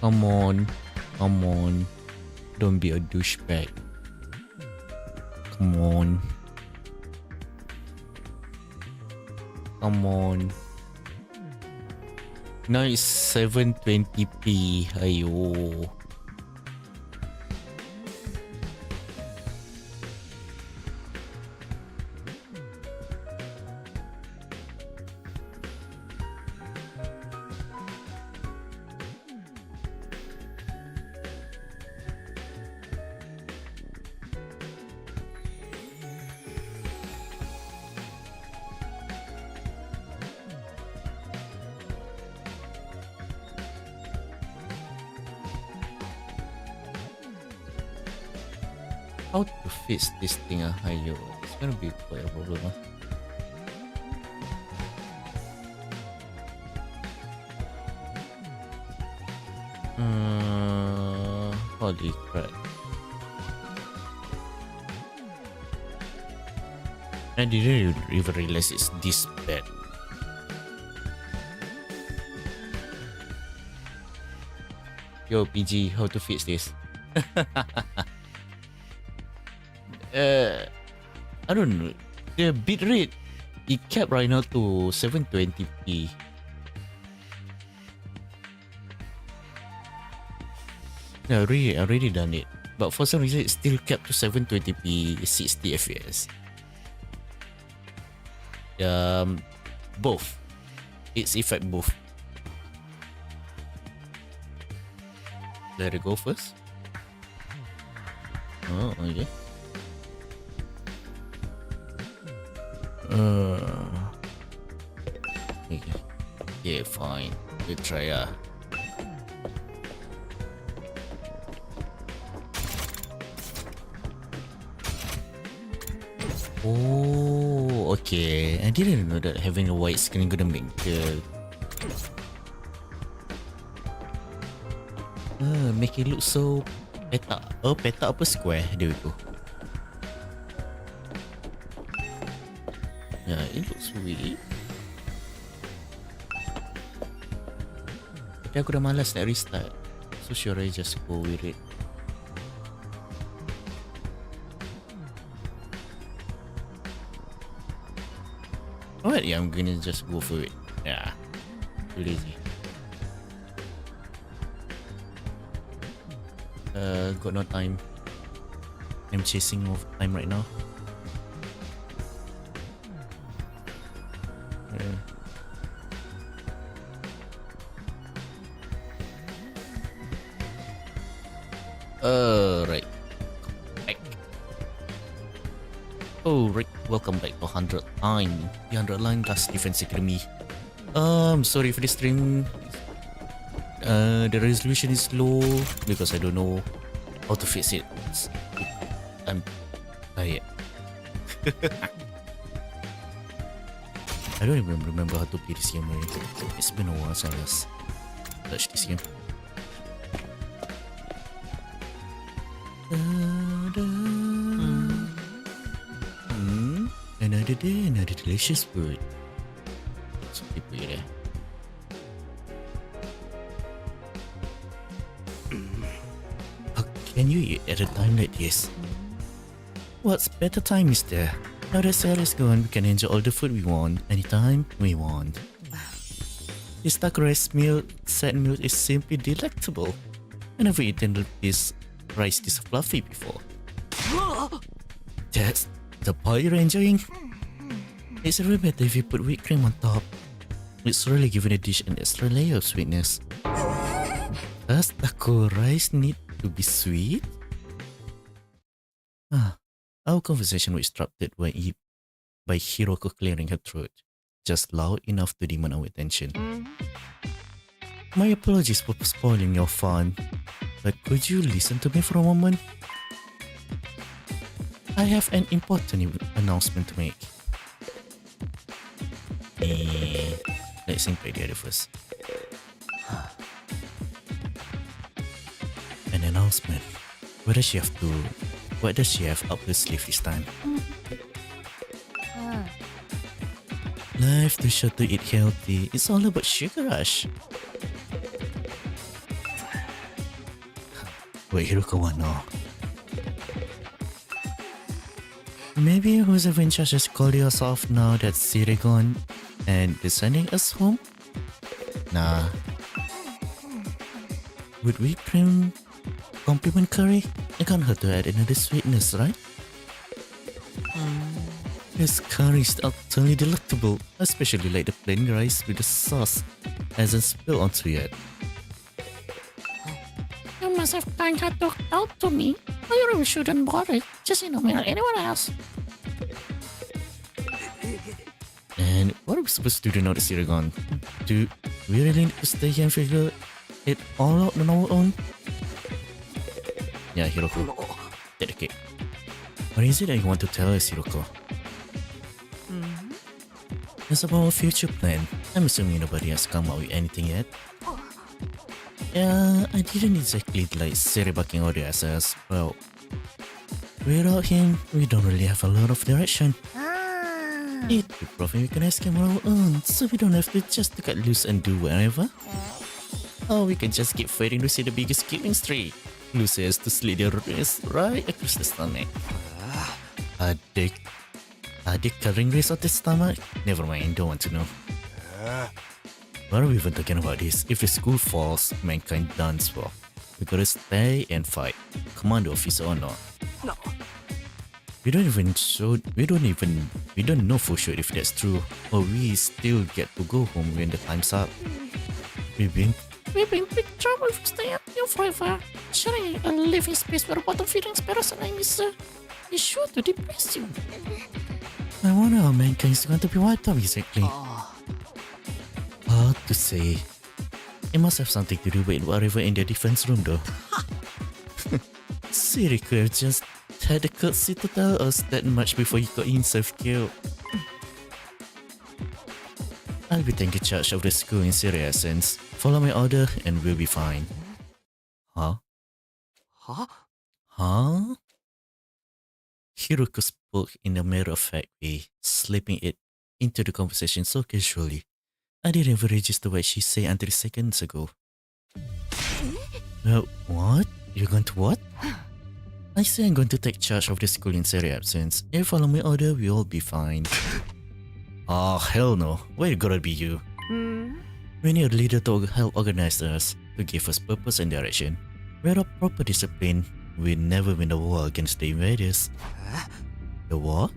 Come on. Come on. Don't be a douchebag. Come on. Come on. Now it's 720p. Ayo. How to fix this thing? Ayo. It's gonna be quite a problem. Holy crap. I didn't even realize it's this bad. Yo, PG, how to fix this? I don't know. The bitrate, it kept right now to 720p. Yeah, I already done it. But for some reason, it's still kept to 720p 60 FPS. Both. It's effect both. Let it go first. Oh, okay. Okay. Yeah, fine. We'll try. Oh, okay. I didn't know that having a white screen gonna make the make it look so petak. Oh, petak apa square? There we go. Yeah, it looks weird. Tapi aku dah malas nak restart. So sure I just go with it. Alright, yeah, I'm gonna just go for it. Yeah, too lazy. Got no time. I'm chasing of time right now. Right. Back. Oh, right. Welcome back to 100 line. The 100 line Dust Defense Academy. Sorry for the stream. The resolution is low because I don't know how to fix it. I'm tired. I don't even remember how to play this game already. It's been a while since I last touched this game. Another day, another delicious food. So people there. How can you eat at a time like this? What's better time is there? Now that Sarah is gone, we can enjoy all the food we want, anytime we want. This dark rice meal, set meal is simply delectable. I never eaten this rice this fluffy before. That's the pie you're enjoying? It's really better if you put whipped cream on top. It's really giving the dish an extra layer of sweetness. Does taco rice need to be sweet? Our conversation was interrupted by Hiroko clearing her throat, just loud enough to demand our attention. My apologies for spoiling your fun, but could you listen to me for a moment? I have an important announcement to make. Let's play the other first. An announcement. What does she have up her sleeve this time? Life too short to eat healthy. It's all about sugar rush. Wait, Hiroko wano. Maybe whoever in charge has called us off now that Siri gone and is sending us home? Nah. Would we bring compliment curry? It can't hurt to add another sweetness, right? This curry is utterly delectable, especially like the plain rice with the sauce hasn't spilled onto yet. You must have kind of talked out to me. I really shouldn't bother. Just email anyone else. And what are we supposed to do now that Siri gone? Do we really need to stay here and figure it all out on our own? Yeah, Hiroko. Take the cake. What is it that you want to tell us, Hiroko? It's about our future plan. I'm assuming nobody has come up with anything yet. Yeah, I didn't exactly like Siri barking order at us. Well, without him, we don't really have a lot of direction. It would probably we can ask him on our own, so we don't have to just to cut loose and do whatever. Or we can just keep fighting to see the biggest killing streak. Lucy has to slit their wrist right across the stomach. Adik covering wrist of the stomach? Never mind, don't want to know. What are we even talking about this? If the school falls, mankind dance well. We gotta stay and fight. Commando officer or not. No. We don't know for sure if that's true, or we still get to go home when the time's up. We've been in big trouble if we stay up here forever. Sharing a living space where bottom feeding parasite is sure to depress you. I wonder how mankind is going to be wiped out exactly. Hard to say. It must have something to do with whatever in the defense room though. Siri could have just had the courtesy to tell us that much before he got himself killed. I'll be taking charge of the school in Siri essence. Follow my order and we'll be fine. Huh? Hiroko spoke in a matter-of-fact way, slipping it into the conversation so casually. I didn't even register what she said until seconds ago. What? You're going to what? I say I'm going to take charge of the school in Siri absence. If you follow my order, we'll be fine. Oh, hell no. Why it gotta be you? We need a leader to help organize us, to give us purpose and direction. Without proper discipline, we never win the war against the invaders. The war?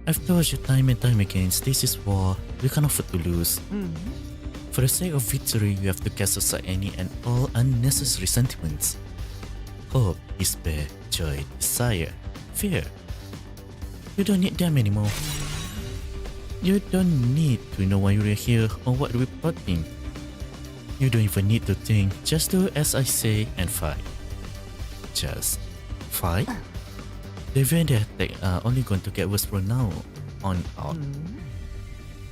I've told you time and time again, this is war. We can't afford to lose. For the sake of victory, we have to cast aside any and all unnecessary sentiments. Hope, despair, joy, desire, fear. You don't need them anymore. You don't need to know why we're here or what we're plotting. You don't even need to think, just do as I say and fight. Just fight? The event attack are only going to get worse from now on out.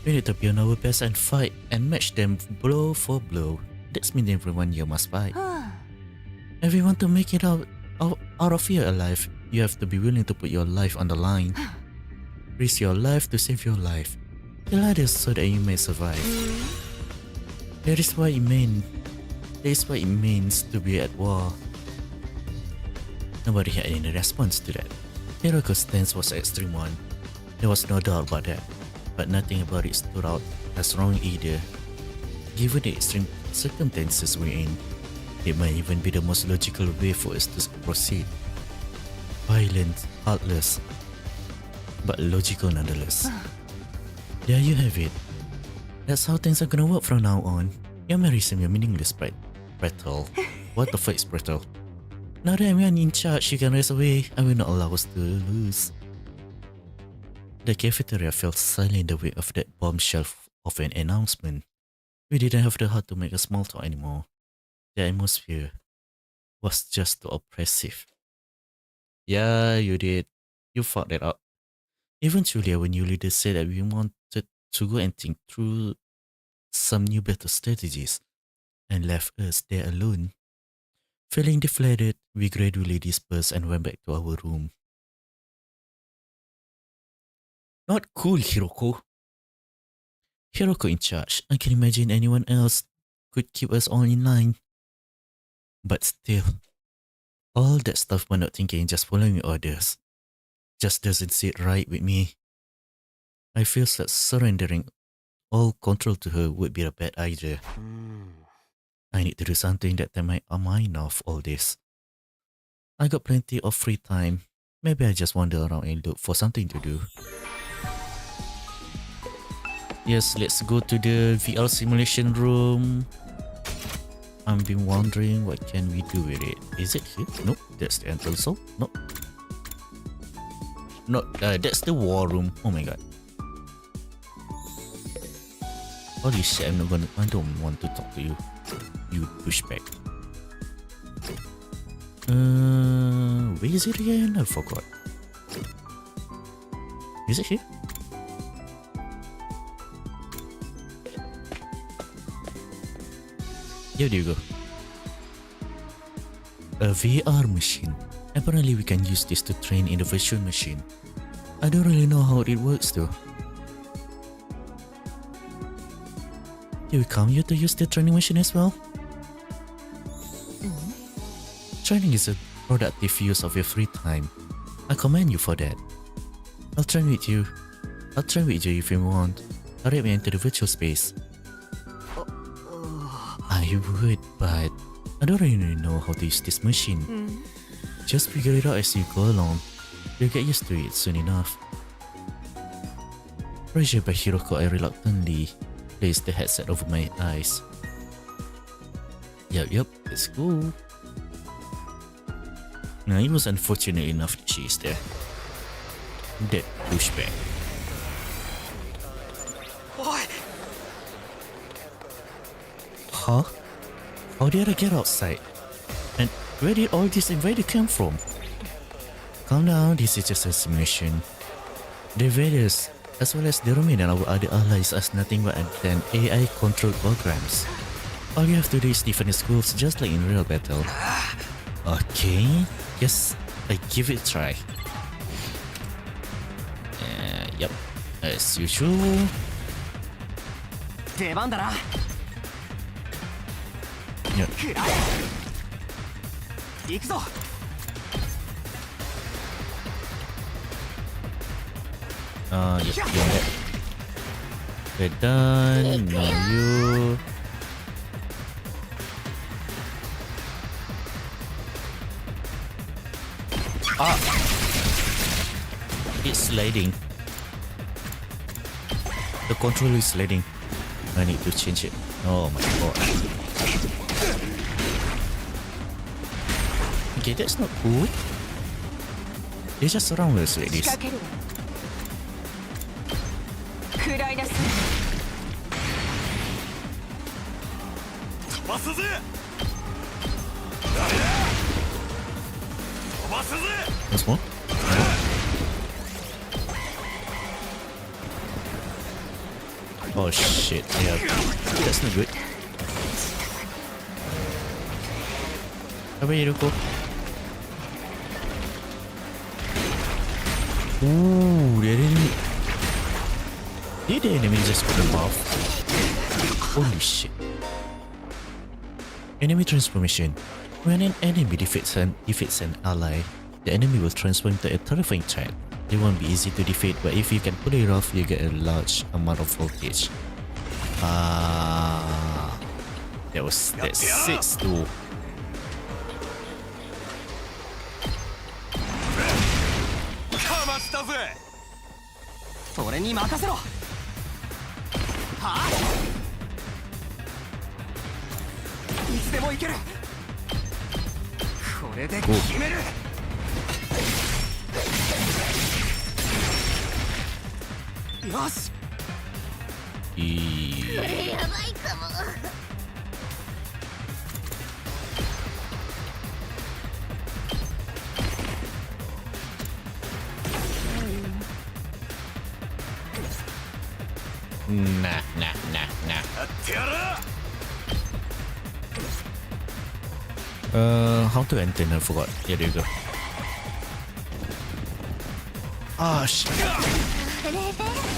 We need to be on our best and fight and match them blow for blow. That means everyone here must fight. If you want to make it out of here alive, you have to be willing to put your life on the line. Risk your life to save your life. Kill others so that you may survive. That is what it means to be at war. Nobody had any response to that. Hiroko's stance was an extreme one. There was no doubt about that, but nothing about it stood out as wrong either. Given the extreme circumstances we're in, it might even be the most logical way for us to proceed. Violent, heartless, but logical nonetheless. There you have it. That's how things are gonna work from now on. You're marrying your meaningless prattle. What the fuck is prattle? Now that I'm in charge, you can rest away. I will not allow us to lose. The cafeteria fell silent in the wake of that bombshell of an announcement. We didn't have the heart to make a small talk anymore. The atmosphere was just too oppressive. Yeah, you did. You fucked it up. Eventually, our new leader said that we wanted to go and think through some new better strategies and left us there alone. Feeling deflated, we gradually dispersed and went back to our room. Not cool, Hiroko. Hiroko in charge. I can imagine anyone else could keep us all in line. But still, All that stuff while not thinking, just following orders, just doesn't sit right with me. I feel that surrendering all control to her would be a bad idea. I need to do something that take my mind off all this. I got plenty of free time. Maybe I just wander around and look for something to do. Yes, let's go to the VR simulation room. I've been wondering what can we do with it. Is it here? Nope, that's the entrance hall. Nope. No, that's the war room. Oh my god. Holy shit, I don't want to talk to you. You pushback. Where is it again? I forgot. Is it here? Here you go. A VR machine. Apparently we can use this to train in the virtual machine. I don't really know how it works though. Do we come here to use the training machine as well? Training is a productive use of your free time. I commend you for that. I'll train with you. I'll train with you if you want. Hurry me into the virtual space. I would, but I don't really know how to use this machine. Just figure it out as you go along. You'll get used to it soon enough. Pressured by Hiroko, I reluctantly placed the headset over my eyes. Yep, let's go. Now, it was unfortunate enough that she is there. That pushback. Huh? How did I get outside? And where did all this invader come from? Calm down, this is just a simulation. The invaders, as well as the Romin and our other allies, are nothing but than AI-controlled programs. All you have to do is defend the schools just like in real battle. Okay, yes, I give it a try. Yep, as usual. 出番だな。 Yep. 行くぞ。 Yep, you're right. We're done. Now you. It's sliding. The controller is sliding. I need to change it. Oh my god. Okay, that's not cool. They just surround us like this. 食らいなさい。飛ばすぜ。飛ばすぜ。 Once more. Oh shit, yeah. That's not good. How about you, Ruko? Ooh, they didn't... Did the enemy just put them off? Holy shit. Enemy transformation. When an enemy defeats an ally, the enemy will transform into a terrifying threat. They won't be easy to defeat, but if you can pull it off, you get a large amount of voltage. That's 6 though. かましたぜ。俺に任せろ。はあ。いつでも行ける。これで決める。よし。やばいかも。 Nah. やってやる。 How to enter? I forgot. Here you go. Ah, shit.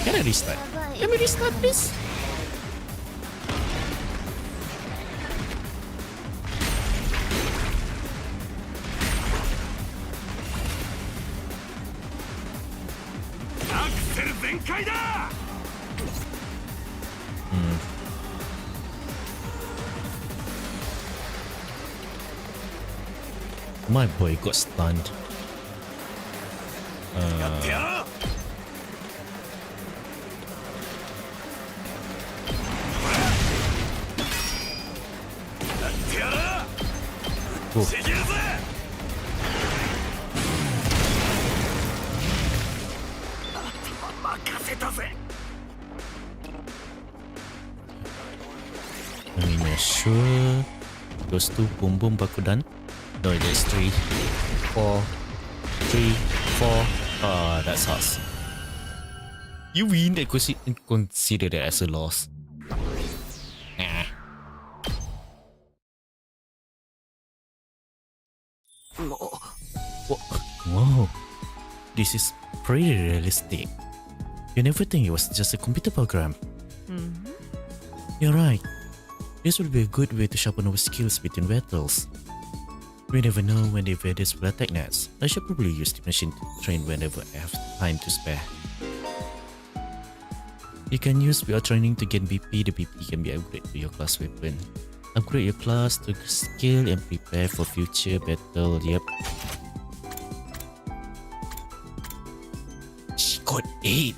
Can I restart? Let me restart this. 全開だ My boy got stunned. やってやろう やってやろう Oh. ちぎるぜ 任せたぜ I mean, sure. Those two boom boom bakudan. No, there's 3, 4, 3, 4. Ah, that's us. You win and consider that as a loss. Ah. Whoa. This is pretty realistic. You never think it was just a computer program. You're right. This will be a good way to sharpen our skills between battles. We never know when the invaders will attack next. I should probably use the machine to train whenever I have time to spare. You can use VR training to gain BP. The BP can be upgraded to your class weapon. Upgrade your class to skill and prepare for future battle. Yep. She got 8.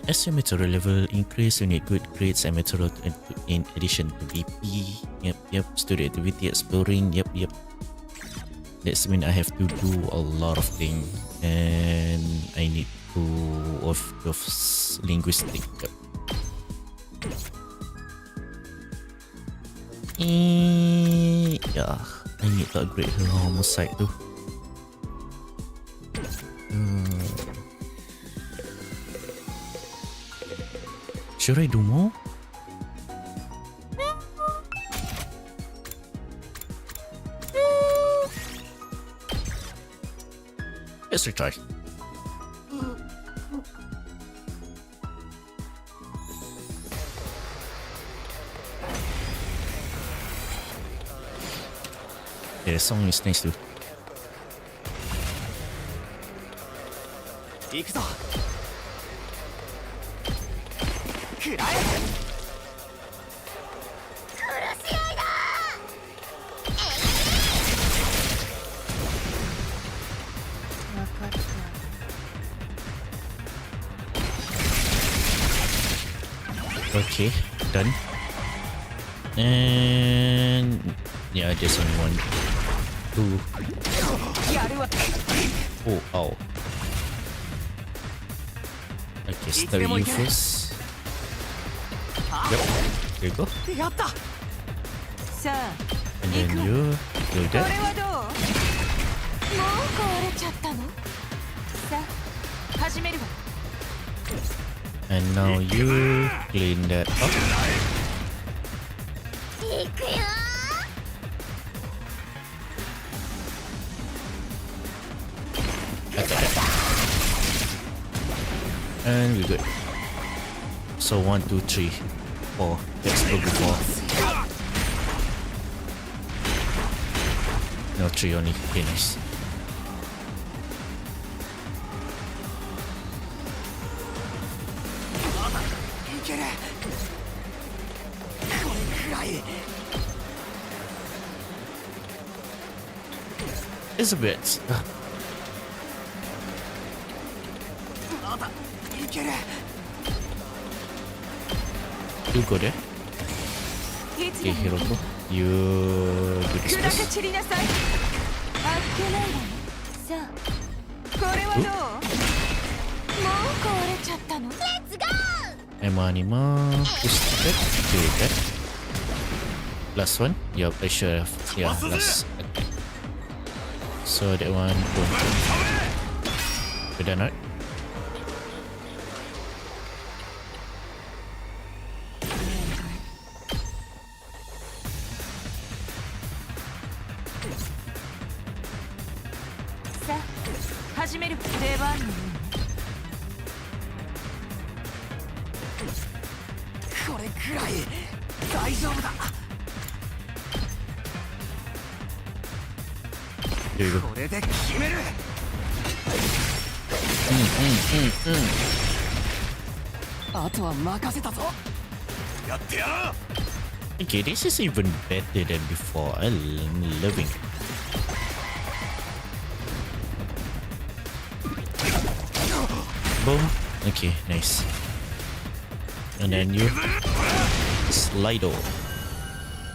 As your material level increase, you need good grades and material in addition to BP. Yep. Study activity, exploring. Yep. That means I have to do a lot of things, and I need to of linguistic. Yeah, I need to upgrade her homicide too. Should I do more? Let's retry. Yeah, the song is nice too. 行くぞ食らえ Okay, done. And yeah, there's only 1, 2. やるわ Oh, ow. Okay, start with you first. Yep, there you go. やったさあ And then you do これ that. はどうもう壊れちゃったのさあ始めるわ And now you clean that up. いくよ Attack that. And we're good. So 1, 2, 3, 4. Let's go before. No, 3 only. Okay, nice. It's a bit. まだいける You go there. いつ Okay, でも Hiroko. You do this 砕け first. 散りなさいあっけないわねさあこれはどうもう壊れちゃったのレッツゴー Emma Anima. Push that. Do that. Last one. Yup, I should have. Yeah, last attack. So that one. Boom. We're done, right?さあ始める出番のよこれくらい大丈夫だ There you go. これで決める。あとは任せたぞ。やってやら。 Okay, this is even better than before. I'm loving it. Boom. Okay, nice. And then you Slido.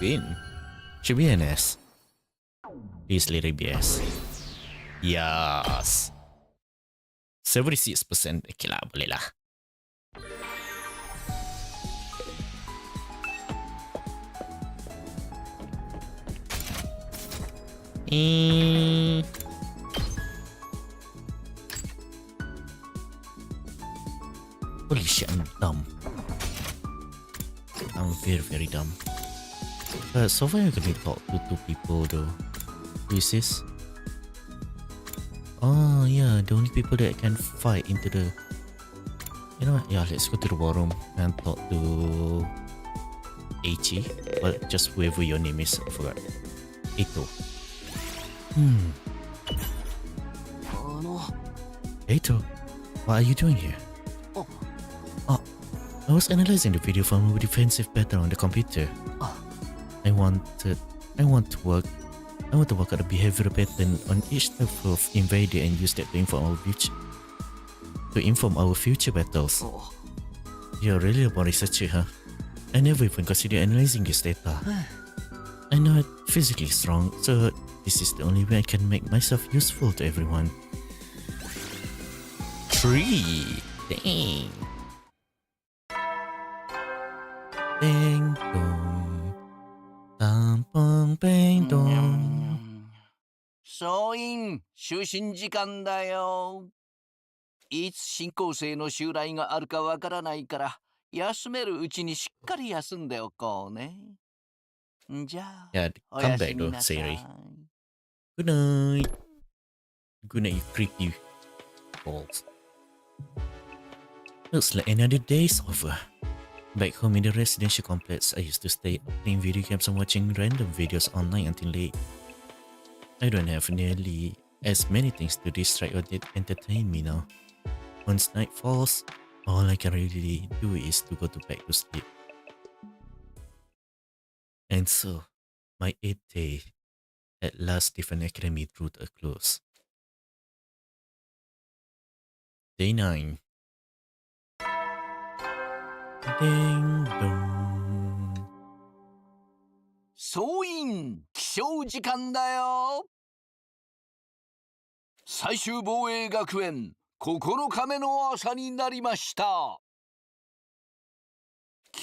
Win. Should be an S. Please let it be S. Yes. 76%. Okay lah, boleh lah. Holy shit, I'm dumb. I'm very, very dumb. So far I can talk to two people though. Who is this? Oh yeah, the only people that can fight into the... You know what? Yeah, let's go to the war room and talk to... Eichi. Well, just whoever your name is, I forgot. Eito. Eito, what are you doing here? Oh, I was analyzing the video from a defensive pattern on the computer. I want to work out a behavioral pattern on each type of invader and use that to inform our future battles. You're really a researcher, huh? I never even considered analyzing this data. I'm not physically strong, so this is the only way I can make myself useful to everyone. 3. Dang. Bang dong. Tampong bang dong. 総員就寝時間だよ。いつ新校生の襲来があるかわからないから休めるうちにしっかり休んでおこうね。じゃあ、 Yeah, お come やす back み though, なさい。 Sayori. Good night. Good night, you creepy balls. Looks like another day's over. Back home in the residential complex, I used to stay up playing video games and watching random videos online until late. I don't have nearly as many things to distract or entertain me now. Once night falls, all I can really do is to go back to sleep. And so, my 8th day at last Different Academy drew to a close. Day 9. Ding dong. 総員起床時間だよ。最終防衛学園9日目の朝になりました。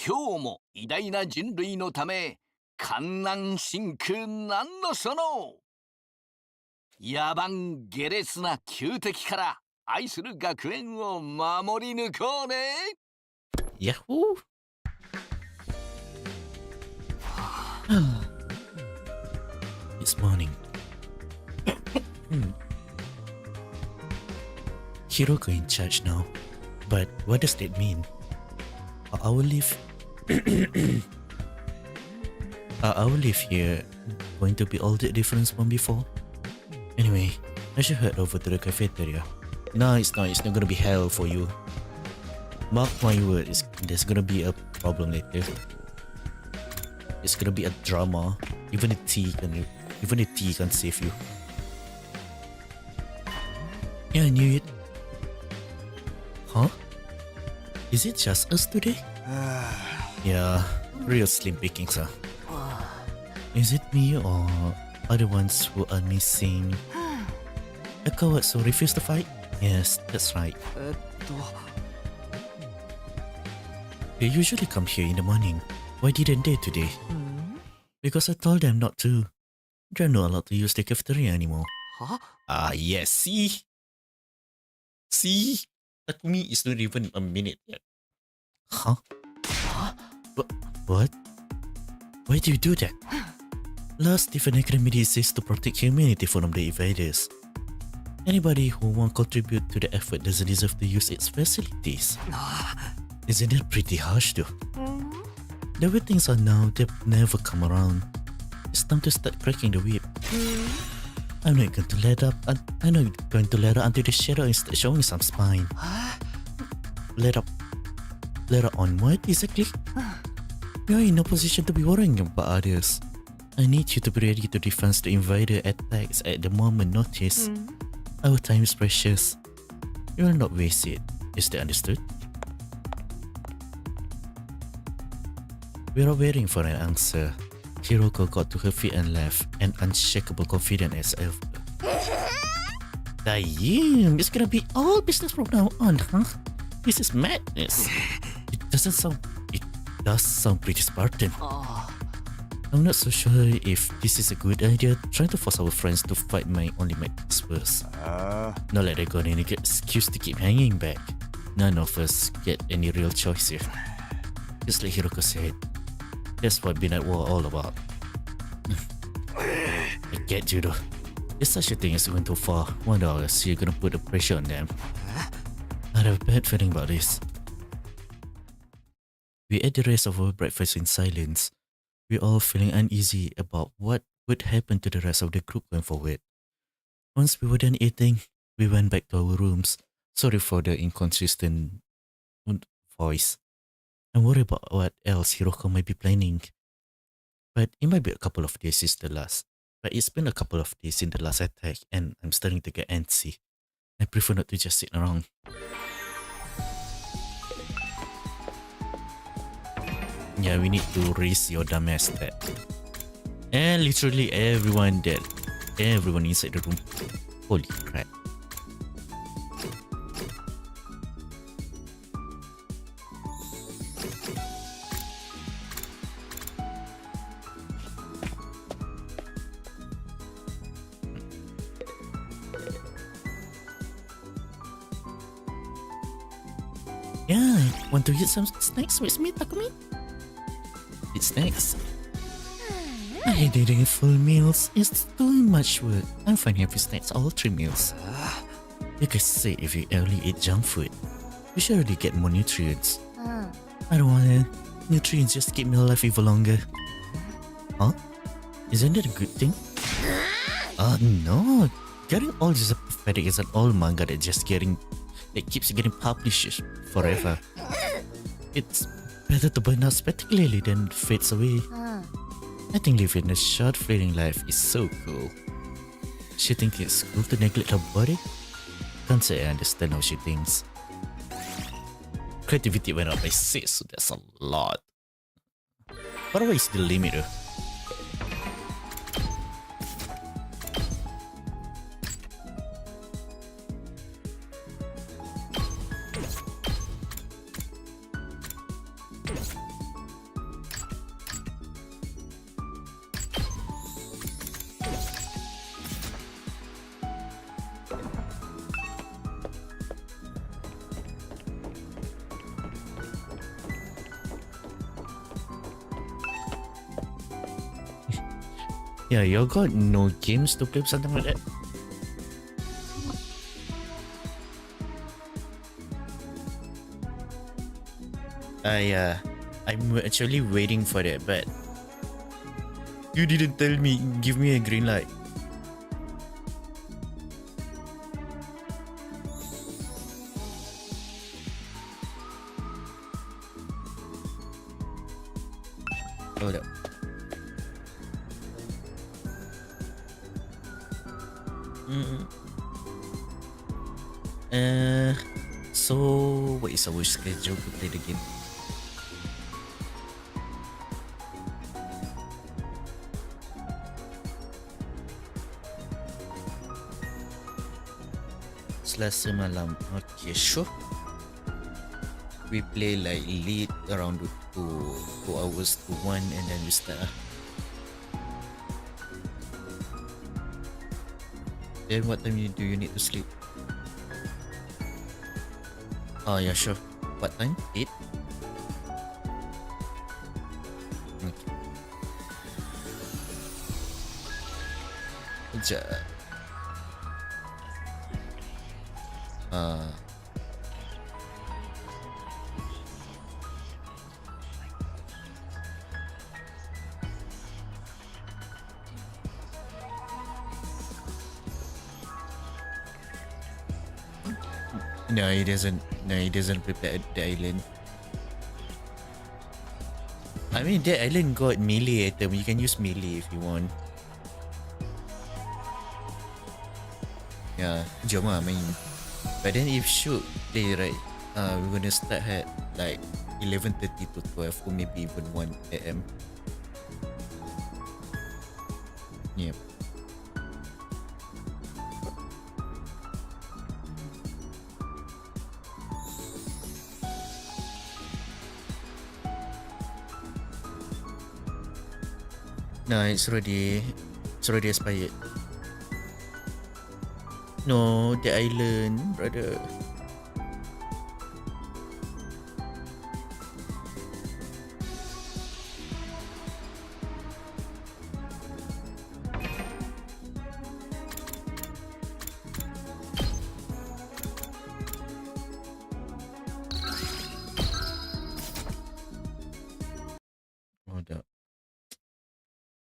今日も偉大な人類のため観南真空なんのその野蛮下劣な旧敵から愛する学園を守り抜こうね。 Yahoo! It's morning. Hiroko in charge now. But what does that mean? Are our leave... Are our leave here going to be all that different from before? Anyway, I should head over to the cafeteria. No, it's not. It's not gonna be hell for you. Mark my word, there's gonna be a problem later. It's gonna be a drama. Even the tea can save you. Yeah, I knew it. Huh? Is it just us today? Yeah, real slim pickings, huh? Is it me or other ones who are missing? A coward who refuse to fight? Yes, that's right. They usually come here in the morning. Why didn't they today? Because I told them not to. They're not allowed to use the cafeteria anymore. Huh? Ah, yes, see? See? Takumi is not even a minute yet. Huh? What? Why do you do that? Last Different Academy exists to protect humanity from the invaders. Anybody who won't contribute to the effort doesn't deserve to use its facilities. Isn't it pretty harsh though? The way things are now, they'll never come around. It's time to start cracking the whip. I'm not going to let up. I'm not going to let up until the shadow is showing some spine. Let up. Let up on what exactly? You're in no position to be worrying about others. I need you to be ready to defend the invader attacks at the moment notice. Our time is precious. You will not waste it. Is that understood? We are waiting for an answer. Hiroko got to her feet and left, an unshakable confidence as ever. Damn, it's gonna be all business from now on, huh? This is madness. It does sound pretty Spartan. I'm not so sure if this is a good idea. Trying to force our friends to fight might only make this worse. Not like they're gonna get excuse to keep hanging back. None of us get any real choice here. Just like Hiroko said, that's what being at war all about. I get you though. If such a thing is going too far, one of us you're gonna put the pressure on them. I have a bad feeling about this. We ate the rest of our breakfast in silence. We're all feeling uneasy about what would happen to the rest of the group going forward. Once we were done eating, we went back to our rooms. Sorry for the inconsistent voice. I'm worried about what else Hiroko might be planning. But it might be a couple of days since the last. But it's been a couple of days since the last attack and I'm starting to get antsy. I prefer not to just sit around. Yeah, we need to raise your dumbass stat. And literally everyone dead. Everyone inside the room. Holy crap. Yeah, want to eat some snacks with me, Takumi? It's snacks. I hate eating full meals. It's too much work. I'm fine having snacks all 3 meals. Like I say, if you only eat junk food, you should already get more nutrients. I don't want it. Nutrients just keep me alive even longer. Huh? Isn't that a good thing? No. Getting old is a pathetic as an old manga that keeps getting published forever. It's better to burn out spectacularly than fades away. I think living a short fleeting life is so cool. She thinks it's cool to neglect her body? Can't say I understand how she thinks. Creativity went up by 6, so that's a lot. But what is the limit though? Yeah, you got no games to play, something like that? I'm actually waiting for that, but you didn't tell me, give me a green light. Hold up. So what is our schedule to play the game? Selasa malam. Okay, sure. We play like late around 2 hours to 1 and then we start. Then what time do you need to sleep? Oh yeah, sure. What time? 8? Okay. Sekejap. No, he doesn't. No, he doesn't prepare the island. I mean, the island got melee item. You can use melee if you want. Yeah, jom lah main. But then if shoot play right, we're gonna start at like 11:30 to 12 or maybe even 1 a.m. Yep. No, it's already expired. No, the island, brother. Oh, dah.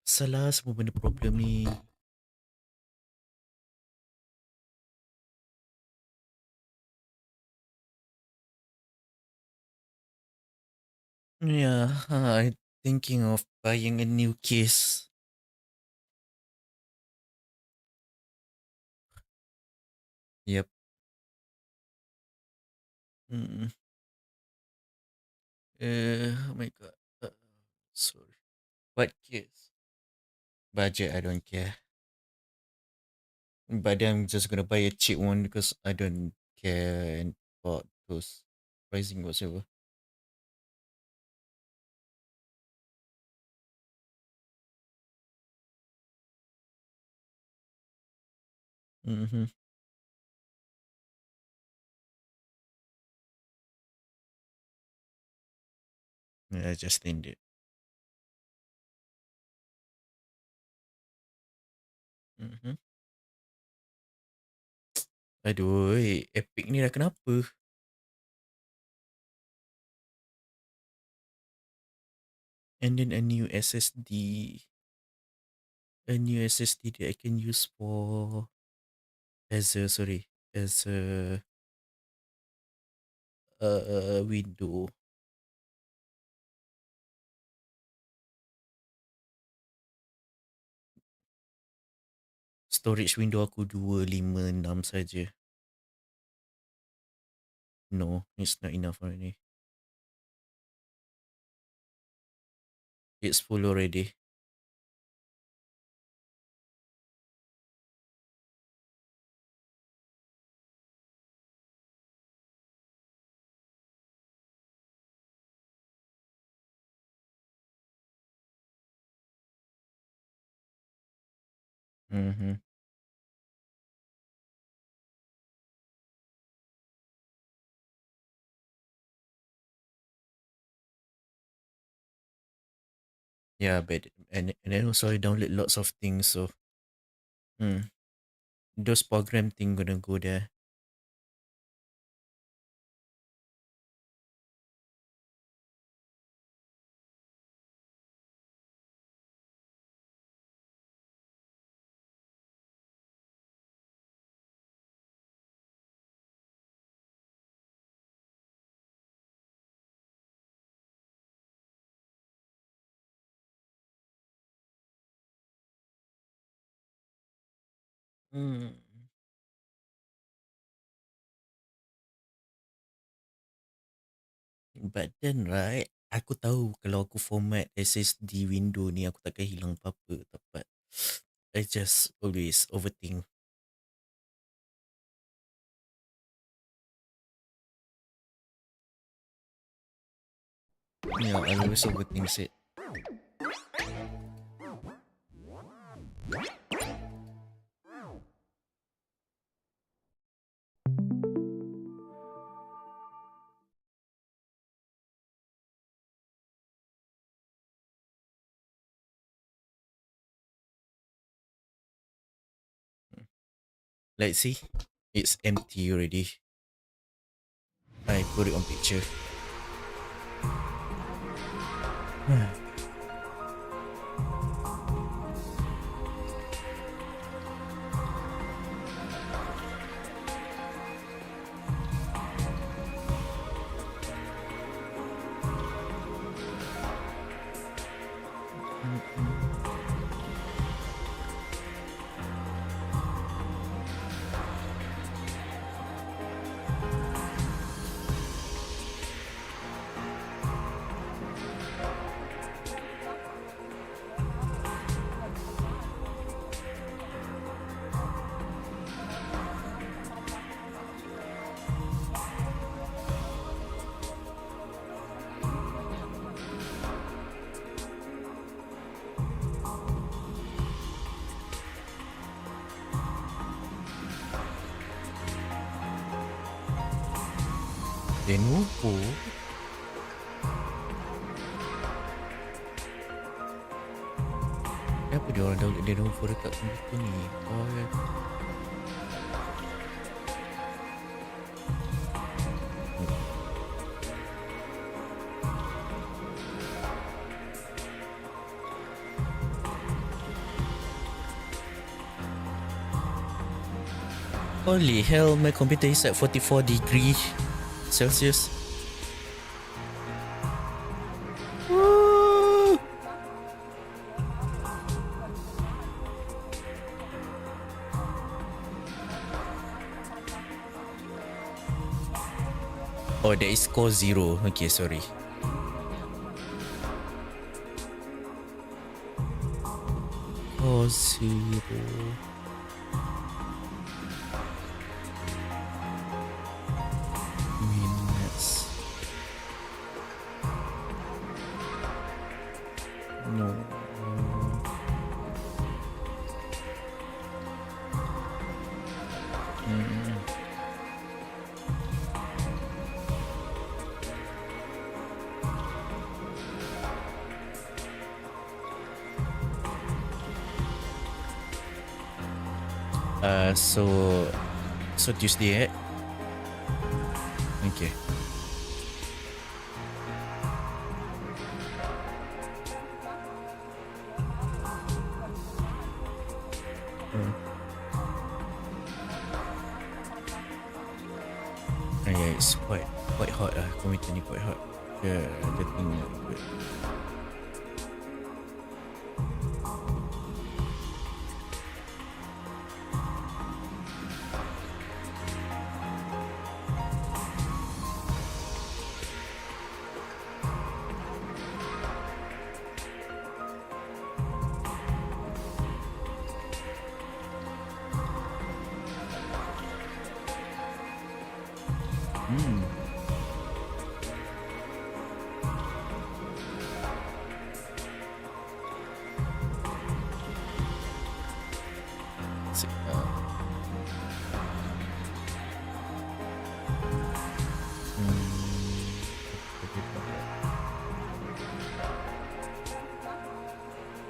Salah semua benda problem ni. Yeah, I'm thinking of buying a new case. Yep. Mm. Oh my god. Sorry. What case? Budget, I don't care. But then I'm just gonna buy a cheap one because I don't care about those pricing whatsoever. Mm-hmm. Yeah, I just named it. Mm-hmm. Aduh, Epic ni dah kenapa? And then a new SSD. A new SSD that I can use for as a window. Storage window aku 256 saja. No, it's not enough already. It's full already. Mm-hmm. Yeah, but and then also I download lots of things, so those program thing gonna go there. Hmm. But then right, aku tahu kalau aku format SSD window ni aku takkan hilang apa-apa, but I just always overthink. Yeah, I always overthink it. Like see, it's empty already. I put it on picture. Lenovo. Kenapa dia orang download Lenovo dekat komputer ni? Holy hell, my computer is at 44 degrees Celsius. Woo! Oh, that is core 0. Okay, sorry. Core 0. Minutes. No. So Tuesday, eh? Okay. Yeah, it's quite hot lah. Computer ni quite hot. Yeah, getting good.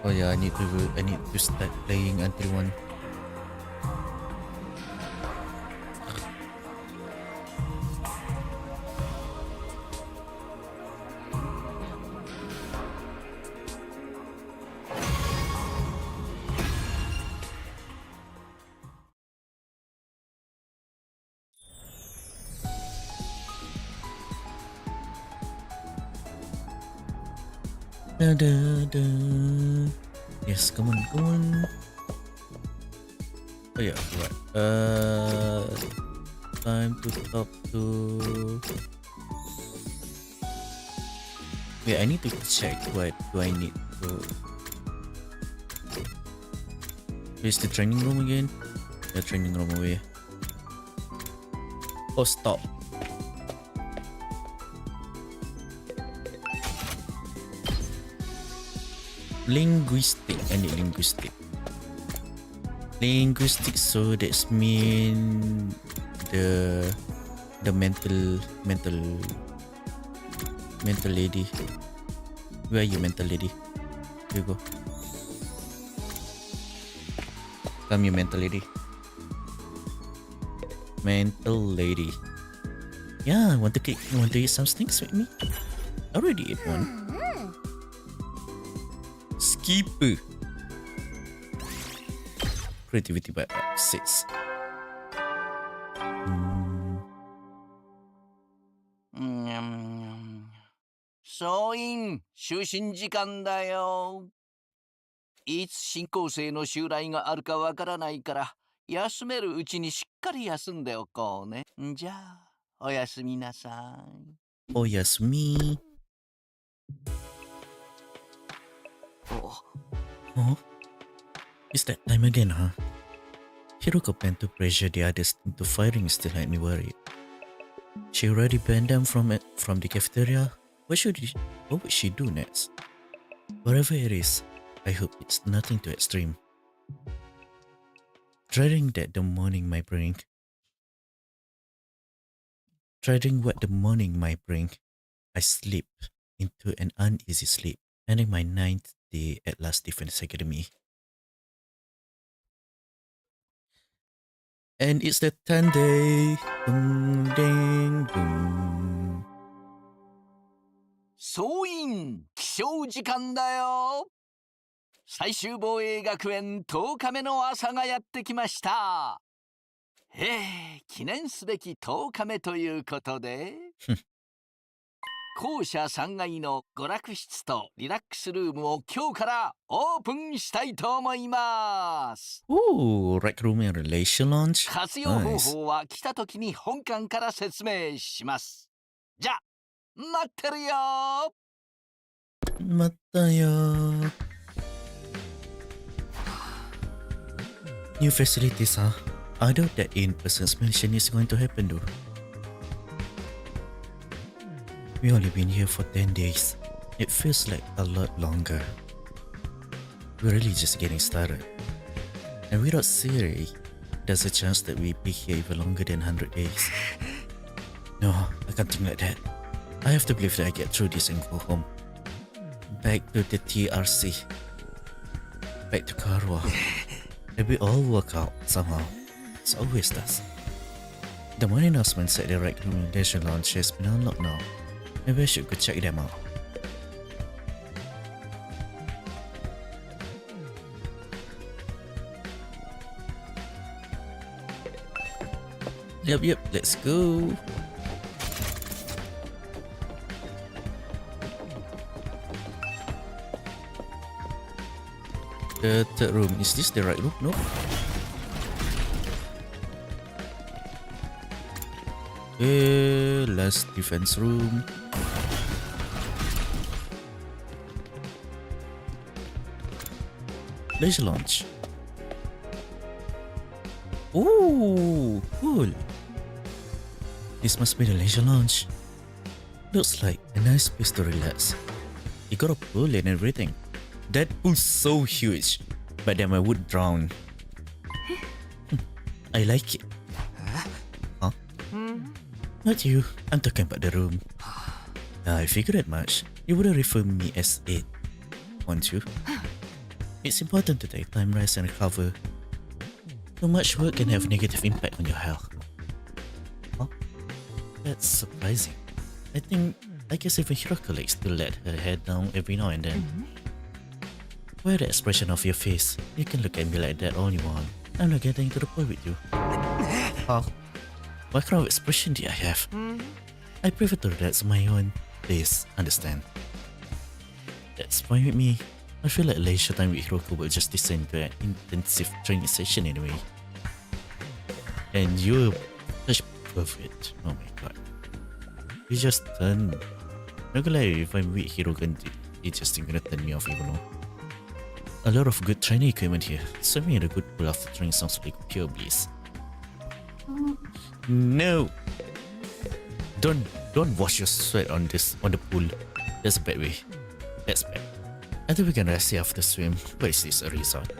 Oh yeah, I need to start playing until 1. Da, da, da. Yes, come on. Oh yeah, right. Time to talk to. Wait, I need to check what do I need to. Where's the training room again? The training room away. Oh, stop. Linguistic. I need linguistic. Linguistic, so that's mean the mental lady. Where are you, mental lady? Here you go. Come here, mental lady. Mental lady. Yeah, want to eat some snacks with me? I already ate one. Skipper. Creativity by 6. 総員就寝時間だよ。いつ新校生の襲来があるかわからないから休めるうちにしっかり休んでおこうね。じゃあおやすみなさい。おやすみ。Oh, it's that time again, huh? Hiroko planned to pressure the others into firing still had me worried. She already banned them from the cafeteria. What would she do next? Whatever it is, I hope it's nothing too extreme. Dreading that the morning might bring, dreading what the morning might bring, I slip into an uneasy sleep, ending my ninth day at Last Defense Academy. And it's the 10th day. Boom, ding, boom. 総員起床時間だよ。最終防衛学園10日目の朝がやってきました。記念すべき10日目ということで校舎3階の娯楽室とリラックスルームを今日からオープンしたいと思います。 Ooh, Rec Room and Relation Launch. 活用方法は来た時に本館から説明します。じゃあ待ってるよ。またよ。New facilities, huh? I doubt that in-person expansion is going to happen though. We only been here for 10 days. It feels like a lot longer. We're really just getting started. And without Siri, there's a chance that we'll be here even longer than 100 days. No, I can't think like that. I have to believe that I get through this and go home. Back to the TRC. Back to Karwa. It will all work out somehow. It always does. The morning announcement said the Rec Room Leisure Lounge has been unlocked now. Maybe I should go check them out. Yep, let's go. The third room, is this the right room? No. Last defense room. Leisure Lounge. Ooh, cool. This must be the Leisure Lounge. Looks like a nice place to relax. You got a pool and everything. That pool's so huge, but then I would drown. I like it. Huh? Not you. I'm talking about the room. I figured that much. You wouldn't refer me as it, won't you? It's important to take time, rest, and recover. Too much work can have a negative impact on your health. Huh? That's surprising. I guess even Hiroko likes to let her head down every now and then. Wear the expression of your face. You can look at me like that all you want. I'm not getting to the point with you. Huh? What kind of expression do I have? I prefer to relax on my own. Please understand. That's fine with me. I feel like leisure time with Hiroko will just descend to an intensive training session anyway. And you're such perfect. Oh my god. You just turn. Not gonna lie, if I'm with Hiroko, it's just gonna turn me off even more. A lot of good training equipment here. Swimming in a good pool after training sounds like pure bliss. No! Don't wash your sweat on the pool. That's a bad way. That's bad. I think we can rest here after swim. Where is this, a resort?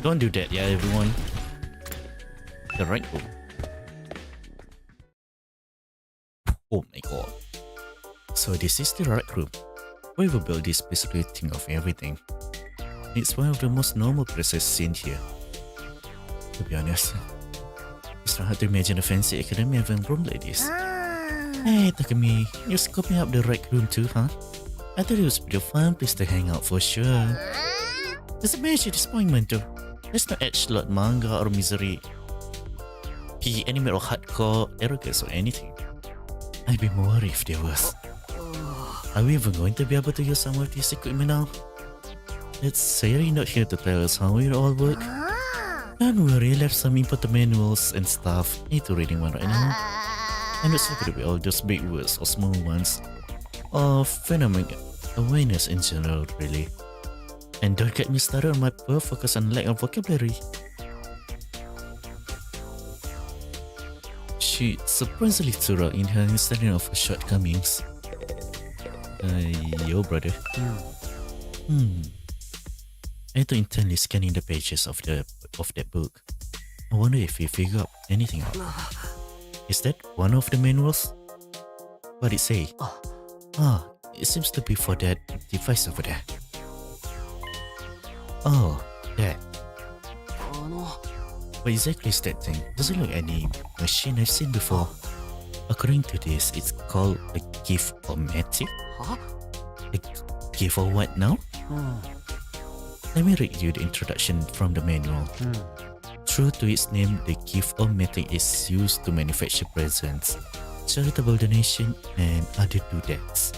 Don't do that, yeah, everyone. The right room. Oh my god. So this is the right room. Whoever built this basically think of everything. It's one of the most normal places seen here. To be honest, it's not hard to imagine a fancy academy having a room like this. Hey Takumi, you're scoping up the Rec Room too, huh? I thought it was a fun place to hang out for sure. There's a major disappointment though. There's no edgelord manga or misery PG anime or hardcore arrogance or anything. I'd be more worried if there was. Are we even going to be able to use some of this equipment now? It's Sayori not here to tell us how it all work. Don't worry, left some important manuals and stuff. Need to reading one right now. And it's not gonna be all those big words or small ones. Or phenomenon awareness in general, really. And don't get me started on my poor focus and lack of vocabulary. She's surprisingly thorough in her understanding of her shortcomings. Yo, brother. I had to intently scanning the pages of that book. I wonder if we figure out anything out. Is that one of the manuals? What did it say? Ah, it seems to be for that device over there. Oh, that. あの What exactly is that thing? Doesn't look any machine I've seen before. According to this, it's called a GIF-O-matic. は A GIF or what now? うん Let me read you the introduction from the manual. うん True to its name, the GIF-O-matic is used to manufacture presents, charitable donation, and other doodads.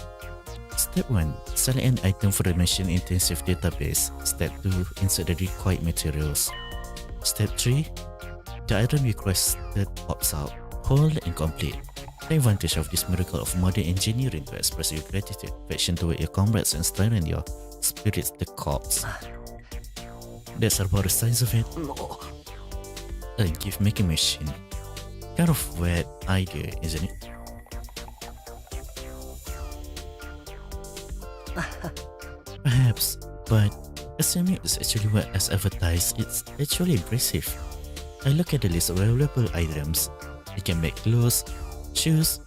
Step 1. Select an item for the machine-intensive database. Step 2. Insert the required materials. Step 3. The item requested pops out, whole and complete. Take advantage of this miracle of modern engineering to express your gratitude, affection toward your comrades, and strengthen your spirits, the corps. That's about the size of it. も A gift making machine. Kind of weird idea, isn't it? Perhaps, but assuming it's actually what as advertised, it's actually impressive. I look at the list of available items. You can make clothes, shoes,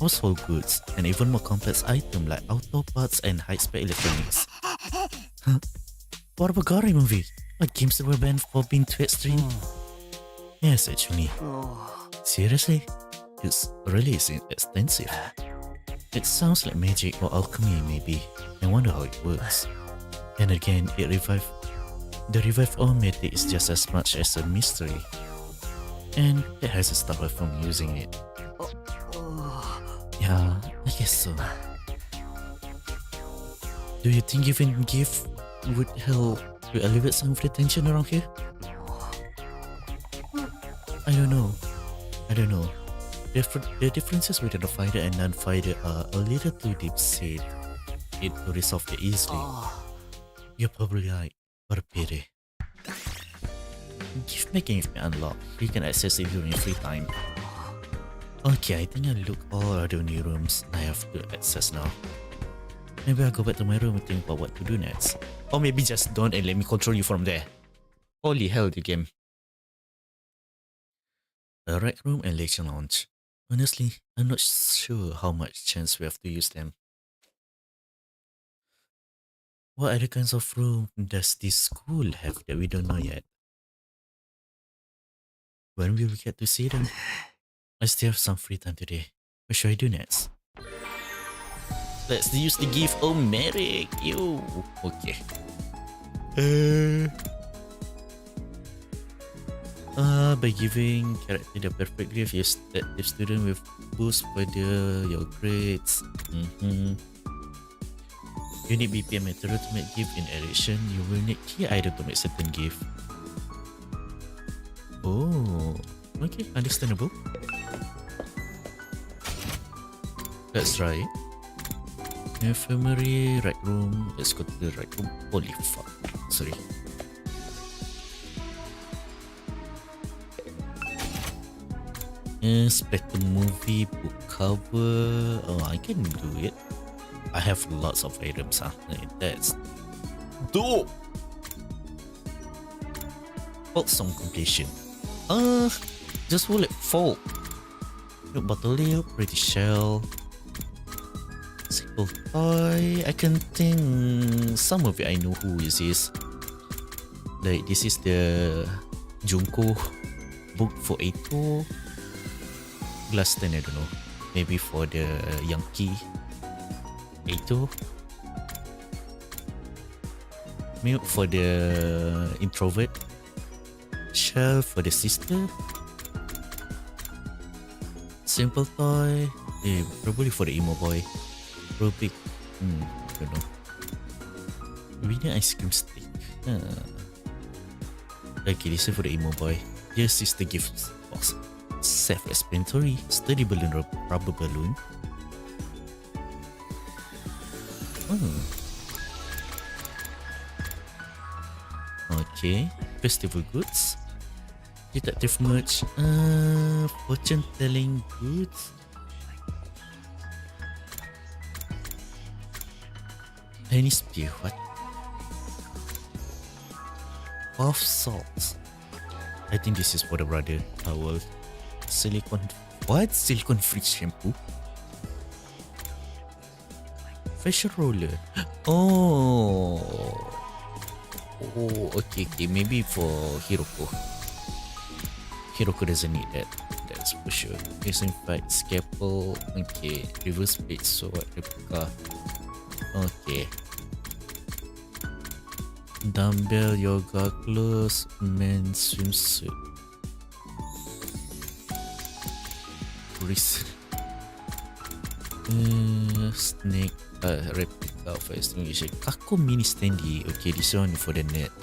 household goods, and even more complex items like auto parts and high-spec electronics. Huh? What about Gory movie? Like games that were banned for being too extreme? Yes, actually. う Seriously? It's really extensive. It sounds like magic or alchemy maybe. I wonder how it works. And again, the revived O-matic is just as much as a mystery. And that hasn't stopped her from using it. Yeah, I guess so. Do you think giving gift would help to alleviate some of the tension around here? I don't know. The differences within a fighter and non-fighter are a little too deep set it to resolve it easily. You're probably right. What a pity. Gift making is unlocked. You can access it during free time. Okay, I think I look all other new rooms I have to access now. Maybe I'll go back to my room and think about what to do next. Or maybe just don't and let me control you from there. Holy hell, the game. The rec room and lecture lounge. Honestly, I'm not sure how much chance we have to use them. What other kinds of room does this school have that we don't know yet? When will we get to see them? I still have some free time today. What should I do next? Let's use the GIF-O-matic. Ew. Okay. By giving character the perfect gift, you start the student with boost for your grades. You need BP and material to make gift. In addition, you will need key item to make certain gift. Oh, okay, understandable. Let's try it. Infirmary, rec room. Let's go to the rec room. Holy fuck. Sorry. Inspect the movie book cover. Oh, I can do it. I have lots of items, huh? That's dope. Folk song completion. Just will it fall? Milk bottle lip, pretty shell. Simple toy. I can think some of it I know who is this. Like this is the Junko book for Eito. Glass stand, I don't know. Maybe for the Yankee Eito. Milk for the introvert. Shell for the sister. Simple toy. Probably for the emo boy. Rubik. Don't know. Winner ice cream stick. Okay, this is for the emo boy. This is the gift box. Self-explanatory. Sturdy balloon, rubber balloon. Okay. Festival goods. Detective merch. Fortune telling goods. Penny spear. What? Puff salts. I think this is for the brother. Towel. Silicone. What? Silicone free shampoo? Facial roller. Oh. Oh, okay. Maybe for Hiroko. Hiroko doesn't need that. That's for sure. Disinfect scalpel. Okay. Reverse blade sword replica. Okay. Dumbbell yoga clothes. Men's swimsuit. Wrist. Snake. Replica for extinguisher. Kako mini standy. Okay, this one for the net.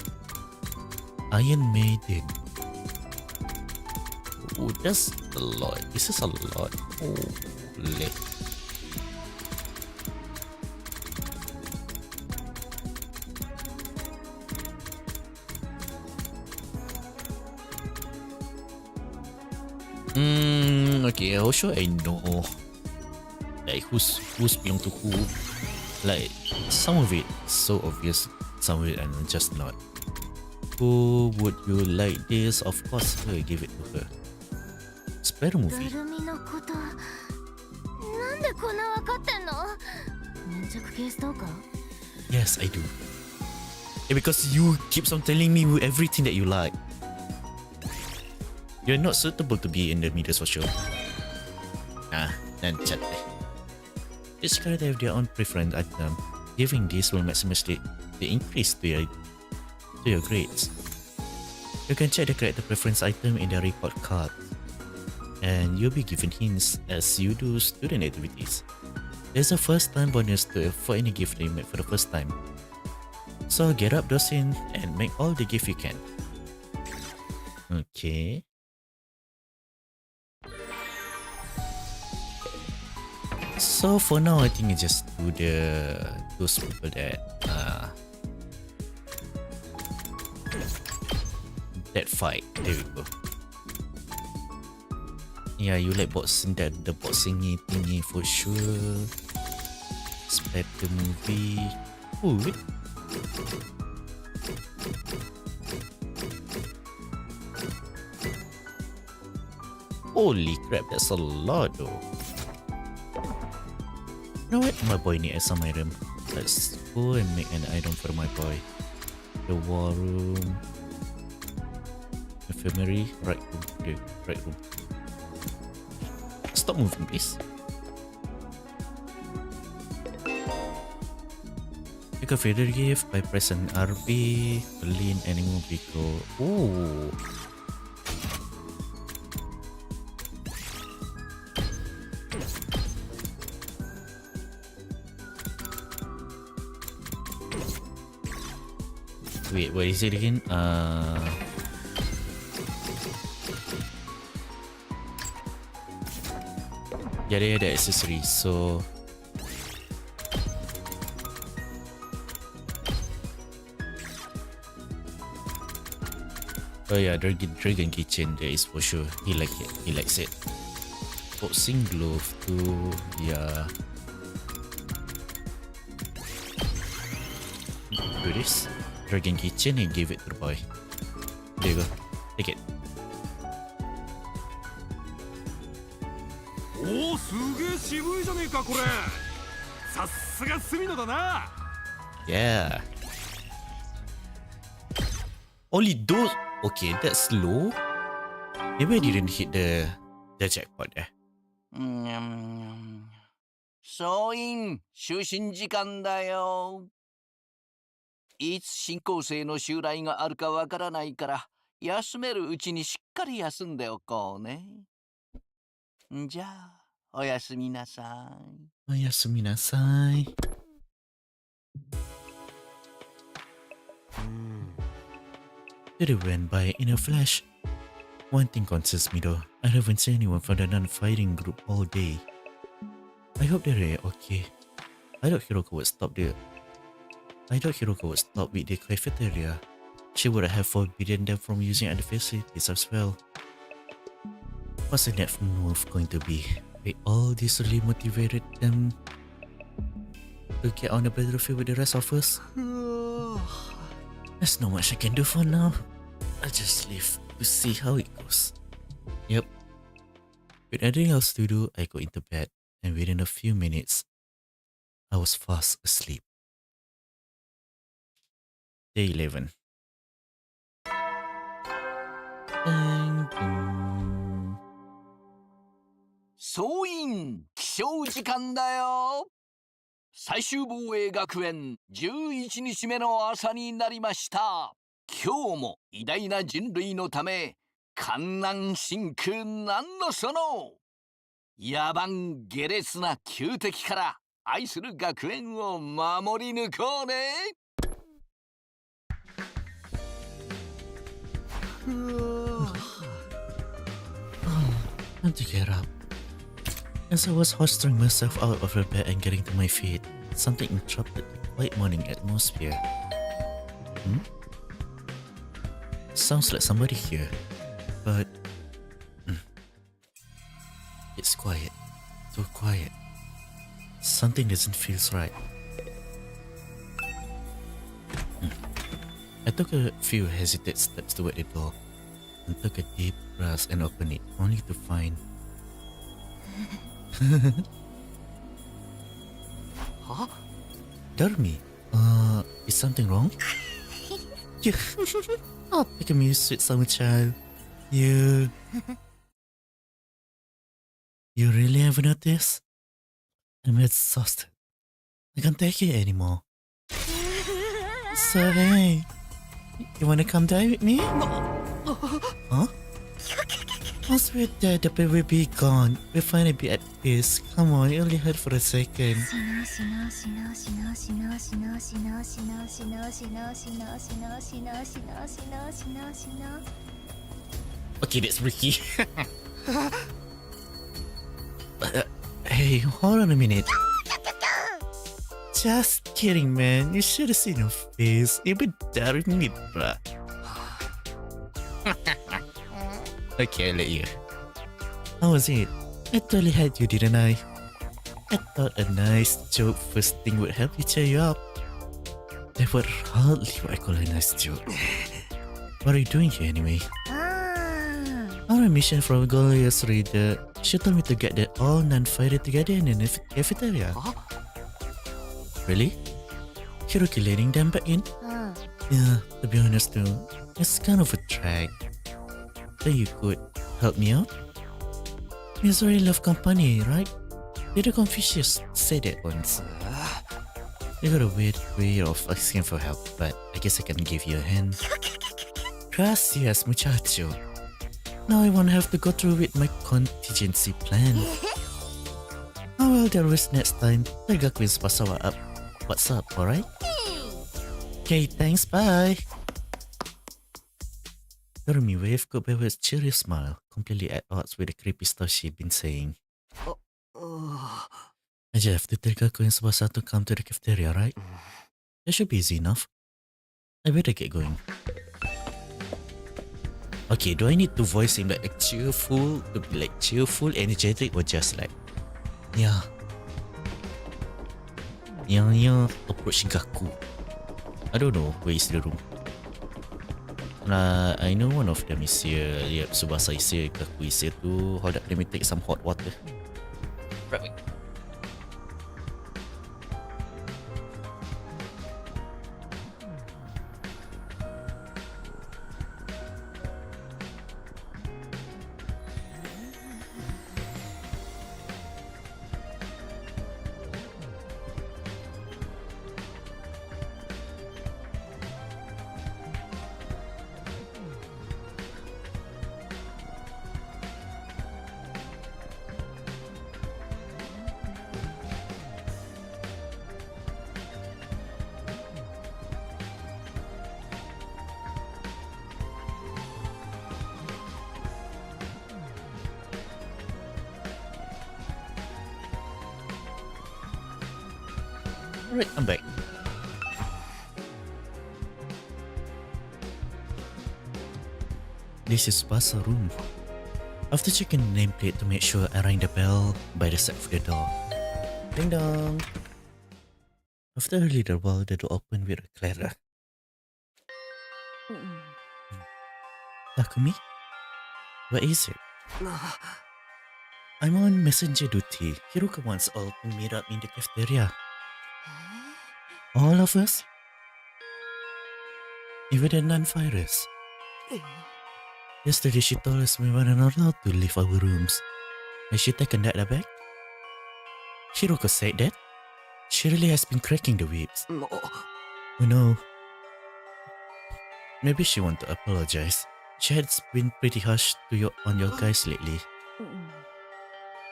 Iron Maiden. Oh, that's a lot. This is a lot. Oh, leg. Okay, how sure I know like who's belong to who. Like some of it so obvious, some of it and just not. Who would you like this? Of course her, give it to her. Spider だ movie. るみのことなんでこんなわかってんの？粘着系ストーカー？ Yes, I do. Yeah, because you keeps on telling me everything that you like. You're not suitable to be in the media social. Nancat deh. Each character have their own preferred item. Giving this will maximize the increase to your grades. You can check the character preference item in the report card, and you'll be given hints as you do student activities. There's a first time bonus for any gift that you make for the first time. So get up those hints and make all the gift you can. Okay. So for now, I think I just do those people that fight. There we go. Yeah, you like boxing, the boxing thingy for sure. Spider movie. Oh, wait. Holy crap, that's a lot though. You know what? My boy needs some item. Let's go and make an item for my boy. The war room. Infirmary. Right room. Okay, right room. Stop moving, please. Pick a feather gift by pressing RB. Berlin animal vehicle. Oh. Wait, what is it again? Yeah, they had the accessories, so oh yeah, Dragon Kitchen, there is for sure. He like it. He likes it. Boxing glove too. Yeah. Do this. Dragon Kitchen and give it to the boy. There you go. Take it. おお、すげえ渋いじゃねえかこれ。さすが隅野だな。Yeah. Only those. Okay, that's low. Maybe I didn't hit the jackpot there. 総員就寝時間だよ。いつ新校生の襲来があるかわからないから休めるうちにしっかり休んでおこうね。じゃあおやすみなさい。おやすみなさい。It went by in a flash. One thing concerns me though. I haven't seen anyone from the non-fighting group all day. I hope they're okay. I thought Hiroko would stop with the cafeteria. She would have forbidden them from using other facilities as well. What's the next move going to be? They all this really motivated them to get on the battlefield with the rest of us? There's not much I can do for now. I'll just live to see how it goes. Yep. With nothing else to do, I go into bed, and within a few minutes, I was fast asleep. Day 11. Ding, ding. 総員起床時間だよ。最終防衛学園11日目の朝になりました。今日も偉大な人類のため観覧真空なんのその野蛮下劣な旧敵から愛する学園を守り抜こうね。Time to get up. As I was hoisting myself out of the bed and getting to my feet, something interrupted the quiet morning atmosphere. Sounds like somebody here, but it's quiet, so quiet. Something doesn't feel right. I took a few hesitant steps toward the door and took a deep breath and opened it, only to find. Huh? Darmi, is something wrong? You, oh, pick me, sweet summer child. You really haven't noticed? I'm exhausted. I can't take it anymore. So hey, you wanna come die with me? Huh? Once we're dead, the baby will be gone. We'll finally be at peace. Come on, you only heard for a second. Okay, that's Ricky. Hey, hold on a minute. Just kidding, man. You should have seen your face. You've been daring me, bruh. Okay, I'll let you. How was it? I totally had you, didn't I? I thought a nice joke first thing would help you cheer you up. That was hardly what I call a nice joke. What are you doing here anyway? On a mission from Goliath's Raider, she told me to get the all non-fighter together in the cafeteria. Huh? Really? You're letting them back in? Yeah, to be honest though, it's kind of a drag. So you could help me out? Misery love company, right? Did Confucius say that once? You got a weird way of asking for help, but I guess I can give you a hand. Gracias, muchacho. Now I won't have to go through with my contingency plan. Oh well, there is next time. Tergakuin's pasawa up. What's up, alright? Okay, thanks, bye. Dormi waved goodbye with a cheery smile, completely at odds with the creepy stuff she'd been saying. I just have to tell Tergakuin's boss to come to the cafeteria, right? That should be easy enough. I better get going. Okay, do I need to voice him like cheerful, energetic, or just like, yeah, approach Gaku? I don't know where is the room. I know one of them is here. Yep, Tsubasa is here, Gaku is here too. Hold up, let me take some hot water. Right. Alright, I'm back. This is Basa room. After checking the nameplate to make sure, I rang the bell by the side of the door. Ding dong! After a little while, the door opened with a clatter. Takumi? What is it? I'm on messenger duty. Hiruka wants all to meet up in the cafeteria. All of us? Even the non-fighters. Yesterday she told us we were not allowed to leave our rooms. Has she taken that back? Hiruka said that? She really has been cracking the whips. No. Oh no. Maybe she want to apologize. She has been pretty harsh to you on your guys lately.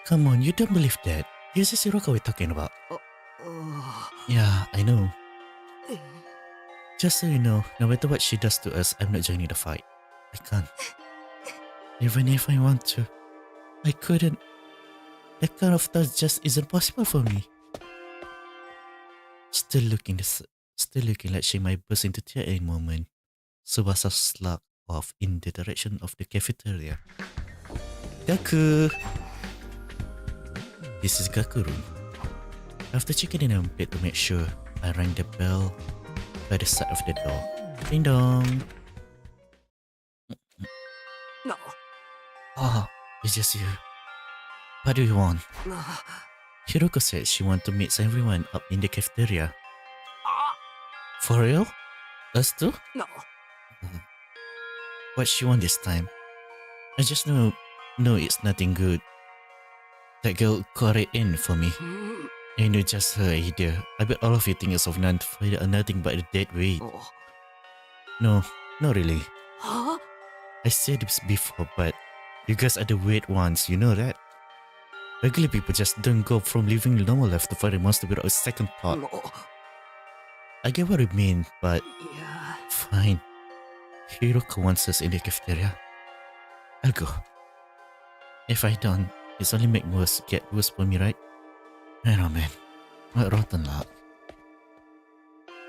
Come on, you don't believe that. This is Hiruka we're talking about. Yeah, I know. Just so you know, no matter what she does to us, I'm not joining the fight. I can't. Even if I want to, I couldn't. That kind of thought just isn't possible for me. Still looking like she might burst into tears any moment. Tsubasa slugged off in the direction of the cafeteria. Gaku! This is Gaku room. After checking in on bed to make sure, I rang the bell by the side of the door. Ding dong! No. Oh, it's just you. What do you want? No. Hiruko said she wanted to meet everyone up in the cafeteria. For real? Us too? No. What she want this time? I just know it's nothing good. That girl got it in for me. I know just her idea. I bet all of you think it's of non-fighter are nothing but a dead weight. Oh. No, not really. Huh? I said this before, but you guys are the weird ones, you know that? Regular people just don't go from living a normal life to fight a monster without a second thought. No. I get what you mean, but Yeah. fine. Hiroka wants us in the cafeteria. I'll go. If I don't, it's only get worse for me, right? I know, man. What rotten luck.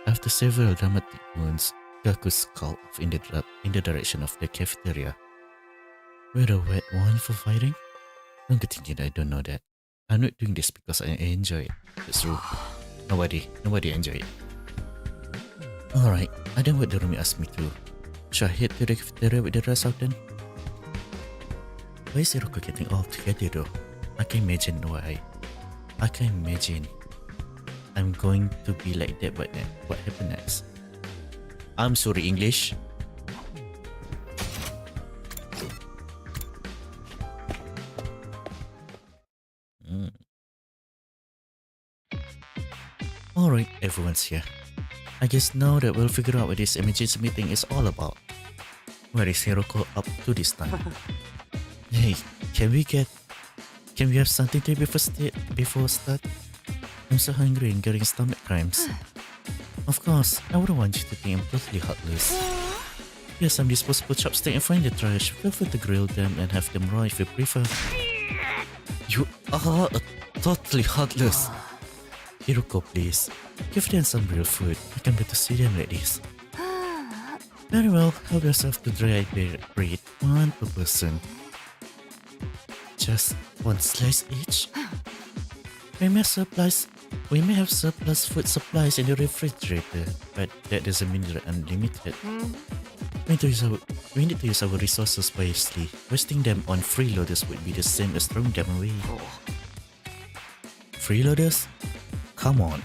After several dramatic wounds, Gaku skulked off in the direction of the cafeteria. We're a wet one for fighting? Don't get thinking I don't know that. I'm not doing this because I enjoy it. It's true. Nobody enjoy it. Alright, I done what Dorumi asked me to. Should I head to the cafeteria with the rest of them? Why is Hiroka getting all together though? I can imagine why. I can imagine I'm going to be like that, but then what happened next? I'm sorry, English. Alright, everyone's here. I guess now that we'll figure out what this emergency meeting is all about. Where is Hiroko up to this time? Hey, can we have something to eat before start? I'm so hungry and getting stomach cramps. Of course, I wouldn't want you to think I'm totally heartless. Here's some disposable chopsticks and find the trash. Feel free to grill them and have them raw if you prefer. You are totally heartless. Hiroko, please. Give them some real food. I can't bear to see them like this. Very well, help yourself to dry bread, one per person. Just one slice each? We may have surplus food supplies in the refrigerator, but that doesn't mean they're unlimited. We need to use our resources wisely. Wasting them on freeloaders would be the same as throwing them away. Freeloaders? Come on.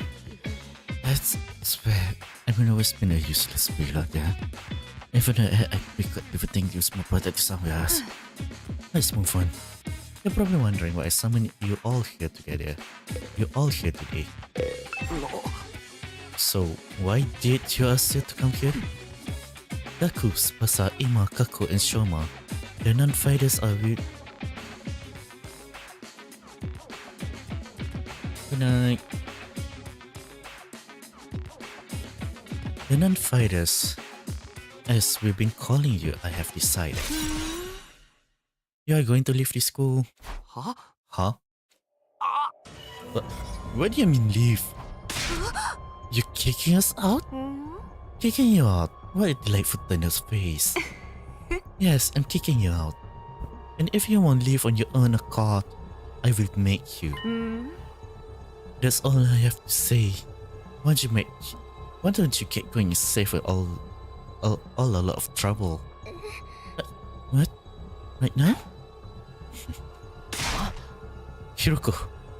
That's swear. I've always been a useless freeloader. Even though I pick up everything use my product somewhere else. Let's move on. You're probably wondering why I summoned you all here together. You're all here today. So, why did you ask to come here? Gaku, Tsubasa, Ima, Kako, and Shoma. The non-fighters are with... Good night. The non-fighters, as we've been calling you, I have decided. You are going to leave this school. Huh? Huh? What do you mean leave? You kicking us out? Kicking you out? What a delightful turn of face. Yes, I'm kicking you out. And if you won't leave on your own accord, I will make you. That's all I have to say. Why don't you get going safe with all a lot of trouble? What? Right now? Hiroko,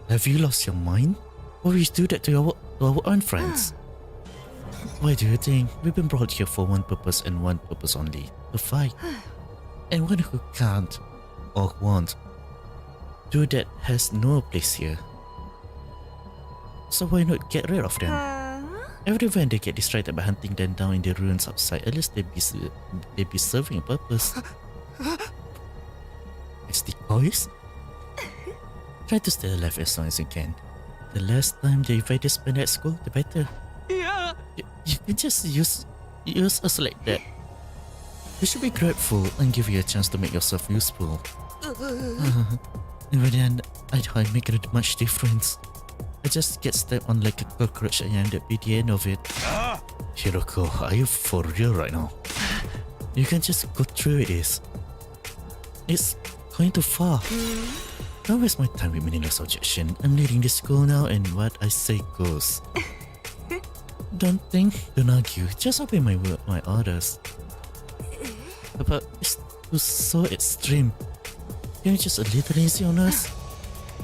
have you lost your mind? Why would you do that to our own friends? Why do you think we've been brought here for one purpose and one purpose only? To fight. And one who can't or won't do that has no place here. So why not get rid of them? Every when they get distracted by hunting them down in the ruins outside, at least they'd be serving a purpose. As decoys? Try to stay alive as long as you can. The less time the invaders spend at school, the better. Yeah. You can just use us like that. You should be grateful and give you a chance to make yourself useful. Even then, I don't make it much difference. I just get stepped on like a cockroach and that'd be the end of it. Hiroko, are you for real right now? You can just go through with this. It's going too far. Don't waste my time with meaningless objection. I'm leading the school now and what I say goes. Don't think, don't argue, just obey my orders. But it's so extreme. Can you just a little easy on us?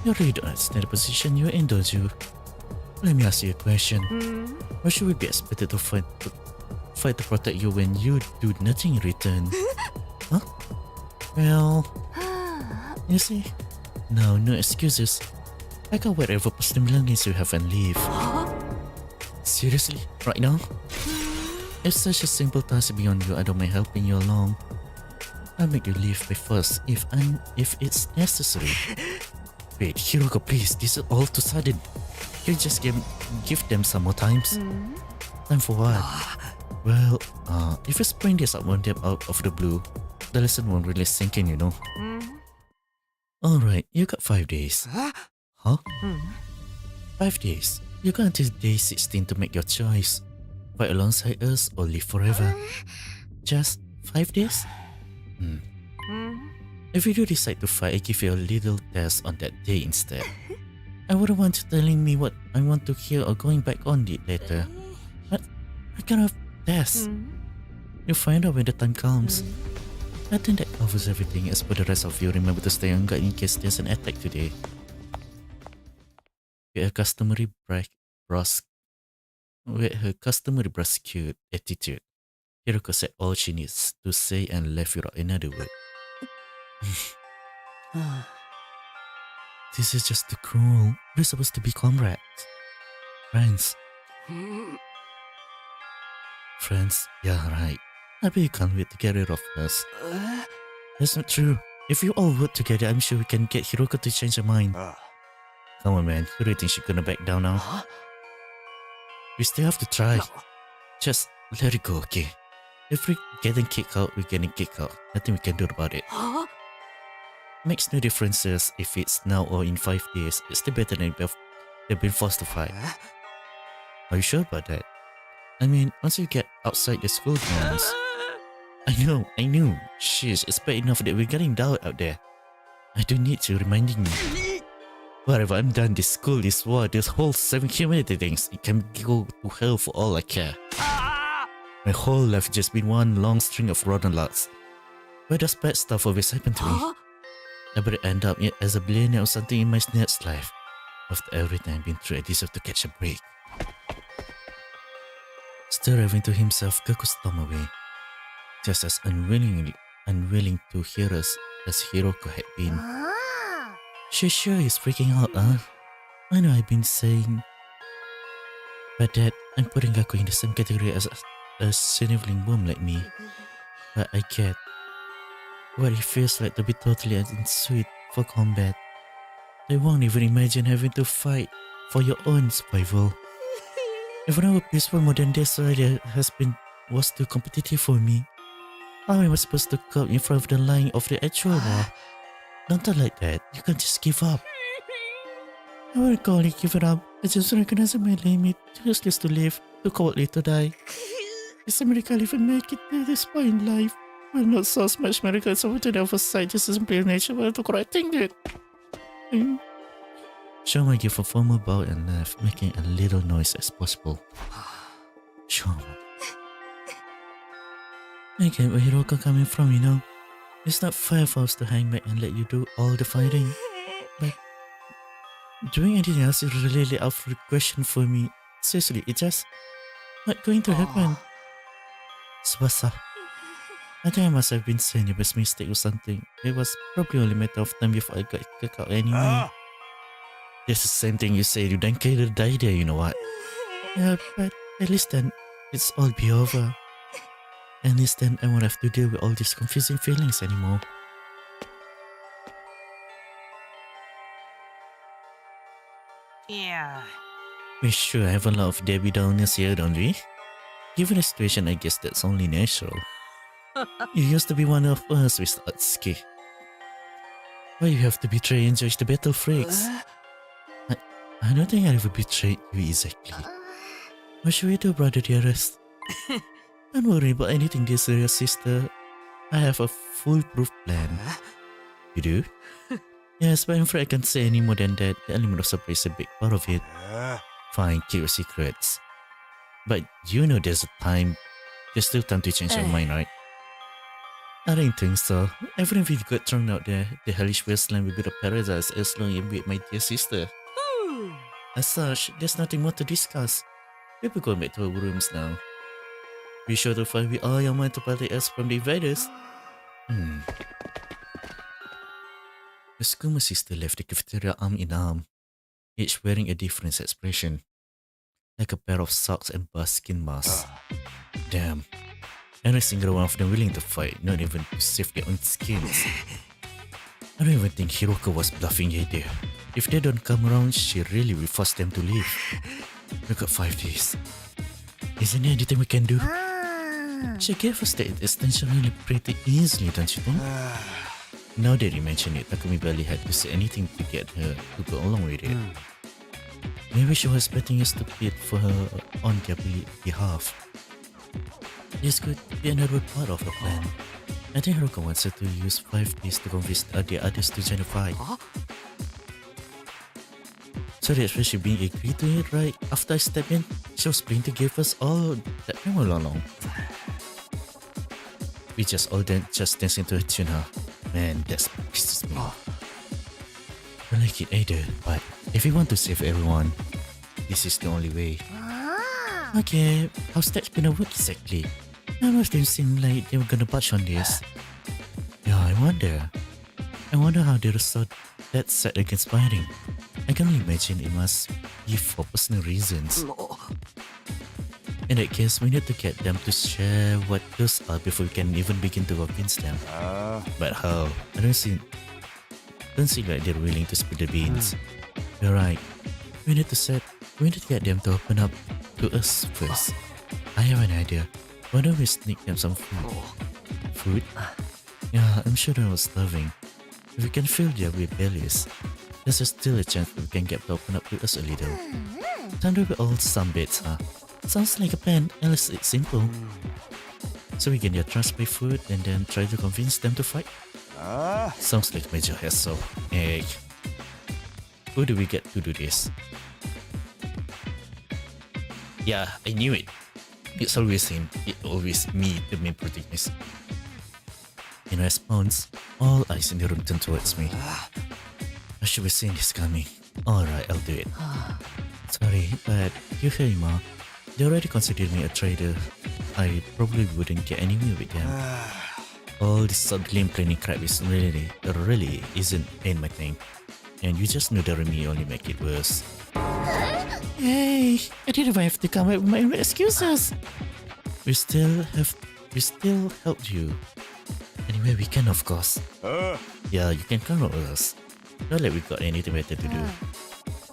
You really don't understand the position you're in, don't you? Let me ask you a question. Why should we be expected to fight to protect you when you do nothing in return? Huh? Well, you see? No excuses. Pack up whatever personal belongings you have and leave. Seriously? Right now? It's such a simple task beyond you, I don't mind helping you along. I'll make you leave by first if it's necessary. Wait, Hiroko, please, this is all too sudden. Can you just give them some more times? Time for what? Well, if you spring this up on them out of the blue, the lesson won't really sink in, you know. Alright, you got 5 days. Huh? 5 days. You got until day 16 to make your choice. Fight alongside us or live forever. Just 5 days? If you do decide to fight, I give you a little test on that day instead. I wouldn't want you telling me what I want to hear or going back on it later. What kind of test? You'll find out when the time comes. I think that covers everything. As for the rest of you, remember to stay on guard in case there's an attack today. With her customary brusque attitude, Hiroko said all she needs to say and left without another word. This is just too cruel. We're supposed to be comrades. Friends. Friends? Yeah, right. I bet you can't wait to get rid of us. That's not true. If you all work together, I'm sure we can get Hiroko to change her mind. Come on, man. Who do you think she's gonna back down now? We still have to try. Just let it go, okay? If we're getting kicked out, we're getting kicked out. Nothing we can do about it. Makes no differences if it's now or in 5 days. It's still better than they've been forced to fight. Are you sure about that? I mean, once you get outside the school grounds... I know. Sheesh, it's bad enough that we're getting down out there. I don't need you reminding me. Whatever, I'm done. This school, this war, this whole 7 humanity things, it can go to hell for all I care. My whole life has just been one long string of rotten lucks. Why does bad stuff always happen to me? I better end up as a billionaire or something in my next life. After everything I've been through, I deserve to catch a break. Still raving to himself, Gaku stormed away, just as unwilling to hear us as Hiroko had been. She sure is freaking out, huh? I know I've been saying, but that I'm putting Gaku in the same category as a sniveling worm like me. But I get what it feels like to be totally unsuited for combat. I won't even imagine having to fight for your own survival. Even our peaceful modern day society was too competitive for me. How am I supposed to cope in front of the line of the actual war? Don't talk like that. You can't just give up. I won't call it giving up. I just recognize my limit. Too useless to live. Too cowardly to die. Is America even make it to this point in life? Well, not so much miracle as over to the other side, just as simple nature, well, to correcting it. Shoma gave a formal bow and left, making a little noise as possible. Shoma. I get where Hiroko coming from, you know. It's not fair for us to hang back and let you do all the fighting. Doing anything else is really out of the question for me. Seriously, it's just not going to happen. Subasa, I think I must have been saying a best mistake or something. It was probably only a matter of time before I got kicked out anyway. It's the same thing you said, you don't care to die there, you know what? Yeah, but at least then it's all be over. At least then I won't have to deal with all these confusing feelings anymore. Yeah. We sure have a lot of Debbie Downers here, don't we? Given the situation, I guess that's only natural. You used to be one of us with Atsuki. Why you have to betray and judge the battle freaks? I don't think I ever betrayed you exactly. What should we do, brother dearest? Don't worry about anything, dear serious sister. I have a foolproof plan. You do? Yes, but I'm afraid I can't say any more than that. The element of surprise is a big part of it. Fine, keep your secrets. But you know there's still time to change your mind, right? I don't think so. Even if you got thrown out there, the hellish wasteland will be the paradise as long as you meet my dear sister. As such, there's nothing more to discuss. We'll be going back to our rooms now. Be sure to find with all your mind to protect us from the invaders. The Skuma sister left the cafeteria arm in arm, each wearing a different expression, like a pair of socks and buckskin masks. Damn, every single one of them willing to fight, not even to save their own skins. I don't even think Hiroka was bluffing either. If they don't come around, she really will force them to leave. We got 5 days. Isn't there anything we can do? She gave us the extension really pretty easily, don't you think? Now that you mention it, Takumi barely had to say anything to get her to go along with it. Maybe she was betting us to bid for her on their behalf. This could be another part of the plan. I think Hiroka wants her to use 5 days to convince the others to join the fight. So that's why she being agreed to it, right? After I stepped in, she was planning to give us all that time all along. We just all just dancing to a tune, huh? Man, that's pisses me off. I don't like it either, but if we want to save everyone, this is the only way. Okay, how's that gonna work exactly? None of them seem like they were gonna budge on this. Yeah, I wonder how they resolved that set against fighting. I can only imagine it must be for personal reasons. In that case, we need to get them to share what those are before we can even begin to convince them. But how? I don't seem like they're willing to spill the beans. You're right. We need to get them to open up to us first. I have an idea. Why don't we sneak them some food? Food? Yeah, I'm sure they're all starving. If we can fill their weird bellies, there's still a chance that we can get them to open up to us a little. Time to be all some bits, huh? Sounds like a plan, unless it's simple. So we get their trust by food and then try to convince them to fight? Sounds like major hassle. Hey, who do we get to do this? Yeah, I knew it. It's always him. It's always me, the main protagonist. In response, all eyes in the room turn towards me. I should be seeing this coming. Alright, I'll do it. Sorry, but you hear me, Ma? They already considered me a traitor. I probably wouldn't get anywhere with them. All this subtlety planning crap is really isn't my thing. And you just know that me only make it worse. Hey, I didn't even have to come up with my excuses. We still helped you. Anyway, we can, of course. Yeah, you can count on us. Not like we got anything better to do.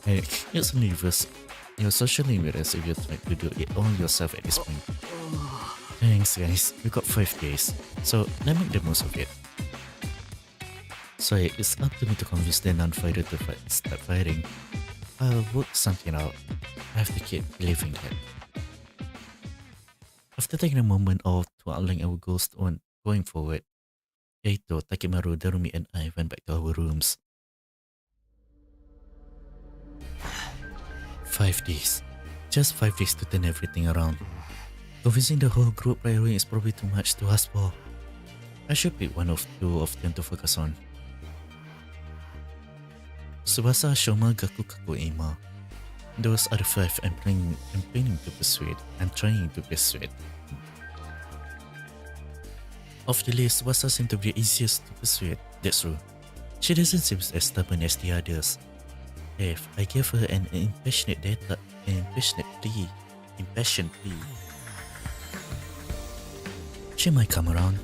Hey, it's only your social limits if you're trying to do it all yourself at this point. Thanks, guys. We got 5 days, so let's make the most of it. So it's up to me to convince the non-fighter to start fighting. I'll work something out. I have to keep believing that. After taking a moment off to outline our goals on going forward, Eito, Takimaru, Darumi, and I went back to our rooms. 5 days. Just 5 days to turn everything around. Convincing the whole group by is probably too much to ask for. I should pick one of two of them to focus on. Subasa Shoma Gaku Kaku Ima. Those are the 5 I'm planning to persuade. I'm trying to persuade. Of the list, Subasa seems to be the easiest to persuade. That's true. She doesn't seem as stubborn as the others. If I gave her an impassioned plea, she might come around.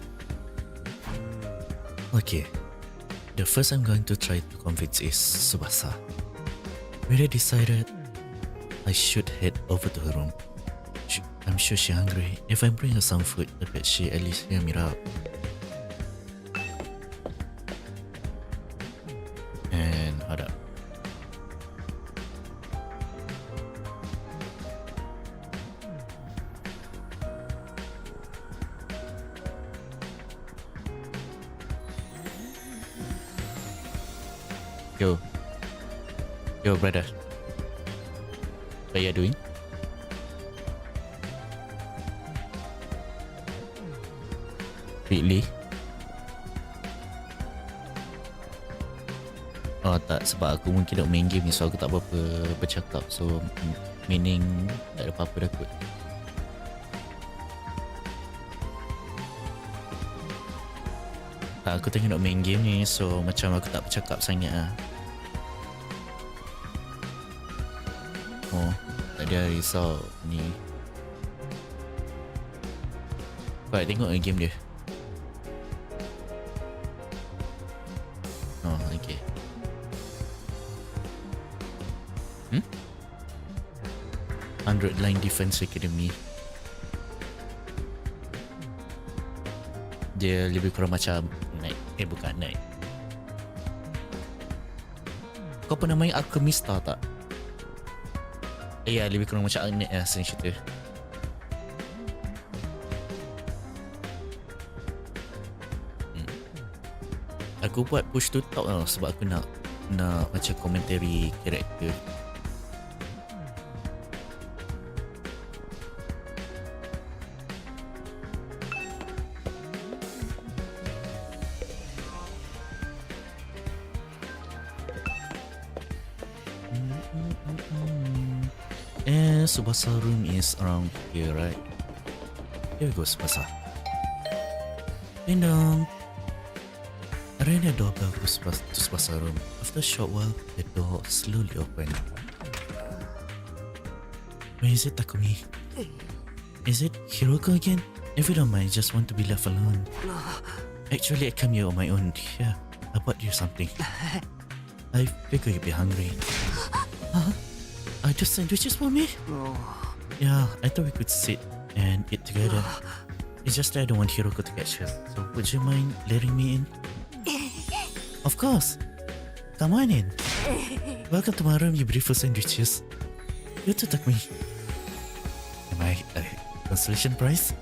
Okay, the first I'm going to try to convince is Subasa. Already decided I should head over to her room. I'm sure she's hungry. If I bring her some food, I bet she at least hear me out. And hold up. Yo brother. What are you doing? Really? Oh tak, sebab aku mungkin nak main game ni, so aku tak apa-apa bercakap. So meaning tak ada apa-apa dah kot. Tak, aku tengah nak main game ni, so macam aku tak bercakap sangat lah. Oh, tak ada risau ni. Kau nak tengok game dia? Oh, okay. 100 Line Defense Academy. Dia lebih kurang macam Knight. Bukan Knight. Kau pernah main Alchemista tak? Ya, lebih kurang macam Knight lah senang cerita. Aku buat push to talk tau, sebab aku nak macam commentary karakter. And Subasa room is around here, right? Here we go, Subasa. Ding dong. I rang the doorbell to Subasa room. After a short while, the door slowly opened. Where is it, Takumi? Is it Hiroko again? If you don't mind, just want to be left alone. Actually, I came here on my own. Here, I bought you something. I figure you'd be hungry. Huh? Are those sandwiches for me? Yeah, I thought we could sit and eat together. It's just that I don't want Hiroko to catch us. So would you mind letting me in? Of course. Come on in. Welcome to my room, you beautiful sandwiches. You too, Takumi. Am I a consolation prize?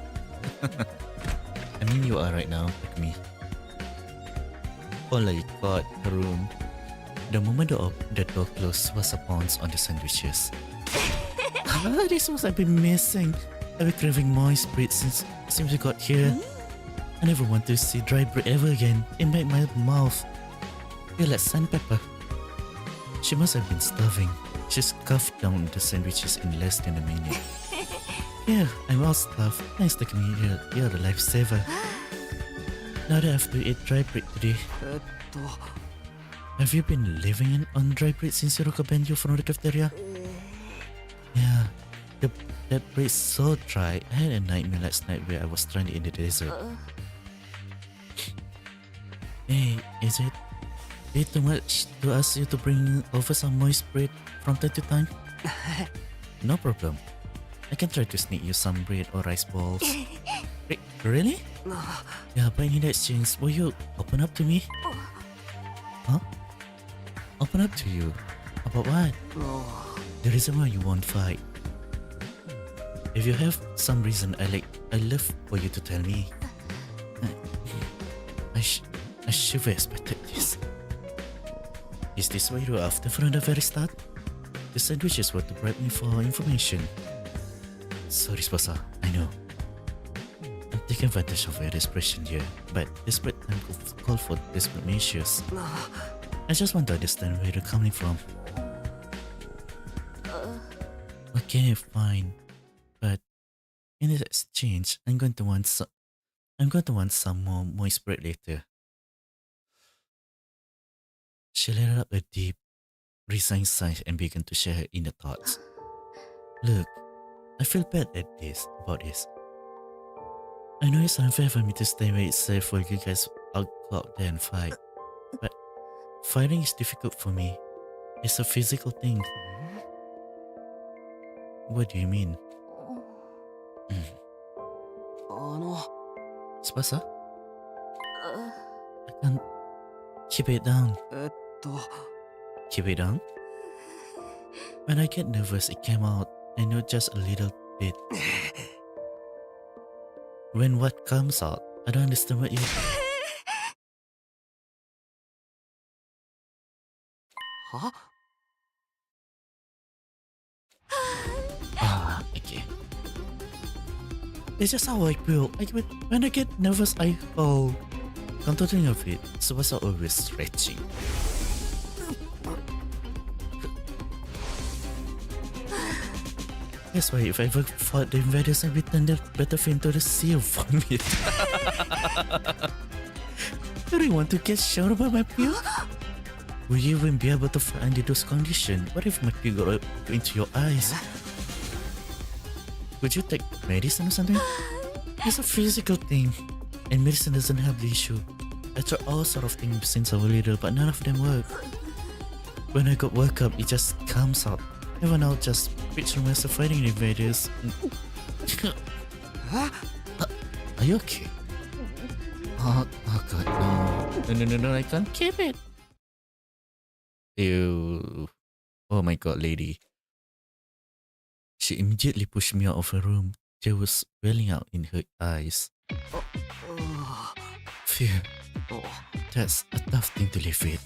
I mean, you are right now, Takumi. All I got a room. The moment the door closed, was a pounce on the sandwiches. This was I've been missing. I've been craving moist bread since we got here. I never want to see dry bread ever again. It made my mouth feel like sandpaper. She must have been starving. She scarfed down the sandwiches in less than a minute. Yeah, I'm all stuffed. Nice to meet you. You're a lifesaver. Now that I have to eat dry bread today. Have you been living on dry bread since Hiroko banned you from the cafeteria? Yeah, that bread's so dry. I had a nightmare last night where I was stranded in the desert. Hey, is it too much to ask you to bring over some moist bread from time to time? No problem. I can try to sneak you some bread or rice balls. Really? Yeah, but in exchange, will you open up to me? Huh? Open up to you? About what? The reason why you won't fight. If you have some reason, I love for you to tell me. I should have expected this. Is this what you were after from the very start? The sandwiches were to bribe me for information. Sorry, Subasa, I know. I'm taking advantage of your desperation here, but desperate time call for desperate measures. I just want to understand where you're coming from. Okay, fine. But in this exchange, I'm going to want some more moist bread later. She let out a deep, resigned sigh and began to share her inner thoughts. Look, I feel bad about this. I know it's unfair for me to stay where it's safe while you guys out there and fight. But fighting is difficult for me. It's a physical thing. What do you mean? 翼? I can't keep it down. Keep it down? When I get nervous, it came out. I know just a little bit. When what comes out, I don't understand what you... Huh? Okay. It's just how I feel. When I get nervous, I howl. Come to think of it, Tsubasa always stretching. That's why if I ever fought the invaders, I would turn the battlefield into the sea of vomit. Do you want to get showered by my puke? Will you even be able to fight under those conditions? What if my puke got into your eyes? Would you take medicine or something? It's a physical thing, and medicine doesn't have the issue. I tried all sort of things since I was little, but none of them work. When I got woke up, it just comes out. Even I'll just picture myself fighting the invaders. Are you okay? Oh god, no. No, I can't keep it. Ew. Oh my god, lady. She immediately pushed me out of her room. Tears was welling out in her eyes. Phew. That's a tough thing to live with.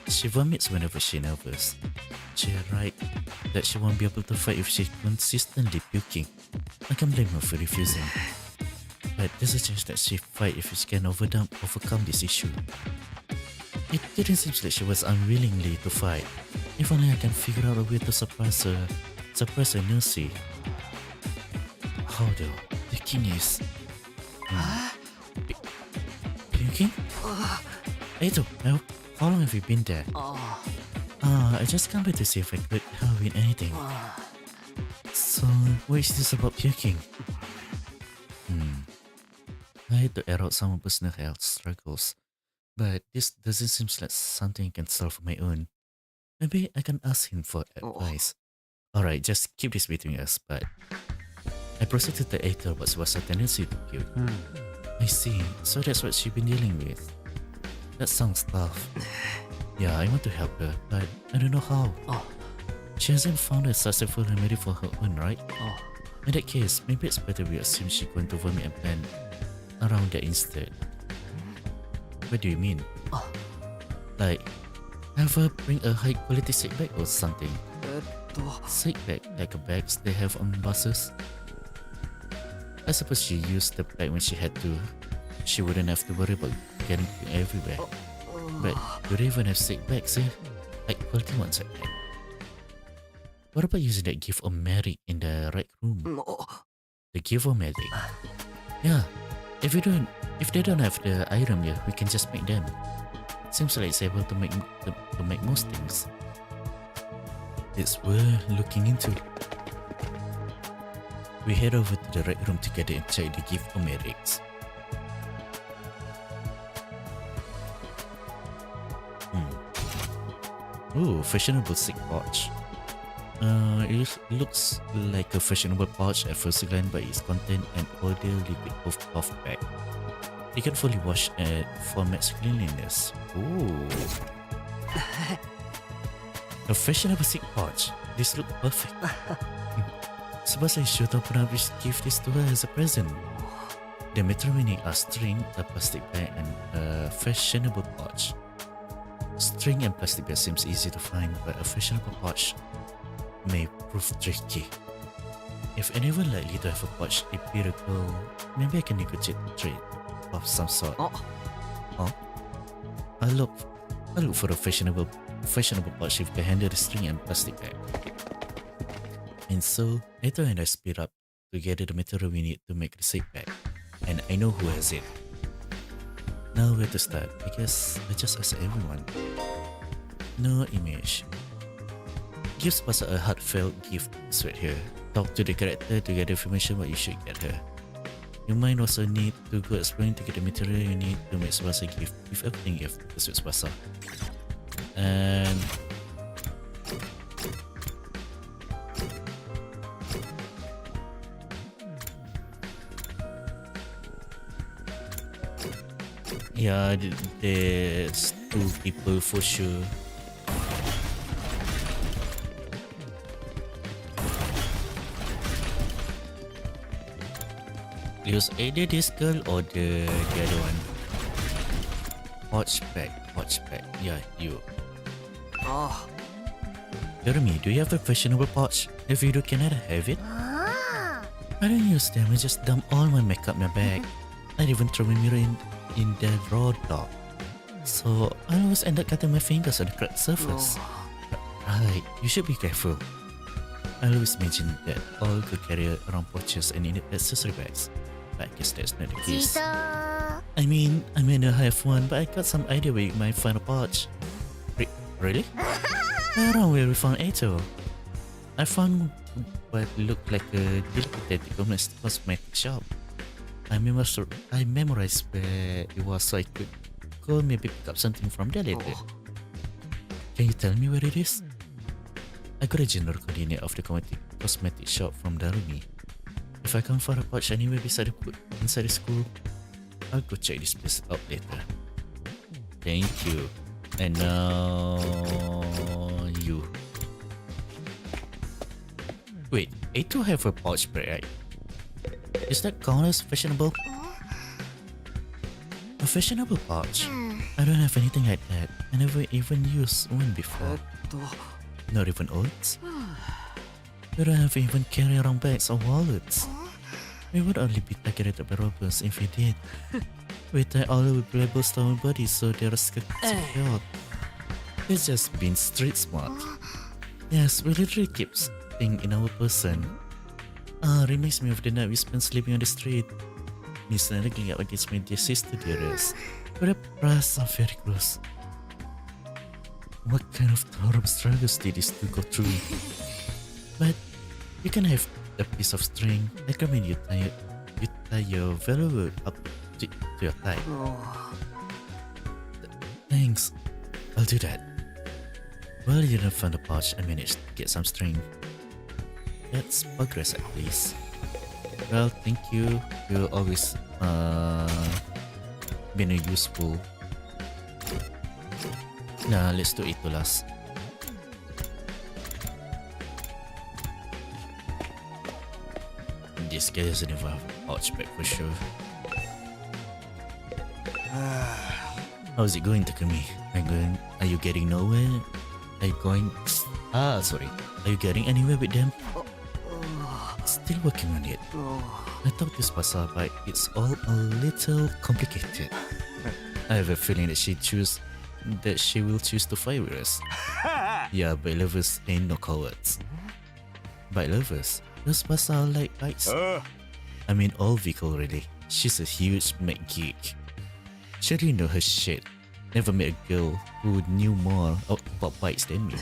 She vomits whenever she's nervous. She's right that she won't be able to fight if she's consistently puking. I can't blame her for refusing. But there's a chance that she fight if she can overcome this issue. It didn't seem like she was unwillingly to fight. If only I can figure out a way to suppress her nursery. How though? The king is... puking? Eito, how long have you been there? I just came by to see if I could help with anything. So, what is this about puking? I hate to air out some personal health struggles, but this doesn't seem like something I can solve on my own. Maybe I can ask him for advice. Alright, just keep this between us, but... I proceeded to tell Eito what was her tendency to puke. I see, so that's what she's been dealing with. That sounds tough. Yeah, I want to help her, but I don't know how. She hasn't found a successful remedy for her own, right? In that case, maybe it's better we assume she's going to vomit and plan around that instead. What do you mean? Like, have her bring a high quality sick bag or something? Sick bag, like a bags they have on buses? I suppose she used the bag when she had to. She wouldn't have to worry about getting everywhere. But do they even have sick bags here? Like quality ones like that? What about using that Give-O-Matic in the right room? The Give-O-Matic? Yeah, if they don't have the item here, we can just make them. Seems like it's able to make most things. It's worth looking into. We head over to the right room together and check the Give-O-Matics. Ooh, fashionable sick pouch. It looks like a fashionable pouch at first glance, but its content an order liquid cloth bag. It can fully wash for max cleanliness. Ooh. A fashionable sick pouch. This looks perfect. Suppose I should open up and give this to her as a present. The material we need are string, a plastic bag, and a fashionable pouch. String and plastic bag seems easy to find, but a fashionable pouch may prove tricky. If anyone likely to have a pouch empirical, maybe I can negotiate a trade of some sort. I I look for a fashionable pouch with the handle, string and plastic bag. And so, Eto and I split up to gather the material we need to make the safe bag. And I know who has it. Now where to start? I guess I just ask everyone. No image. Give Spasa a heartfelt gift right here. Talk to the character to get information what you should get her. You might also need to go exploring to get the material you need to make Spasa a gift with everything you have to suit Spasa. And yeah, there's 2 people for sure. It was either this girl or the other one. Watch back. Yeah, you. Ah, Jeremy, do you have a fashionable pouch? If you do, can I have it?あ I don't use them, I just dump all my makeup in my bag. I'd even throw my mirror in the raw dog. So I always end up cutting my fingers on the cracked surface. Right, you should be careful. I always imagine that all could carry around pouches and in accessory bags. But I guess that's not the チー case. タ I mean, I may not have one, but I got some idea where you might find a pouch. Really? Around where we found Eto. I found what looked like a dilapidated cosmetic shop. I memorized where it was so I could go maybe pick up something from there later. Can you tell me where it is? I got a general coordinate of the cosmetic shop from Darumi. If I can't find a pouch anywhere inside the school, I'll go check this place out later. Thank you. And now you. Wait, Eto have a pouch bag, right? Is that count as fashionable? A fashionable pouch? I don't have anything like that. I never even used one え before. っと Not even oats? We don't have even carry around bags or wallets. We would only be targeted by robbers if we did. We tie all our valuables stolen bodies so they're secured. It's just being street smart. Yes, we literally keep things in our person. Reminds me of the night we spent sleeping on the street. Me snuggling up against my dear sister dearest. But the brass are very close. What kind of horrible struggles did these two go through? But you can have a piece of string. I recommend you tie your valuable up to your thigh. あ Thanks. I'll do that. Well, you didn't find the pouch. I managed to get some string. That's progress at least. Well, thank you. You've always been a useful. Nah, let's do it to last. This guy doesn't have a pouch bag for sure. How's it going, Takumi? Are you getting nowhere? Are you going? Sorry. Are you getting anywhere with them? Still working on it. あ I talked to Spasa, but it's all a little complicated. I have a feeling that she will choose to fight with us. Yeah, but lovers ain't no cowards. Bike lovers? Those Spasa are like bikes. I mean, all vehicle really. She's a huge Mac geek. She really know her shit. Never met a girl who knew more about bikes than me.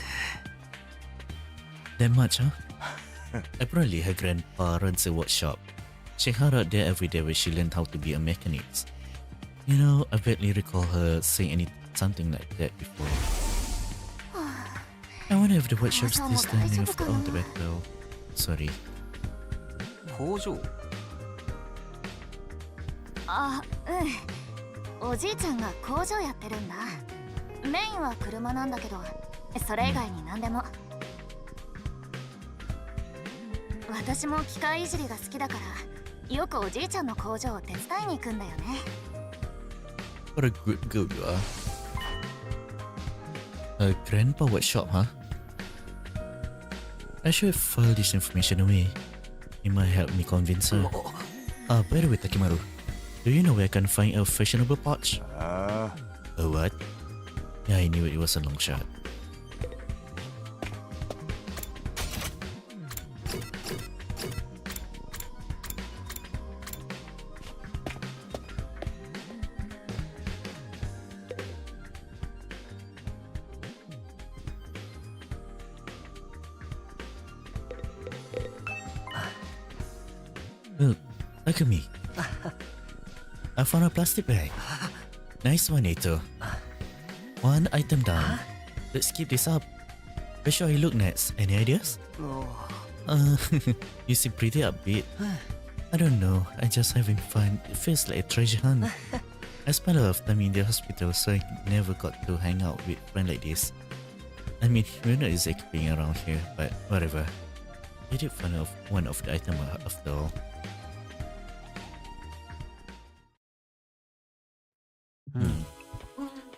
That much, huh? Apparently, her grandpa runs a workshop. She hung out there every day where she learned how to be a mechanic. You know, I vaguely recall her saying something like that before. I wonder if the workshop's still standing after all the battle. Sorry. 工場あ、うん。おじいちゃんが工場やってるんだ。メインは車なんだけど、それ以外に何でも。私も機械いじりが好きだから、よくおじいちゃんの工場を手伝いに行くんだよね。What a good girl you are. A grandpa workshop, huh? I should file this information away. It might help me convince her. By the way, Takimaru, do you know where I can find a fashionable pouch? A what? Yeah, I knew it was a long shot. Look, look at me. I found a plastic bag. Nice one, Nato. One item down. Let's keep this up. Where should I look next? Any ideas? You seem pretty upbeat. I don't know, I'm just having fun. It feels like a treasure hunt. I spent a lot of time in the hospital, so I never got to hang out with friends like this. I mean, we're not exactly being around here, but whatever. I did find one of the items after all.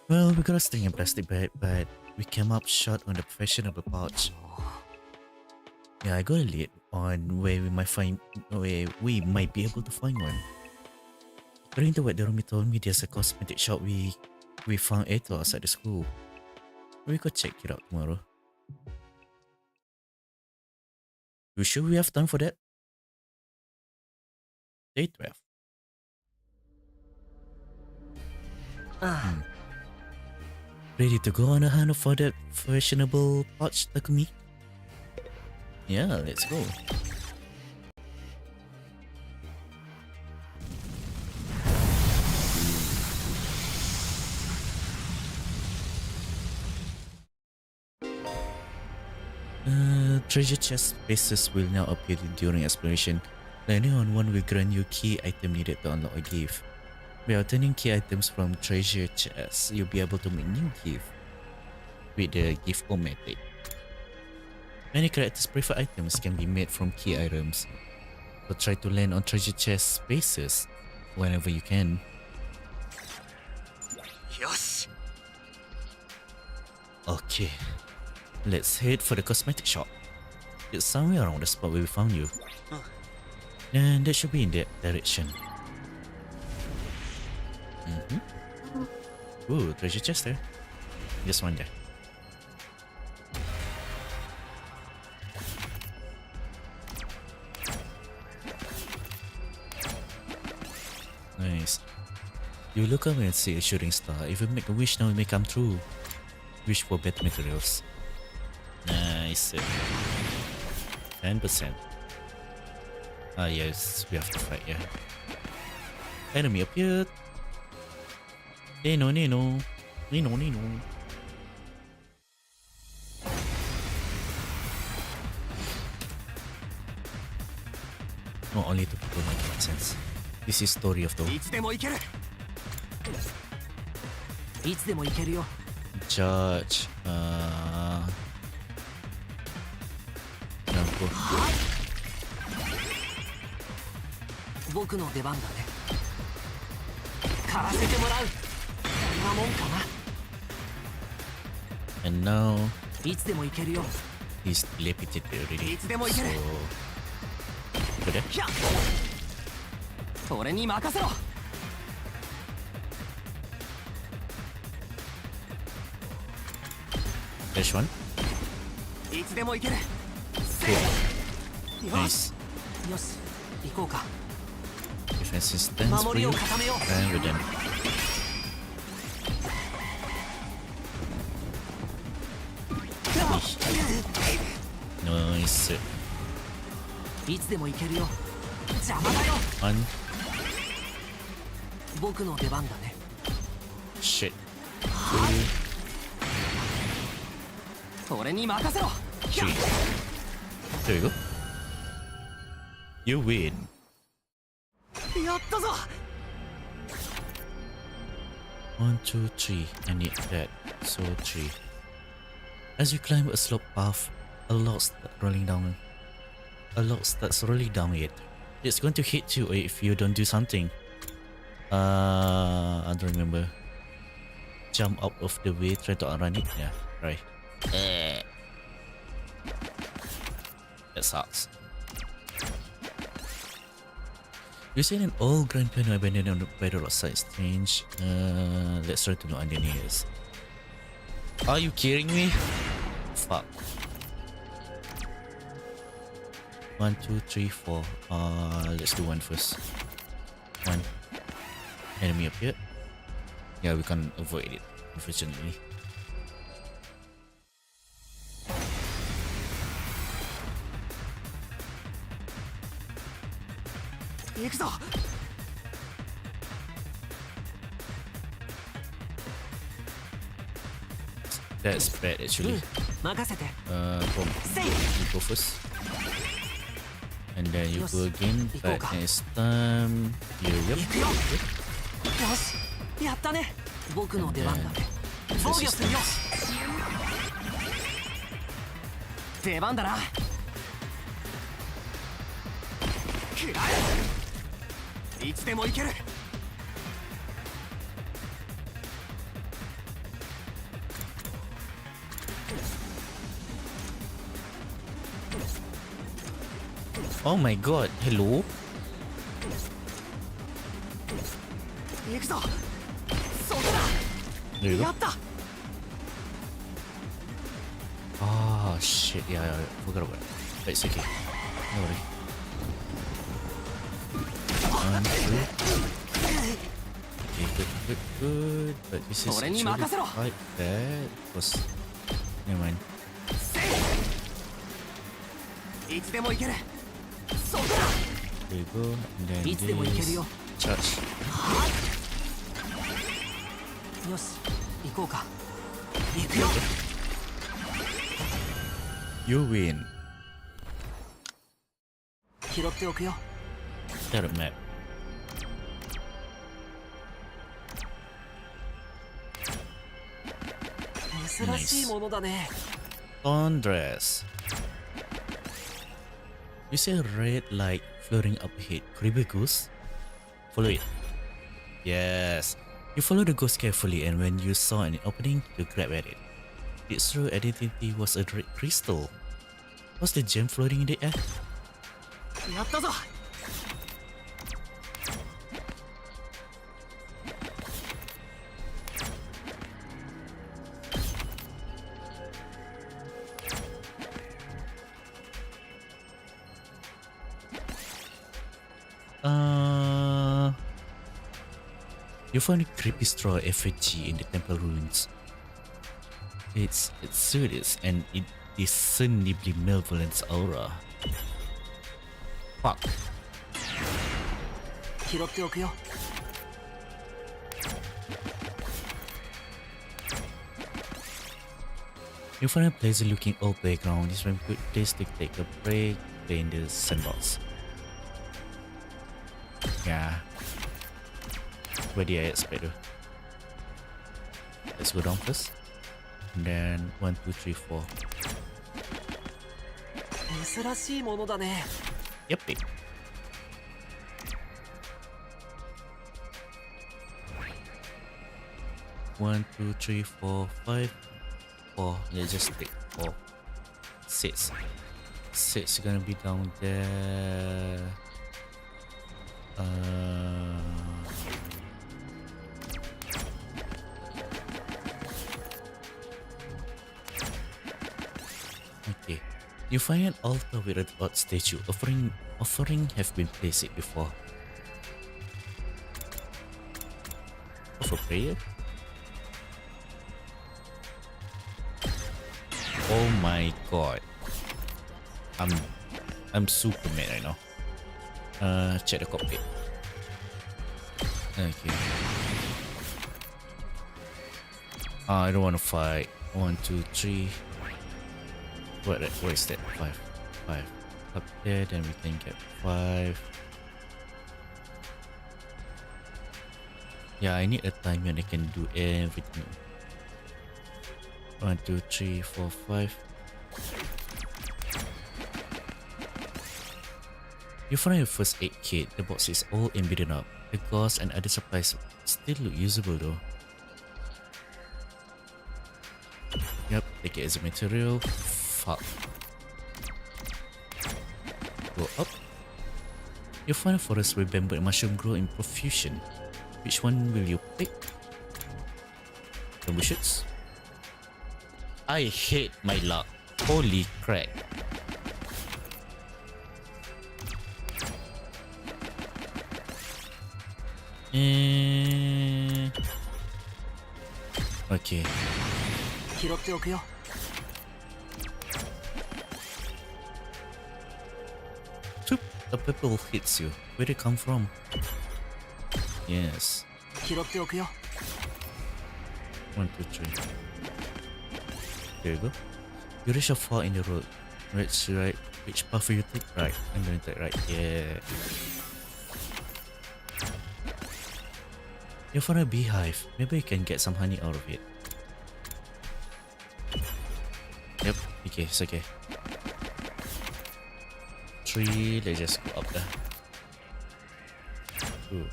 Well, we got a string and plastic bag, but we came up short on the fashionable pouch. Yeah, I got a lead on where we might be able to find one. According to what Dorumi told me, there's a cosmetic shop we found Eto outside the school. We could check it out tomorrow. You sure we have time for that? Day 12. Ready to go on a hunt for that fashionable pouch, Takumi? Yeah, let's go. Treasure chest spaces will now appear during exploration. Landing on one will grant you key item needed to unlock a gift. By obtaining key items from treasure chests, you'll be able to make new gift with the gift method. Many characters' preferred items can be made from key items, so try to land on treasure chest spaces whenever you can. Yosh! Okay, let's head for the cosmetic shop. It's somewhere around the spot where we found you. And that should be in that direction. Ooh, treasure chest there. Just one there. Nice. You look up and see a shooting star. If you make a wish now, it may come true. Wish for better materials. Nice. 10%. Ah yes, we have to fight, yeah. Enemy appeared. Nino. Not only to people make nonsense. This is story of the いつでも行けるいつでも行けるよ judge. Namco. 僕の出番だね狩らせてもらうこんなもんかな And now いつでも行けるよ he's dilapidated already. いつでも行ける So, go there. ひゃっ俺に任せろ There's one. いつでも行ける Cool. よし Nice. よし行こうか Defense stance for 守り you. を固めよう And we're done. Nice. いつでも行けるよ邪魔だよ One. 僕の出番だね Shit. 俺に任せろ Three. There we go. You win. やったぞ One, two, three. I need that. So 3. As you climb a slope path, a log starts rolling down it. It's going to hit you if you don't do something. I don't remember. Jump out of the way, try to outrun it. Yeah, right. That sucks. You see an old grand piano abandoned by the roadside. Strange. Let's try to know underneath. Are you kidding me? Fuck. 1, 2, 3, 4. Let's do one first. One. Enemy appeared. Yeah, we can avoid it, unfortunately. That's bad actually. 任せて From you go first. And then you go again, but next time you 行くよよしやったね僕の出番だね防御するよ出番だな食らえいつでもいける Oh my god, hello? 行くぞそこ There you だ go. やった Ah, shit, yeah, forgot about it. But it's okay. No worry. 1, 2. Okay, good. But this is 俺に actually 任せろ quite bad. Was never mind. いつでもいけるそこ There you go. And then いつでもいける this. よ Charge. よし行こうか行くよ You win. 拾っておくよ That map. 珍しいものだね Thundress. You see a red light floating up ahead. Could it be a ghost? Follow it. Yes. You follow the ghost carefully, and when you saw an opening, you grab at it. Its true identity was a red crystal. Was the gem floating in the air? やったぞ You find a creepy straw effigy in the temple ruins. It's serious and it discernibly malevolent aura. Fuck. 拾っておくよ You find a pleasant looking old playground. This one good place to take a break, play in the sandbox. Yeah. What did I expect though? Let's go down first. And then 1, 2, 3, 4. 珍しいものだね Yep. One, 2, 3, 4, 5, 4. Let's just take 4. 6. 6 gonna be down there. Okay. You find an altar with an odd statue. Offering have been placed it before. Offer prayer? Oh my god. I'm super mad right now. Check the cockpit. Okay. I don't want to fight. 1, 2, 3. What is that? 5. Up there, then we can get 5. Yeah, I need a time when I can do everything. 1, 2, 3, 4, 5. You find your first aid kit. The box is all embedded up. The gauze and other supplies still look usable though. Yep, take it as a material. Fuck. Go up. You find a forest where bamboo and mushroom grow in profusion. Which one will you pick? Bamboo shoots? I hate my luck. Holy crap. Okay. 拾っておくよ。 Toop, the purple hits you. Where'd it come from? Yes. 拾っておくよ。 1, 2, 3. There you go. You reach a fork in the road. Right. Which path will you take? Right. I'm going to take right. Yeah. You're for a beehive. Maybe you can get some honey out of it. Yep. Okay, it's okay. 3. Let's just go up there. 2.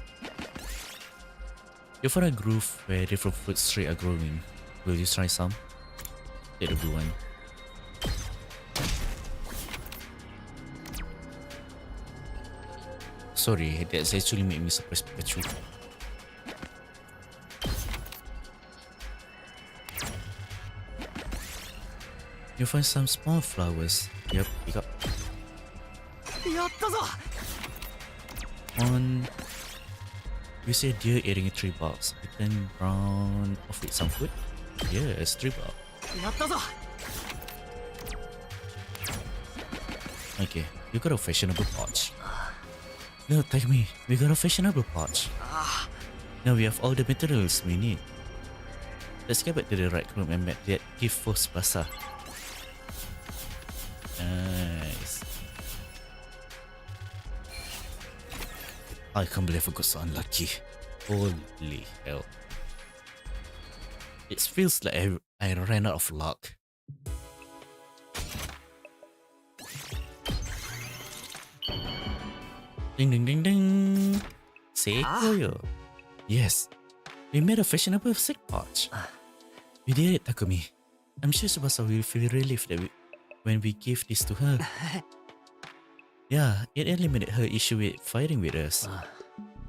You're for a grove where different fruit trees are growing. Will you try some? Take the blue one. Sorry, that's actually made me surprise Pikachu. You find some small flowers. Yep, pick up. やったぞ。 One. You see a deer eating a tree box. You can brown off with some food. Yes, tree box. やったぞ。 Okay, you got a fashionable pouch. No, Takumi, we got a fashionable pouch. Now we have all the materials we need. Let's get back to the right room and make that gift for Tsubasa. Nice. I can't believe I got so unlucky. Holy hell. It feels like I ran out of luck. Ding ding ding ding. Seikoyo. Yes. We made a fashionable sick pouch. We did it, Takumi. I'm sure Tsubasa will feel relieved that when we give this to her. Yeah, it eliminated her issue with fighting with us.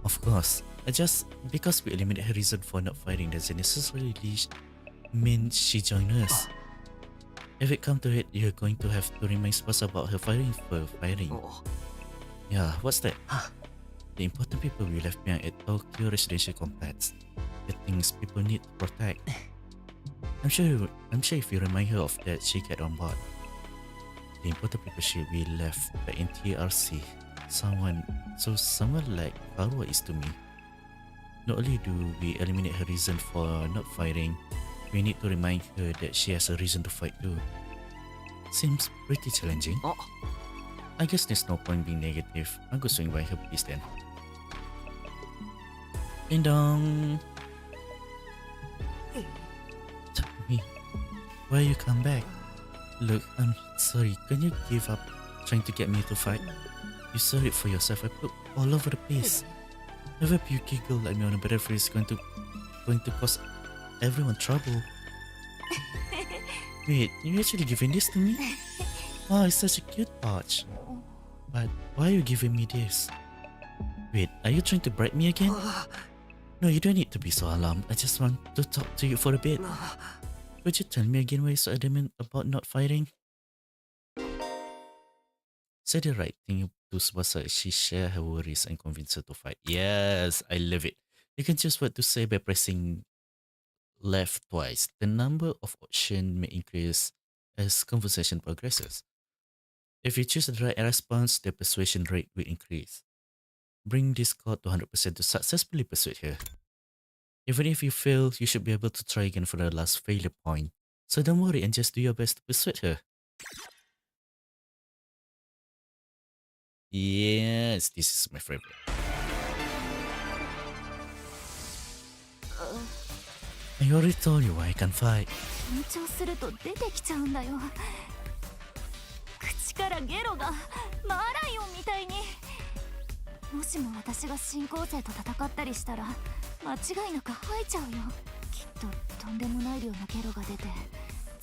Of course, just because we eliminate her reason for not fighting doesn't necessarily mean she joined us. If it comes to it, you're going to have to remind Tsubasa about her fighting for fighting. Yeah, what's that? The important people we left behind at Tokyo Residential Complex. The things people need to protect. I'm sure if you remind her of that, she get on board. The important people we left back in TRC. Someone like Farwa is to me. Not only do we eliminate her reason for not fighting, we need to remind her that she has a reason to fight too. Seems pretty challenging. I guess there's no point being negative. I'll go swing by her place then. Ding dong! Takumi, why you come back? Look, I'm sorry, can you give up trying to get me to fight? You saw it for yourself, I put all over the place. Never you giggle like me on a battlefield is going to cause everyone trouble. Wait, you actually giving this to me? Wow, it's such a cute pouch. But why are you giving me this? Wait, are you trying to bribe me again? No, you don't need to be so alarmed. I just want to talk to you for a bit. Could you tell me again why you're so adamant about not fighting? Say the right thing to Tsubasa. She share her worries and convince her to fight. Yes, I love it. You can choose what to say by pressing left twice. The number of options may increase as conversation progresses. If you choose the right response, the persuasion rate will increase. Bring this score to 100% to successfully persuade her. Even if you fail, you should be able to try again for the last failure point. So don't worry and just do your best to persuade her. Yes, this is my favorite. I already told you I can fight. 緊張すると出てきちゃうんだよ。口からゲロがマーライオンみたいに。もしも私が新校生と戦ったりしたら間違いなく吐いちゃうよ。きっととんでもない量のゲロが出て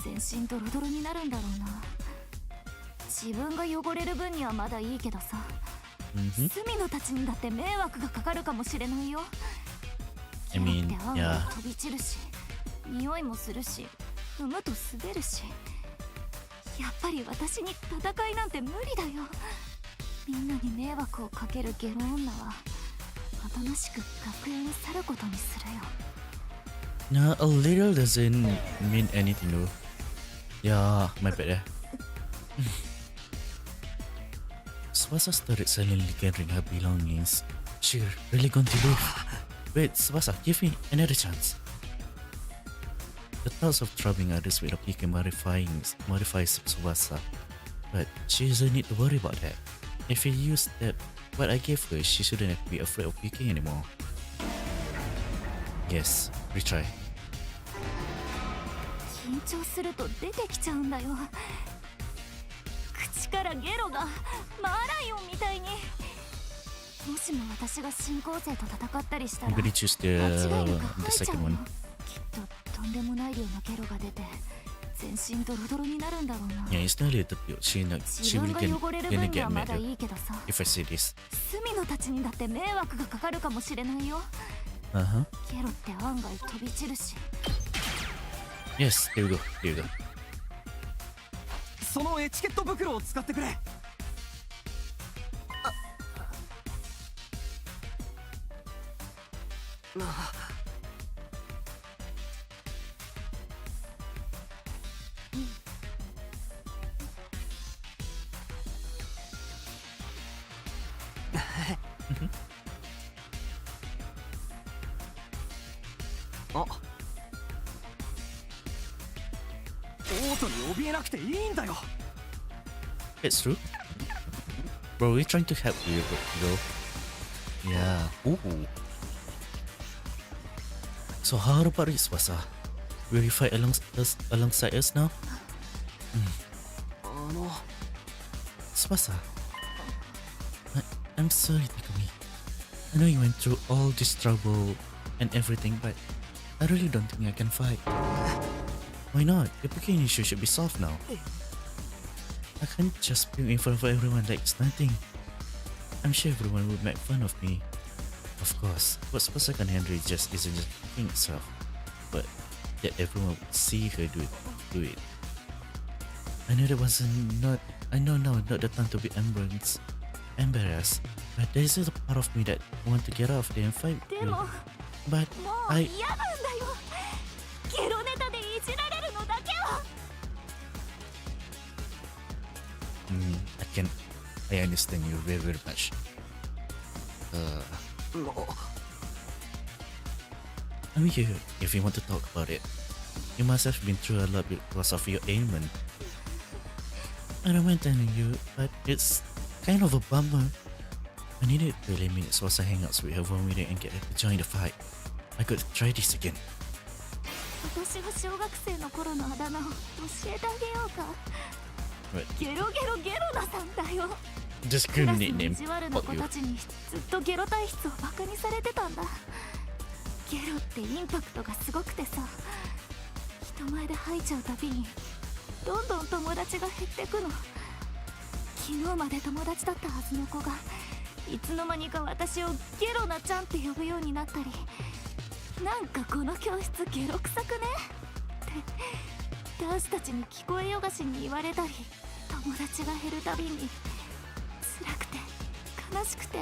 全身ドロドロになるんだろうな。自分が汚れる分にはまだいいけどさ、隅野たちにだって迷惑がかかるかもしれないよ。 I mean, ゲロって青が飛び散るし、匂いもするし、踏むと滑るし、やっぱり私に戦いなんて無理だよ。みんなに迷惑をかけるゲロ女はおとなしく学園を去ることにするよ。Nah, a little doesn't mean anything though. Yeah, my bad. Tsubasa started silently gathering her belongings. She really going to leave? Wait, Tsubasa, give me another chance. The thoughts of troubling others with a pique modifies Tsubasa, but she doesn't need to worry about that. If you use that what I gave her, she shouldn't have to be afraid of picking anymore. Yes, retry. 緊張すると出てきちゃうんだよ。口からゲロがマーライオンみたいに。もしも私が新校生と戦ったりしたら I'm gonna choose 間違いなく the 吐いちゃ second うよ。 one. きっととんでもない量のゲロが出て全身ドロドロになるんだろうな。 Yeah, it's not a little bit. She 自 will 分が汚れる gonna 分に get はま mad だいいけどさ、 if I say this. 隅野たちにだって迷惑がかかるかもしれないよ。 Uh-huh. ゲロって案外飛び散るし。 Yes, there we go. There we go. そのエチケット袋を使ってくれ。あ、オートに怯えなくていいんだよ。 It's true. Bro, we're trying to help you, bro. Yeah. Ooh. So how about it, Tsubasa? Will you fight alongside us now? Tsubasa. I'm sorry, Takumi. I know you went through all this trouble and everything, but I really don't think I can fight. Why not? Your Pokemon issue should be solved now. I can't just be in front of everyone like it's nothing. I'm sure everyone would make fun of me. Of course, what Tsubasa can handle isn't just Pokemon itself, but that everyone would see her do it. I know I know now not the time to be embarrassed, but there is a part of me that want to get out of there and fight with で you. も But もう I 嫌なんだよ。ゲロネタでいじられるのだけは。I understand you very, very much. I'm here if you want to talk about it. You must have been through a lot because of your ailment. I don't mind telling you, but it's kind of a bummer. I needed to eliminate Tsubasa hangouts with her vomiting and get her to join the fight. I could try this again. 私が小学生の頃のあだ名を教えてあげようか。 But ゲロゲロゲロナさんだよ。 just ク couldn't ラスの nickname 意地悪な fuck 子 you. たちにずっとゲロ体質をバカにされてたんだ。ゲロってインパクトがすごくてさ、人前で吐いちゃうたびにどんどん友達が減ってくの。昨日まで友達だったはずの子がいつの間にか私をゲロナちゃんって呼ぶようになったり、なんかこの教室ゲロ臭くねって男子たちに聞こえよがしに言われたり、友達が減るたびに辛くて悲しくて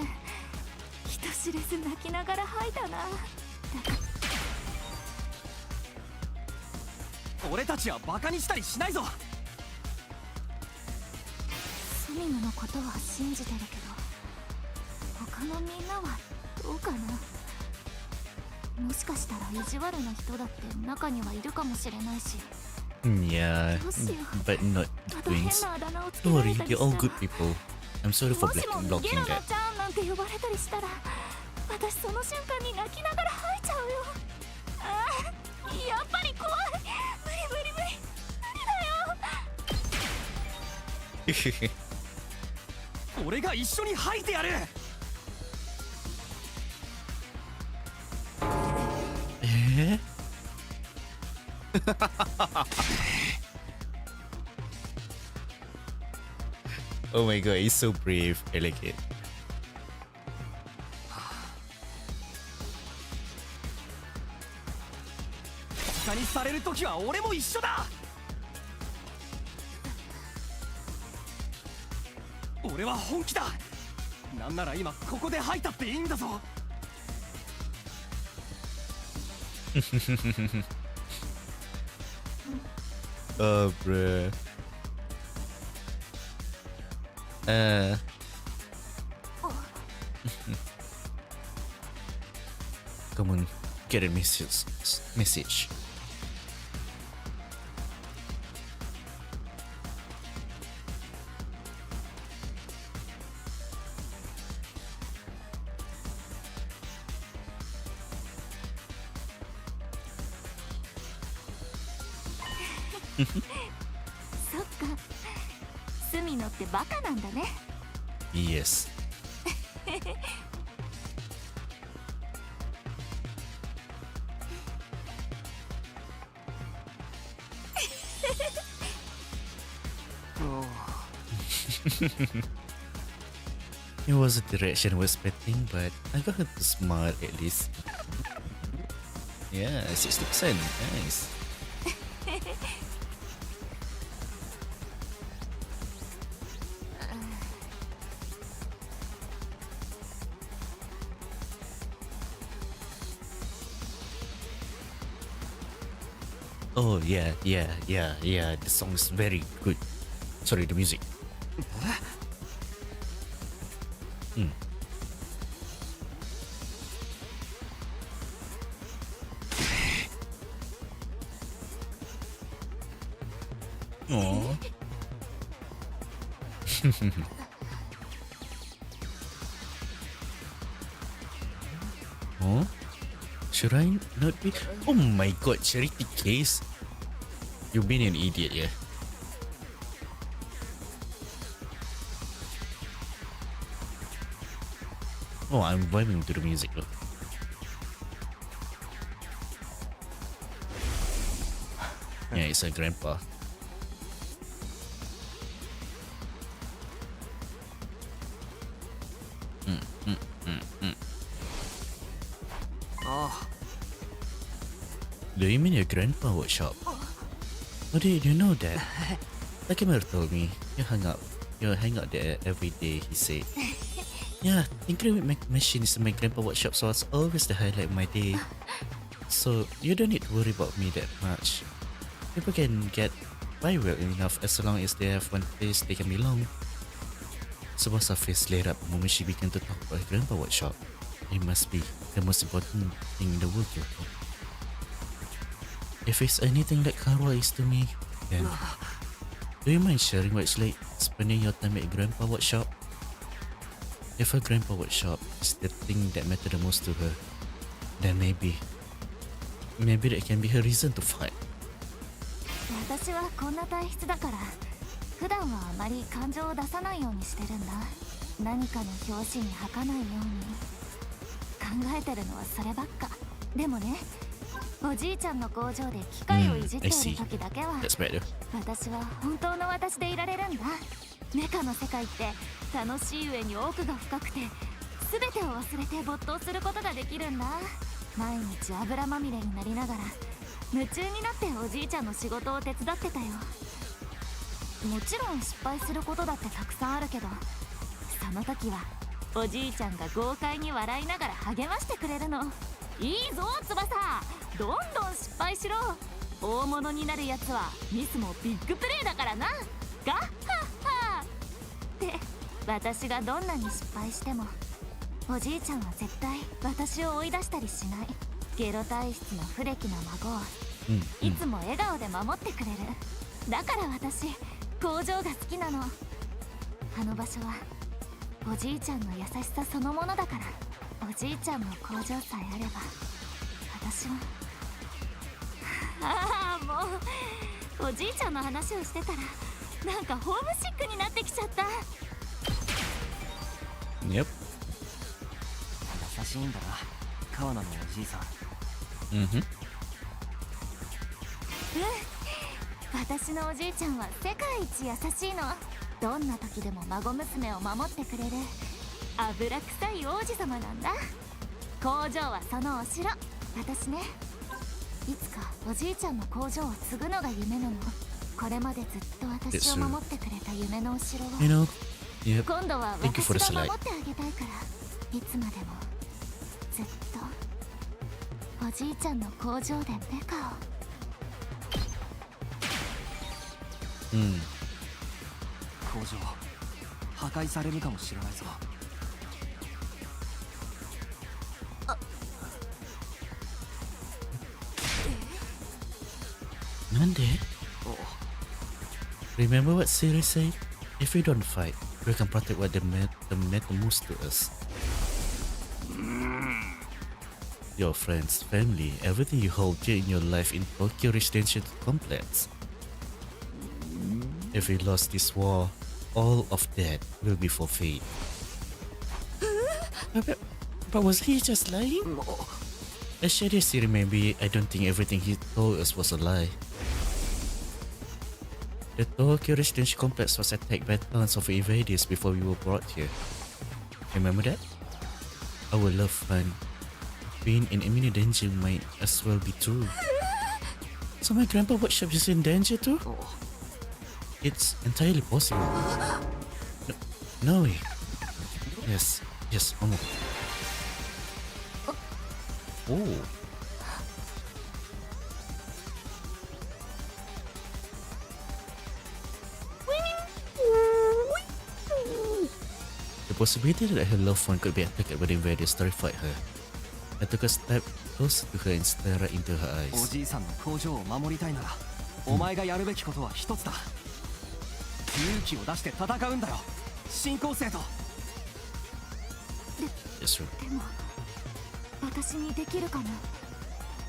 人知れず泣きながら吐いたな。だから俺たちはバカにしたりしないぞ。スミノのことは信じてるけど、他のみんなはどうかな。もしかしたら意地悪な人だって中にはいるかもしれないし。 Yeah, but not また変 twins. なあだ名をつけ Don't られ worry, たり they're all した good ら、 people. I'm sorry for もしも blocking ゲロナ that. ちゃんなんて呼ばれたりしたら、私その瞬間に泣きながら吐いちゃうよ。ああ、やっぱり怖い。無理無理無理無理だよ。俺が一緒に吐いてやる。 Eh? Oh my god, he's so brave. I like it. カにされるときは俺も一緒だ。俺は本気だ。なんなら今ここで吐いたっていいんだぞ。Oh, bruh. Come on, get a message.そっか、スミノってバカなんだね。Yes. It wasn't the direction I was expecting, but I got her to smile at least. Yeah, 60%. Nice. Oh yeah. The song is very good. Sorry, the music. Aww. Huh? Should I not be? Oh my god, charity case. You've been an idiot, yeah. Oh, I'm vibing to the music though. Yeah, it's a grandpa. Do you mean your grandpa workshop? Oh, did you know that? Takemaru told me you hang out there every day, he said. Yeah, tinkering with my machine is my grandpa workshop, so it's always the highlight of my day. So you don't need to worry about me that much. People can get by well enough as long as they have one place they can belong. Subasa's face lit up the moment she began to talk about her grandpa workshop. It must be the most important thing in the world, Yoko. If it's anything like Karwa is to me, then do you mind sharing what it's like spending your time at grandpa workshop? If her grandpa workshop is the thing that matters the most to her, then maybe that can be her reason to fight. 私はこんな体質だから、普段はあまり感情を出さないようにしてるんだ。何かの拍子に吐かないように。考えてるのはそればっか。でもね、おじいちゃんの工場で機械をいじっている時だけは、That's better. 私は本当の私でいられるんだ。メカの世界って楽しい上に奥が深くて、全てを忘れて没頭することができるんだ。毎日油まみれになりながら夢中になっておじいちゃんの仕事を手伝ってたよ。もちろん失敗することだってたくさんあるけど、その時はおじいちゃんが豪快に笑いながら励ましてくれるの。いいぞ翼、どんどん失敗しろ。大物になるやつはミスもビッグプレーだからな。ガッハッハーって、私がどんなに失敗してもおじいちゃんは絶対私を追い出したりしない。ゲロ体質の不歴な孫をいつも笑顔で守ってくれる。だから私工場が好きなの。あの場所はおじいちゃんの優しさそのものだから。おじいちゃんの工場さえあれば私はああ、もうおじいちゃんの話をしてたらなんかホームシックになってきちゃった。 Yep. 優しいんだな、川名のおじいさん。私のおじいちゃんは世界一優しいの。どんな時でも孫娘を守ってくれる油臭い王子様なんだ。工場はそのお城。私ね、いつかおじいちゃんの工場を継ぐのが夢なの。これまでずっと私を守ってくれた夢のお城を You know, yep. 今度は Thank you for the 私が slide. 守ってあげたいから、いつまでもずっとおじいちゃんの工場でメカを。工場破壊されるかもしれないぞ。なんで? Remember what Siri said? If we don't fight, we can protect what the matter most to us. Your friends, family, everything you hold dear in your life in Tokyo Residential Complex. If we lost this war, all of that will be forfeit. But was he just lying? As shady as Siri may be, I don't think everything he told us was a lie. The Tokyo Residential Complex was attacked by tons of invaders before we were brought here. Remember that? Our loved one being in imminent danger might as well be true. So my grandpa workshop is in danger too? It's entirely possible. No way. Yes, Momo. Oh. The possibility that her loved one could be attacked by the invaders terrified her. I took a step closer to her and stared right into her お eyes. じいさんの工場を守りたいなら、お前がやるべきことは一つだ。勇気を出して戦うんだよ、新興生と。 Yes, sir. でも私にできるかな、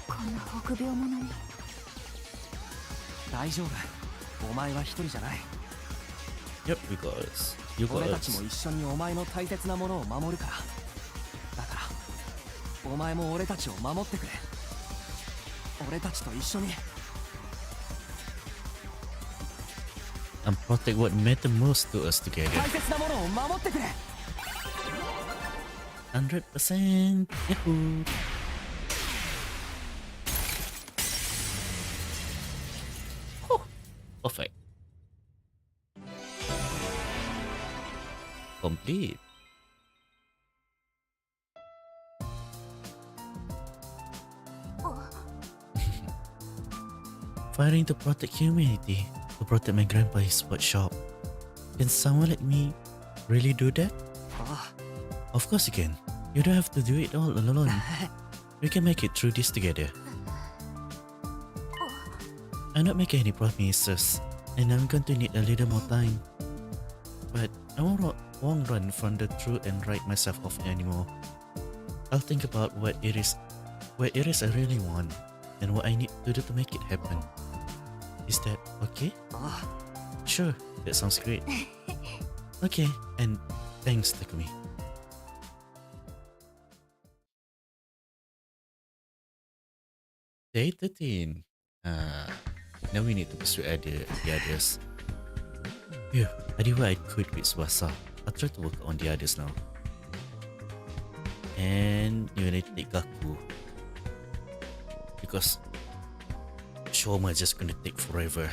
こんな臆病者に。大丈夫、お前は一人じゃない。 Yep, you guys. You 俺たち guys. も一緒にお前の大切なものを守るから。だからお前も俺たちを守ってくれ。俺たちと一緒に。 And protect what matters most to us together. 大切なものを守ってくれ。 100%. Yahoo! Oh, perfect. Complete. Fighting to protect humanity, to protect my grandpa's workshop. Can someone like me really do that? あ Of course you can. You don't have to do it all alone. We can make it through this together. I'm not making any promises, and I'm going to need a little more time. But I won't run from the truth and write myself off anymore. I'll think about what it is I really want, and what I need to do to make it happen. Is that okay? あ Sure, that sounds great. Okay, and thanks, Takumi. Day 13. Now we need to pursue the others. Phew, I did what I could with Tsubasa. I'll try to work on the others now. And you need to take Gaku. Because Shoma is just gonna take forever.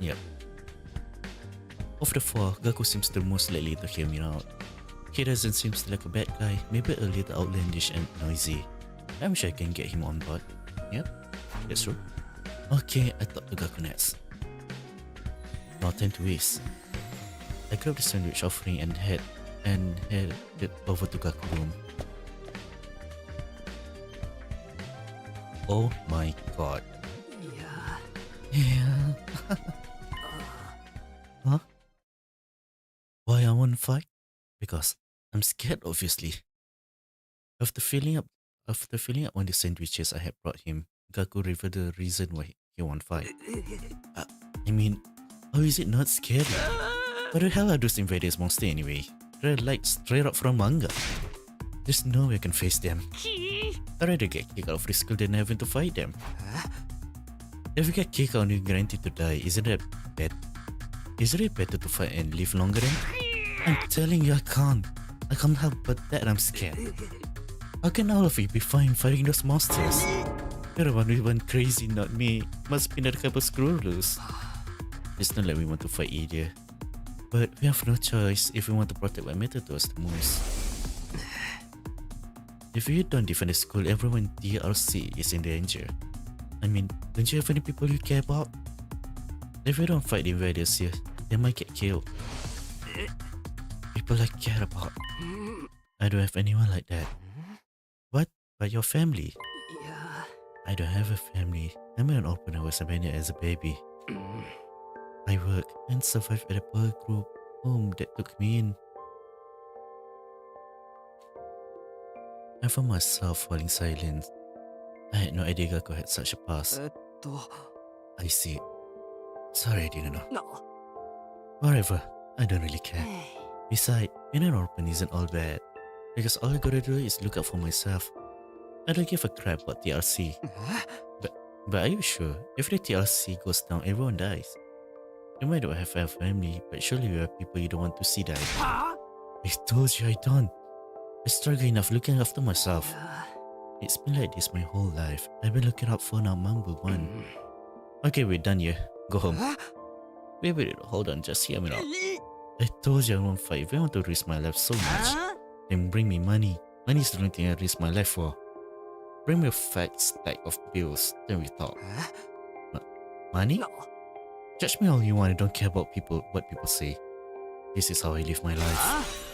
Yep. Of the four, Gaku seems the most likely to hear me out. He doesn't seem like a bad guy, maybe a little outlandish and noisy. I'm sure I can get him on board. Yep, that's true. Okay, I talked to Gaku next. No time to waste. I grabbed the sandwich offering and headed over to Gaku room. Oh my god. いや Yeah. Huh? Why I won't fight? Because I'm scared, obviously. After filling up on the sandwiches I had brought him, Gaku revealed the reason why he won't fight. I mean, how is it not scary? What the hell are those invaders monsters anyway? They're like straight up from manga. There's no way I can face them. I'd rather get kicked out of the school than having to fight them. If you get kicked out and you're guaranteed to die, isn't that bad? Isn't it better to fight and live longer then? I'm telling you, I can't help but that I'm scared. How can all of you be fine fighting those monsters? You're the one who went crazy, not me. Must be another couple screw loose. It's not like we want to fight either. But we have no choice if we want to protect what matters to us the most. If you don't defend the school, everyone in DRC is in danger. I mean, don't you have any people you care about? If we don't fight the invaders here, they might get killed. People I care about. I don't have anyone like that. What about your family? Yeah. I don't have a family. I'm an orphan. I was abandoned as a baby. I work and survive at a poor group home that took me in. I found myself falling silent. I had no idea Gaku had such a past. I see. Sorry I didn't know. No. Whatever, I don't really care. Besides, being an orphan isn't all bad. Because all I gotta do is look out for myself. I don't give a crap about TRC. But are you sure? If the TRC goes down, everyone dies. You might not have a family, but surely you have people you don't want to see die. I told you I don't. I struggle enough looking after myself. It's been like this my whole life. I've been looking out for now number one. Okay, we're done here. Go home. Wait, hold on, just hear me out. I told you I won't fight. If I want to risk my life so much, then bring me money. Money is the only thing I risk my life for. Bring me a fat stack of bills, then we talk. Money? No. Judge me all you want, I don't care about what people say. This is how I live my life.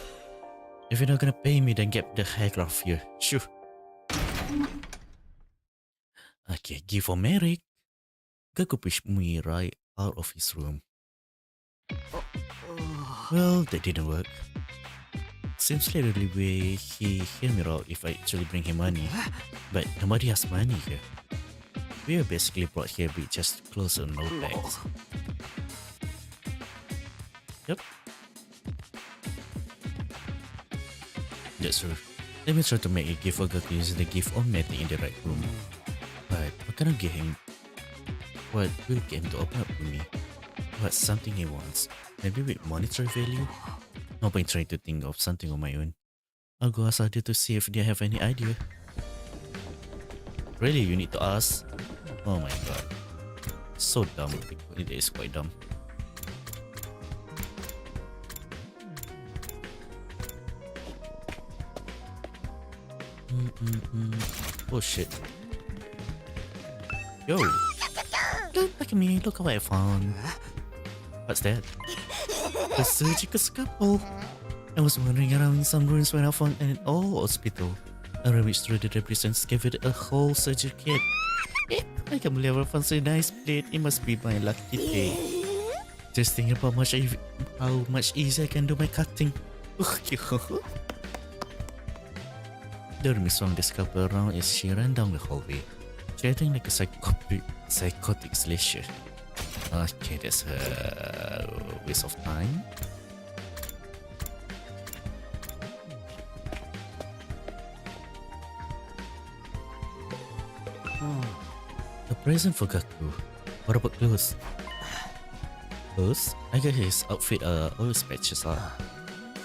If you're not gonna pay me, then get the heck out of here. Shoo. Okay, give for Merrick. Gaku pushed me right out of his room. Well, that didn't work. Seems like the only way he hear me out if I actually bring him money. But nobody has money here. We are basically brought here with just clothes and no bags. Yep. That's true. Let me try to make a gift for Gaku using the gift on Meti in the right room. But what can I give him? What will get him to open up to me? What's something he wants? Maybe with monetary value? No point trying to think of something on my own. I'll go ask Adi to see if they have any idea. Really, you need to ask? Oh my god. So dumb. It is quite dumb. Oh shit. Yo! Look at me, look what I found. What's that? The surgical scalpel. I was wandering around in some ruins when I found an old hospital. I rummaged through the debris and discovered a whole surgery kit. I can't believe I found such a nice blade. It must be my lucky day. Just thinking about how much easier I can do my cutting. Dormi swung the scalpel around as she ran down the hallway, chatting like a psychotic slasher. Okay, that's a waste of time. A present for Gaku. What about clothes? Clothes? I guess his outfit are always patches up.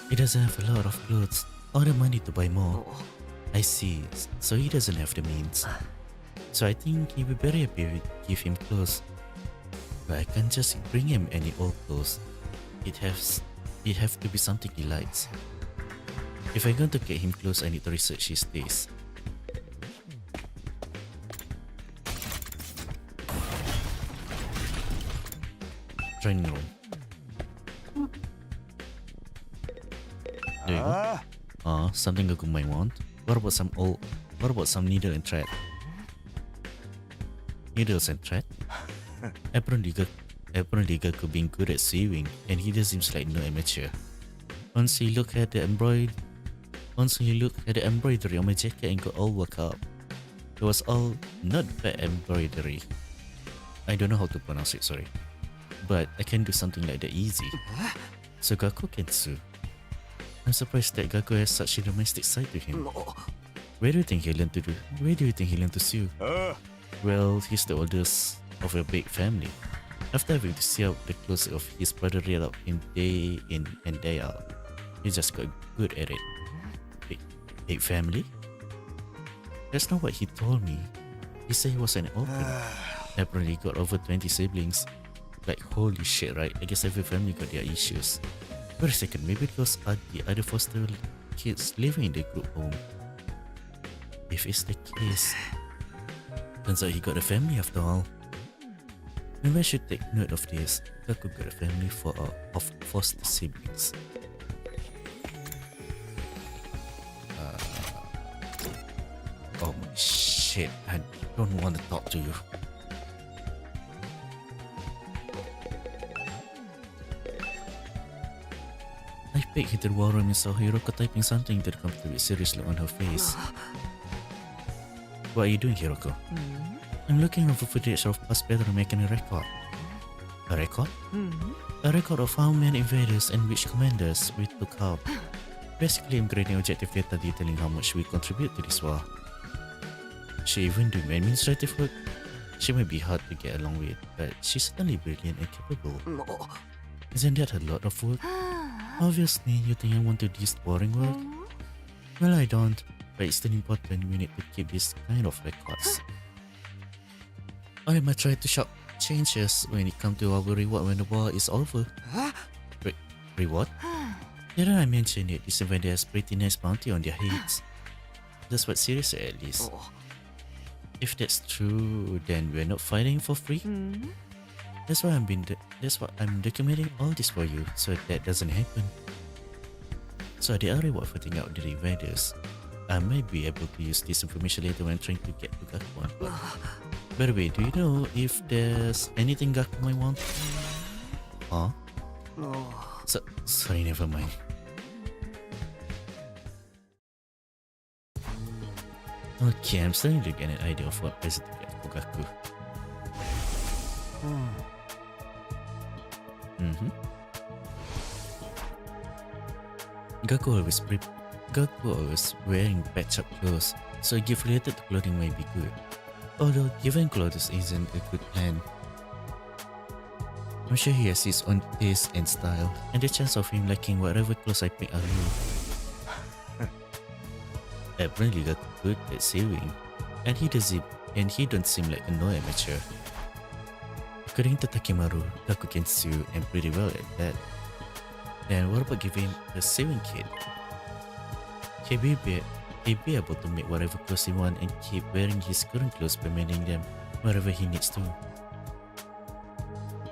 He doesn't have a lot of clothes or the money to buy more. I see, so he doesn't have the means. So I think he would be better if we give him clothes. But I can't just bring him any old clothes. It have to be something he likes. If I'm going to get him clothes, I need to research his taste. Training room. There you go. Something Gaku might want. What about some needle and thread? Needles and thread? Apparently Gaku being good at sewing, and he just seems like no amateur. Once you look at the embroidery on my jacket and got all worked up. It was all not bad embroidery. I don't know how to pronounce it, sorry. But I can do something like that easy. So Gaku can sew. I'm surprised that Gaku has such a domestic side to him. Where do you think he learned to sew? Well, he's the oldest of a big family. After having to see out the clothes of his brother read up day in and day out, he just got good at it. Big family? That's not what he told me. He said he was an orphan. Apparently got over 20 siblings. Like, holy shit, right? I guess every family got their issues. Wait a second, maybe those are the other foster kids living in the group home. If it's the case, turns out he got a family after all. Maybe I should take note of this. Gaku got a family of foster siblings. Oh shit, I don't want to talk to you. I peeked into the war room and saw Hiroko typing something that comes to be seriously on her face. What are you doing, Hiroko? I'm looking over footage of past battle making a record. A record? A record of how many invaders and which commanders we took out. Basically, I'm creating objective data detailing how much we contribute to this war. She even doing administrative work. She may be hard to get along with, but she's certainly brilliant and capable. Isn't that a lot of work? Obviously, you think I want to do this boring work? Well, I don't, but it's still important. We need to keep this kind of records. I might try to shop changes when it comes to our reward when the war is over. Reward? Didn't I mention it? This event has pretty nice bounty on their heads. That's what Siri said, at least. If that's true, then we're not fighting for free. That's why I'm documenting all this for you, so that doesn't happen. So the reward for taking out the invaders. I might be able to use this information later when trying to get to Gaku. But by the way, do you know if there's anything Gaku might want? Huh? Sorry, never mind. Okay, I'm starting to get an idea of what present to get for Gaku. Gaku always wearing patch-up clothes, so a gift related to clothing might be good. Although giving clothes isn't a good plan. I'm sure he has his own taste and style, and the chance of him liking whatever clothes I pick are low. Apparently Gaku good at sewing, and he don't seem like a no amateur. According to Takimaru, Gaku can sew and pretty well at that. Then what about giving a sewing kit? He'd be able to make whatever clothes he wants and keep wearing his current clothes by mending them wherever he needs to.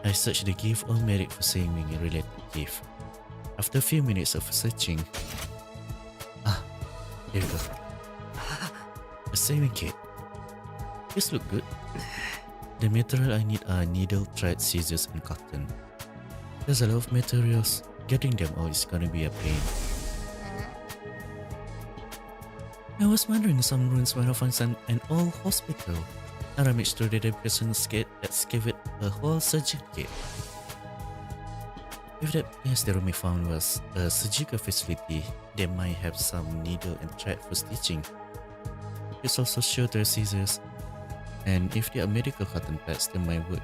I searched the gift all merit for sewing a related gift. After a few minutes of searching, here we go. A sewing kit. This look good. The material I need are needle, thread, scissors, and cotton. There's a lot of materials. Getting them all is gonna be a pain. I was wandering some ruins when I found an old hospital. I rummaged through the person excavate a whole surgery kit. If that place the room we found was a surgical facility, they might have some needle and thread for stitching. It's also sure there are scissors. And if they are medical cotton pads, they might work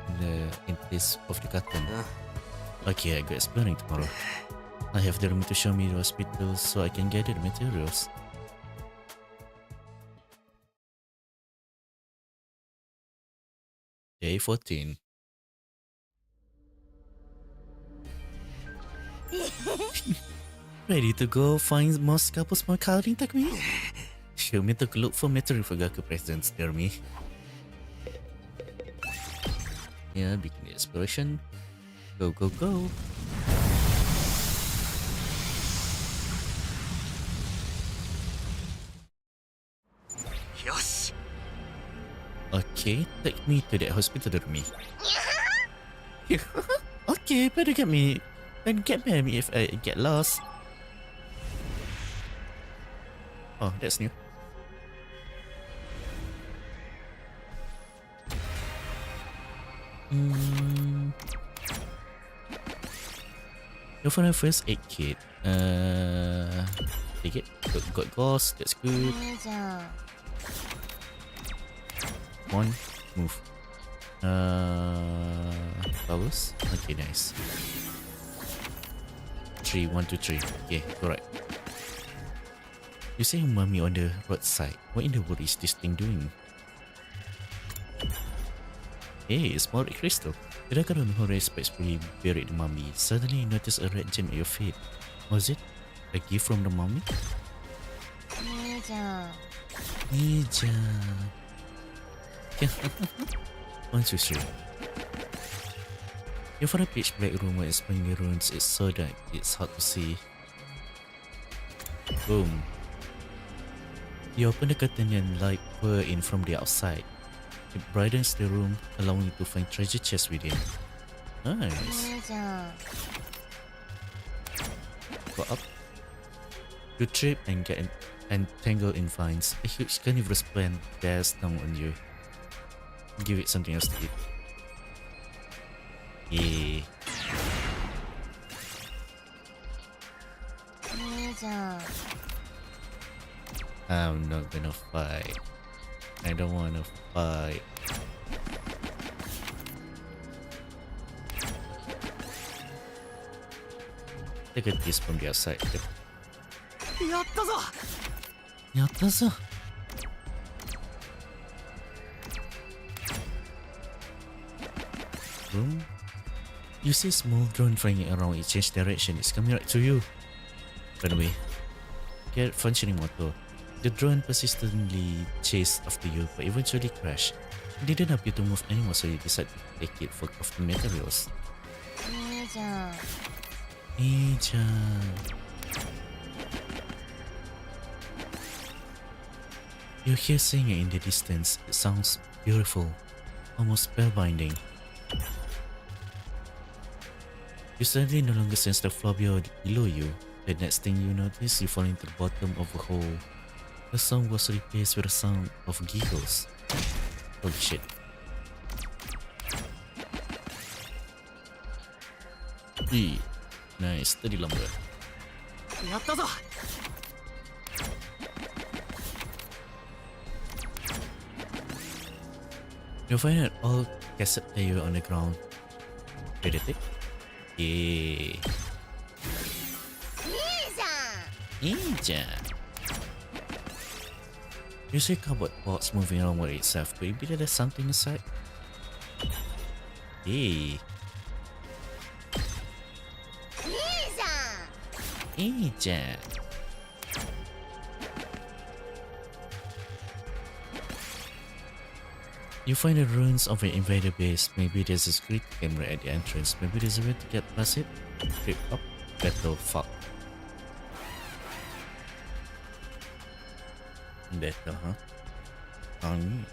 in place of the cotton. Okay, I go exploring tomorrow. I have the room to show me the hospital so I can gather the materials. Day 14. Ready to go find more scalpels for coloring technique? Show me to look for material for Gaku presents, dear me. Yeah, begin the exploration. Go, go, go. Yosh. Okay, take me to the hospital, dear me. Okay, better get me if I get lost. Oh, that's new. Go for the first aid kit. Take it. Got gauze, that's good. One, move. Powers? Okay, nice. 3, 1, 2, 3. Okay, alright. You say mommy on the roadside. What in the world is this thing doing? Hey, it's more crystal. Did I got on her respectfully buried the mummy? Suddenly you notice a red gem at your feet. Was it a gift from the mummy? いいじゃん Nija. Once you sure. You find a pitch black room where exploring the ruins. It's so dark, it's hard to see. Boom. You open the curtain and light pour in from the outside. It brightens the room, allowing you to find treasure chests within. Nice. いいじゃん Go up. You trip and get entangled in vines. A huge carnivorous plant bears down on you. Give it something else to eat. Yeah. いいじゃん I'm not gonna fight. I don't wanna fight. Take a kiss from the outside. やったぞ。 Yatta-za. Room? You see a small drone flying around. It changed direction. It's coming right to you. By the way, get functioning motor. The drone persistently chased after you, but eventually crashed. It didn't appear to move anymore, so you decided to take it for of the materials. いいじゃん Ija. You hear singing in the distance. It sounds beautiful, almost spellbinding. You suddenly no longer sense the floor below you. The next thing you notice, you fall into the bottom of a hole. The song was replaced with a sound of giggles. Holy shit. Nice, tadi lumber. やったぞ。 You find an old cassette player on the ground. Ready to take? Yeah. いいじゃん Ninja. You see cardboard box moving around by itself. Could it be that there's something inside? Hey. いいじゃん You find the ruins of an invader base. Maybe there's a security camera at the entrance. Maybe there's a way to get past it. Creep up. Battle fuck. Better, huh? On me.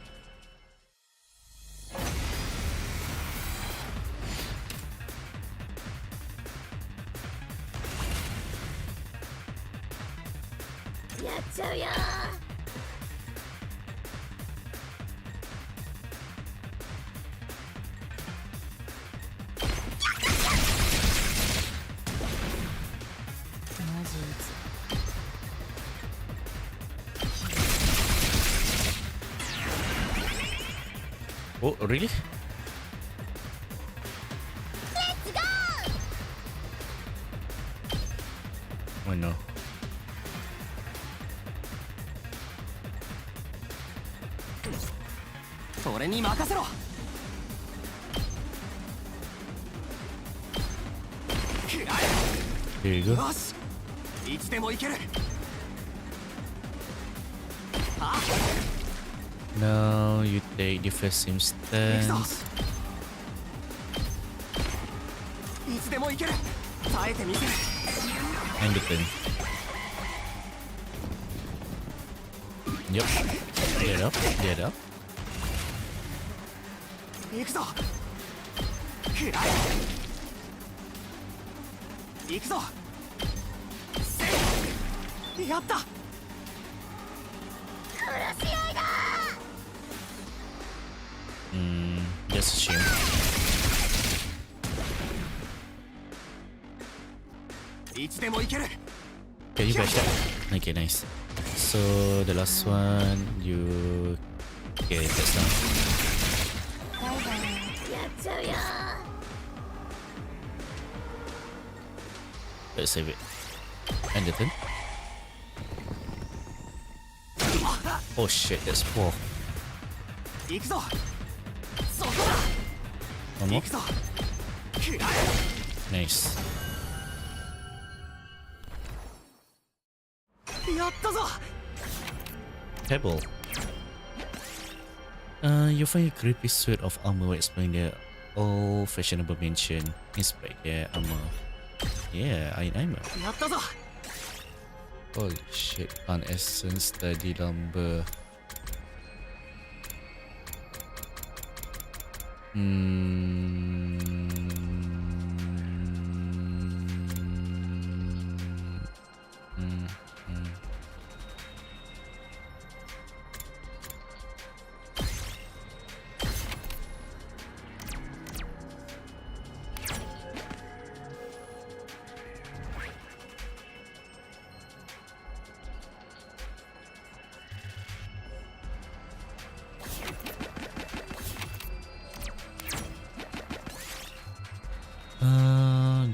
Oh, really? Oh no. 俺に任せろ。 Here you go. よし。いつでも行ける。 Now you take defensive stance. いつでも行ける。耐えてみせる。 And the pin. Yep. Get up. Get up. 行くぞ。くらえ。行くぞ。せい。やった。 That's a shame. いつでも行ける。 Okay, you backed up. Okay, nice. So the last one, you okay, that's done. やっちゃうよ Let's save it. And the turn. Oh shit, that's 4. 行くぞそこだ One 行 more. くぞ食らえ Nice. やったぞ Pebble. You find a creepy suit of armor explaining the old fashionable mansion. Inspect their armor. Yeah, I know. やったぞ Holy shit, plant essence, study lumber.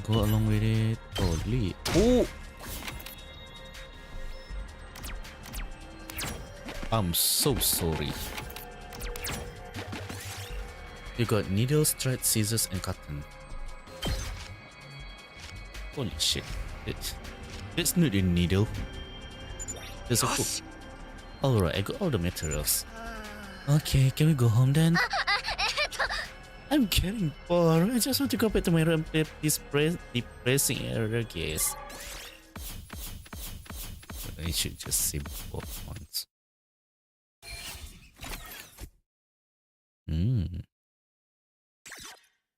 Go along with it. Holy. Oh! I'm so sorry. You got needles, thread, scissors, and cotton. Holy shit. It's not a needle. There's a hook. Alright, I got all the materials. Okay, can we go home then? I'm getting bored. I just want to go back to my room and play this depressing error case. I should just save both ones.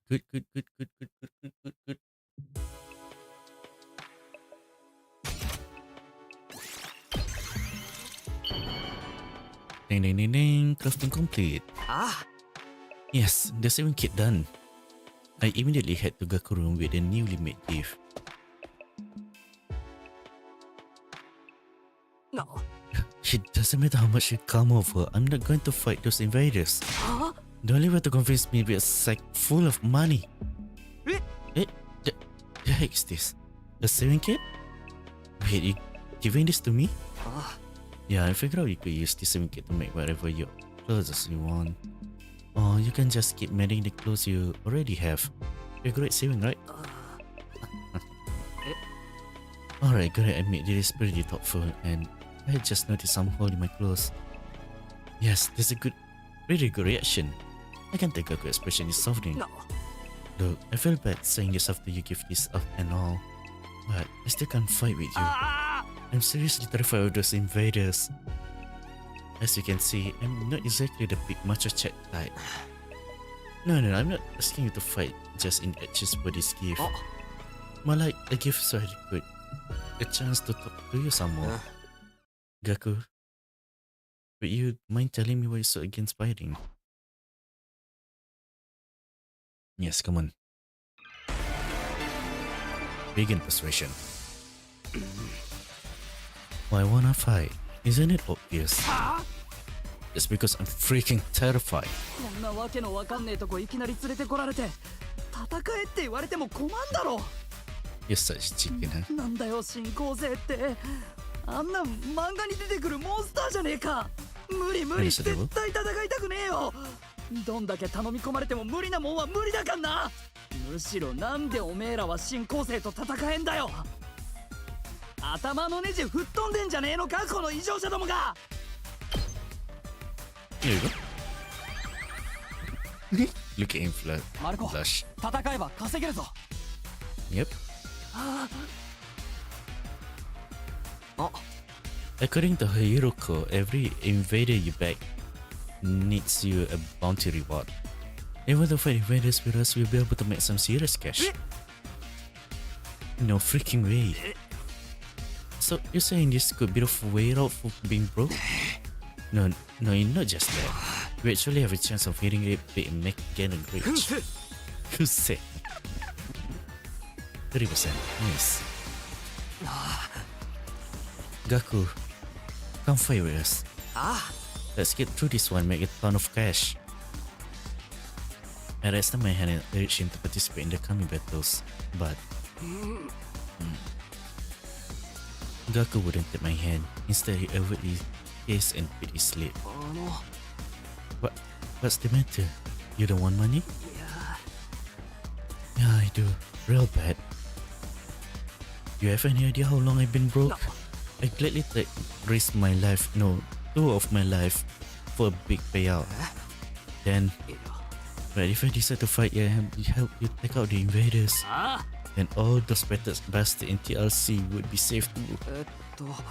Good. Ding. Crafting complete. あ Yes, the 7 kit done. I immediately head to Gaku room with a newly made gift. あな It doesn't matter how much you come over, I'm not going to fight those invaders. あ The only way to convince me with a sack full of money. Eh? The heck is this? The 7 kit? Wait, you giving this to me? あ Yeah, I figured out you could use the 7 kit to make whatever your clothes you want. Or you can just keep mending the clothes you already have. You're great saving, right? Alright, gotta admit it is pretty thoughtful, and I just noticed some hole in my clothes. Yes, that's a pretty good reaction. I can take a good expression is softening. な Look, I feel bad saying this after you give this up and all, but I still can't fight with you. あ I'm seriously terrified of those invaders. As you can see, I'm not exactly the big macho chat type. No, I'm not asking you to fight just in exchange for this gift. Oh. More like a gift so I could a chance to talk to you some more. Gaku, would you mind telling me why you're so against fighting? Yes, come on. Begin persuasion. Why wanna fight? Isn't it obvious? It's because I'm freaking terrified. こんなわけのわかんねえとこいきなり連れてこられて戦えって言われても困んだろ You're such chicken, huh? なんだよ新構成ってあんな漫画に出てくるモンスターじゃねえか無理何それは絶対戦いたくねえよどんだけ頼み込まれても無理なもんは無理だかんなむしろなんでおめえらは新構成と戦えんだよ頭のネジ吹っ飛んでんじゃねえのかこの異常者どもが Here you go. Look at him Marco. blush. 戦えば稼げるぞ Yep. あ According to Hiroko, every invader you back needs you a bounty reward. If you fight invaders with us, we'll be able to make some serious cash. No freaking way. So you're saying this could be the way out for being broke? No, not just that. We actually have a chance of hitting it big and making a great. Who said? 30%. Nice. Gaku, come fight with us. あ Let's get through this one, make a ton of cash. I rested my hand and urged him to participate in the coming battles, but Gaku wouldn't take my hand. Instead, he overtly case and pretty sleep. あの What's the matter? You don't want money? いや Yeah, I do. Real bad. You have any idea how long I've been broke? I gladly risk my life, no, 2 of my life for a big payout. Then, いや but if I decide to fight you and help you take out the invaders, あ then all those bastards in TLC would be safe too. あ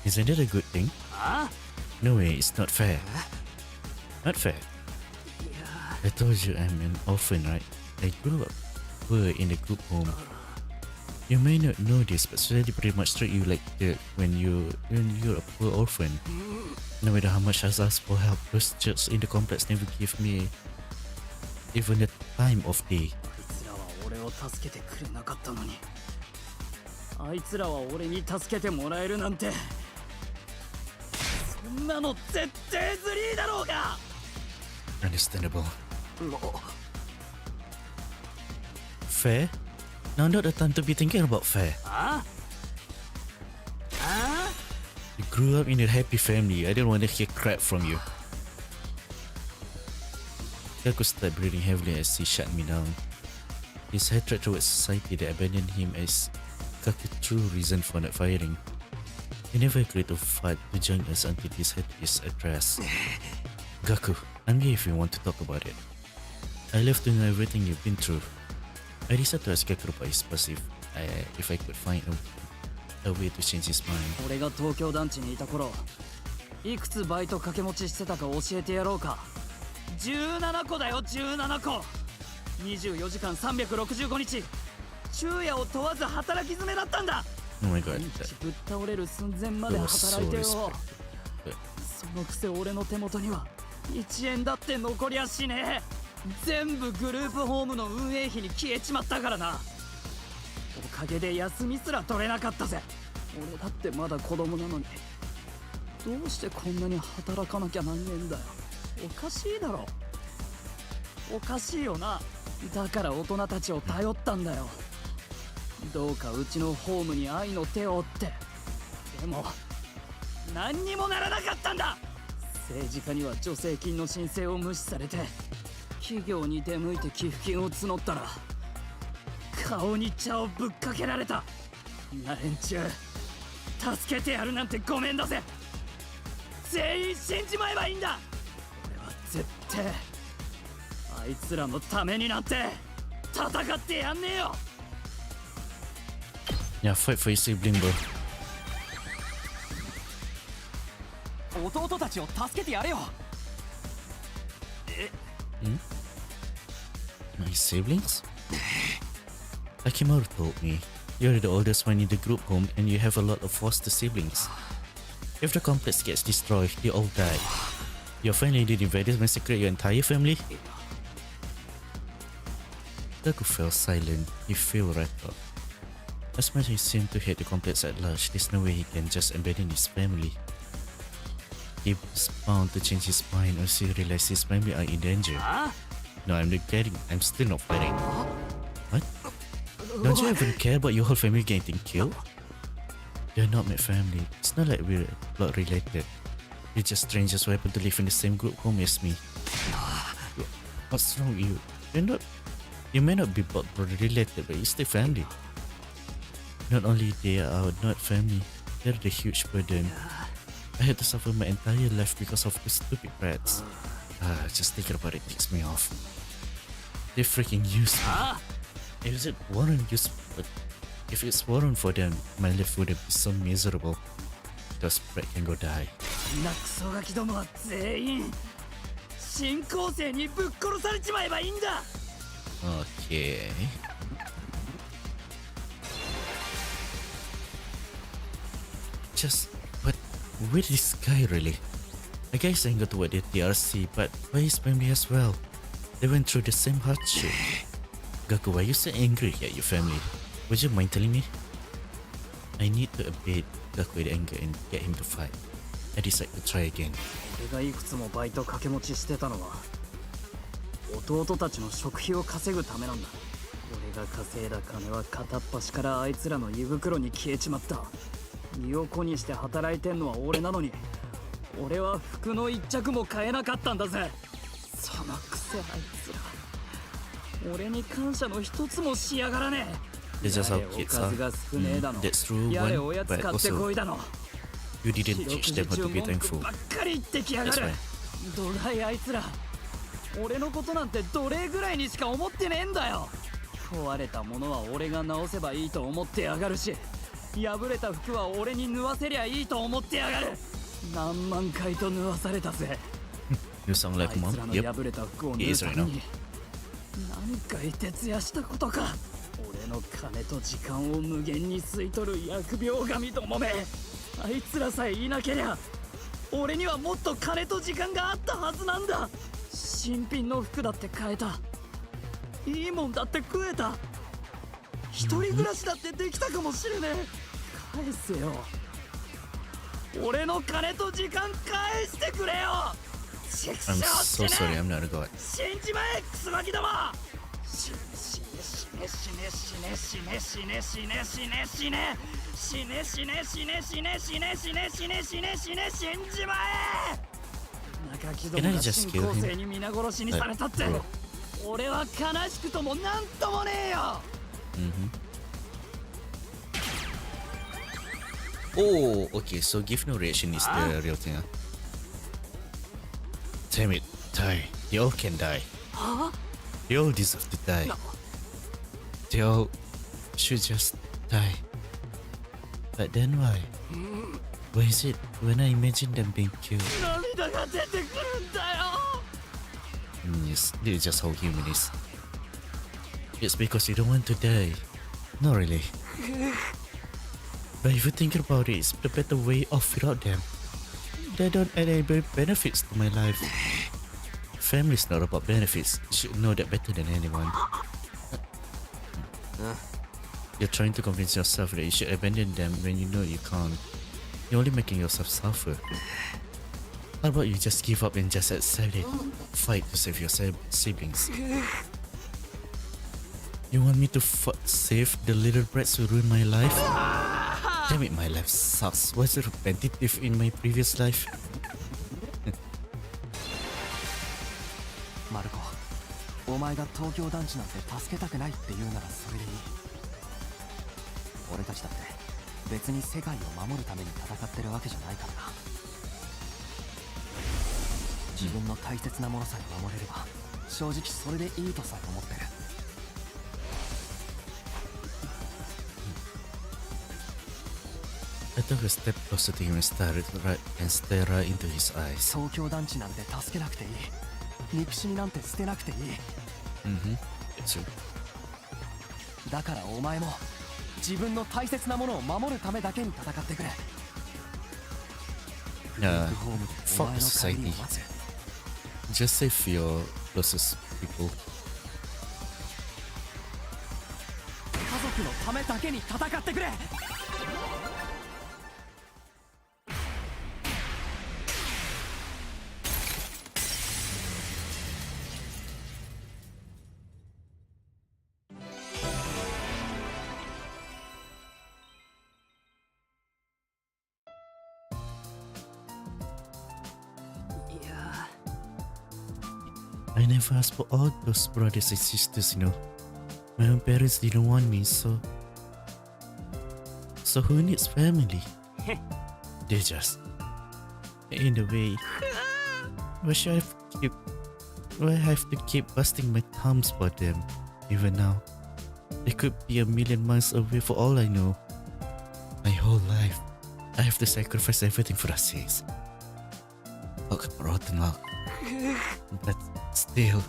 Isn't that a good thing? あ No way, it's not fair. Not fair. いや I told you I'm an orphan, right? I grew up poor in the group home. You may not know this, but society pretty much treat you like dirt when you're a poor orphan. No matter how much I asked for help, those jerks in the complex never give me even the time of day. あいつらは俺を助けてくれなかったのに、あいつらは俺に助けてもらえるなんて、そんなの絶対ずりーだろうが。 Understandable. Fair? Now not the time to be thinking about fair. ああ You grew up in a happy family. I don't want to hear crap from you. Gaku started breathing heavily as he shut me down. His hatred towards society that abandoned him as Gaku's true reason for not fighting. He never agreed to fight to join us until his head is addressed. Gaku, I'm here if you want to talk about it. I love to know everything you've been through. I decided to ask Gaku about his passive if I could find a way to change his mind. 俺が東京団地にいた頃、いくつバイト掛け持ちしてたか教えてやろうか。17個だよ、17個。24時間365日、昼夜を問わず働き詰めだったんだ。 Oh my god, ぶっ倒れる寸前まで that was 働い so てよ。 respectful. そのくせ俺の手元には1円だって残りゃしねえ。全部グループホームの運営費に消えちまったからな。おかげで休みすら取れなかったぜ。俺だってまだ子供なのに、どうしてこんなに働かなきゃなんねえんだよ。おかしいだろ。おかしいよな。だから大人たちを頼ったんだよ。どうかうちのホームに愛の手をって。でも何にもならなかったんだ。政治家には助成金の申請を無視されて、企業に出向いて寄付金を募ったら顔に茶をぶっかけられた。んな連中助けてやるなんてごめんだぜ。全員死んじまえばいいんだ。俺は絶対あいつらのためになんて戦ってやんねえよ。 Yeah, fight for your sibling, bro. 弟たちを助けてやれよ。 My siblings? Akimaru told me, you're the oldest one in the group home and you have a lot of foster siblings. If the complex gets destroyed, they all die. Your family did invaders massacre your entire family? Gaku fell silent. He felt wrapped up. As much as he seemed to hate the complex at large, there's no way he can just abandon his family. He was bound to change his mind once he realized his family are in danger. No, I'm not kidding. I'm still not fighting. What? Don't you even care about your whole family getting killed? They're not my family. It's not like we're blood related. You're just strangers who happen to live in the same group home as me. What's wrong with you? You may not be blood related, but you're still family. Not only they are not family, they're the huge burden. I had to suffer my entire life because of the stupid rats. Just thinking about it ticks me off. They freaking use me. If it's warrant for them, my life wouldn't be so miserable. Those brats can go die. なクソガキどもは全員新校生にぶっ殺されちまえばいいんだ。 Okay. But where is this guy really? I guess I got to what the TRC, but why his family as well? They went through the same hardship. Gaku, why are you so angry at your family? Would you mind telling me? I need to abate Gaku's anger and get him to fight. I decide to try again. 俺がいくつもバイト掛け持ちしてたのは弟たちの食費を稼ぐためなんだ。俺が稼いだ金は片っ端からあいつらの胃袋に消えちまった。身を粉にして働いてんのは俺なのに、俺は服の一着も買えなかったんだぜ。そのくせあいつら俺に感謝の一つもしやがらねえ。 It's just や how れお kids か are. ずが少ねえだの、 That's true やれ one, おやつ but 買ってこ also いだの、 you didn't teach them how to be 文句 thankful. ばっかり言ってきやがる That's。ドライあいつら俺のことなんて奴隷ぐらいにしか思ってねえんだよ。壊れたものは俺が直せばいいと思ってやがるし、破れた服は俺に縫わせりゃいいと思ってやがる。何万回と縫わされたぜ。 You sound あ like いつ mom. らの Yep. 破れた服を縫 He う is た right め now. に何かい徹夜したことか。俺の金と時間を無限に吸い取る疫病神どもめ、あいつらさえいなけりゃ俺にはもっと金と時間があったはずなんだ。新品の服だって買えた、いいもんだって食えた、一人暮らしだってできたかもしれねえ。返せよ、俺の金と時間返してくれよ。ちくしょ I'm う so ってね sorry. I'm not a god. 死んじまえクソガキども。死ね死ね死ね死ね死ね死ね死ね死ね死ね死ね死ね死ね死ね死ね死ね死ね死ね死ね死んじまえ。中木どもが新構成に皆殺しにされたって、俺は悲しくともなんともねえよ。 Oh, okay. So give no reaction is the real thing. Damn it, die. They all can die. They all deserve to die. They all should just die. But then why? Why is it when I imagine them being killed? 涙が出てくるんだよ。 Yes, this is just how human is. It's because you don't want to die. Not really. But if you think about it, it's the better way off without them. They don't add any benefits to my life. Family is not about benefits. You should know that better than anyone. You're trying to convince yourself that you should abandon them when you know you can't. You're only making yourself suffer. How about you just give up and just accept it? Fight to save your siblings. You want me to save the little brats who ruined my life? Damn it, my life sucks. Was it repetitive in my previous life? マルコ、お前が東京団地なんて助けたくないって言うならそれでいい。俺たちだって別に世界を守るために戦ってるわけじゃないからな。自分の大切なものさえ守れれば正直それでいいとさえ思ってる。I took a step closer to him and stared right into his eyes. 東京団地なんて助けなくていい。憎しみなんて捨てなくていい。It's true. だからお前も自分の大切なものを守るためだけに戦ってくれ。 Nah, ホームでお fuck 前 the の帰り society. を待つ。 Just save your closest people. 家族のためだけに戦ってくれ。I never asked for all those brothers and sisters, you know. My own parents didn't want me, so who needs family? They just. In a way, why I have to keep busting my thumbs for them? Even now, they could be a million miles away for all I know. My whole life, I have to sacrifice everything for their sakes. Fuck, rotten luck. But still,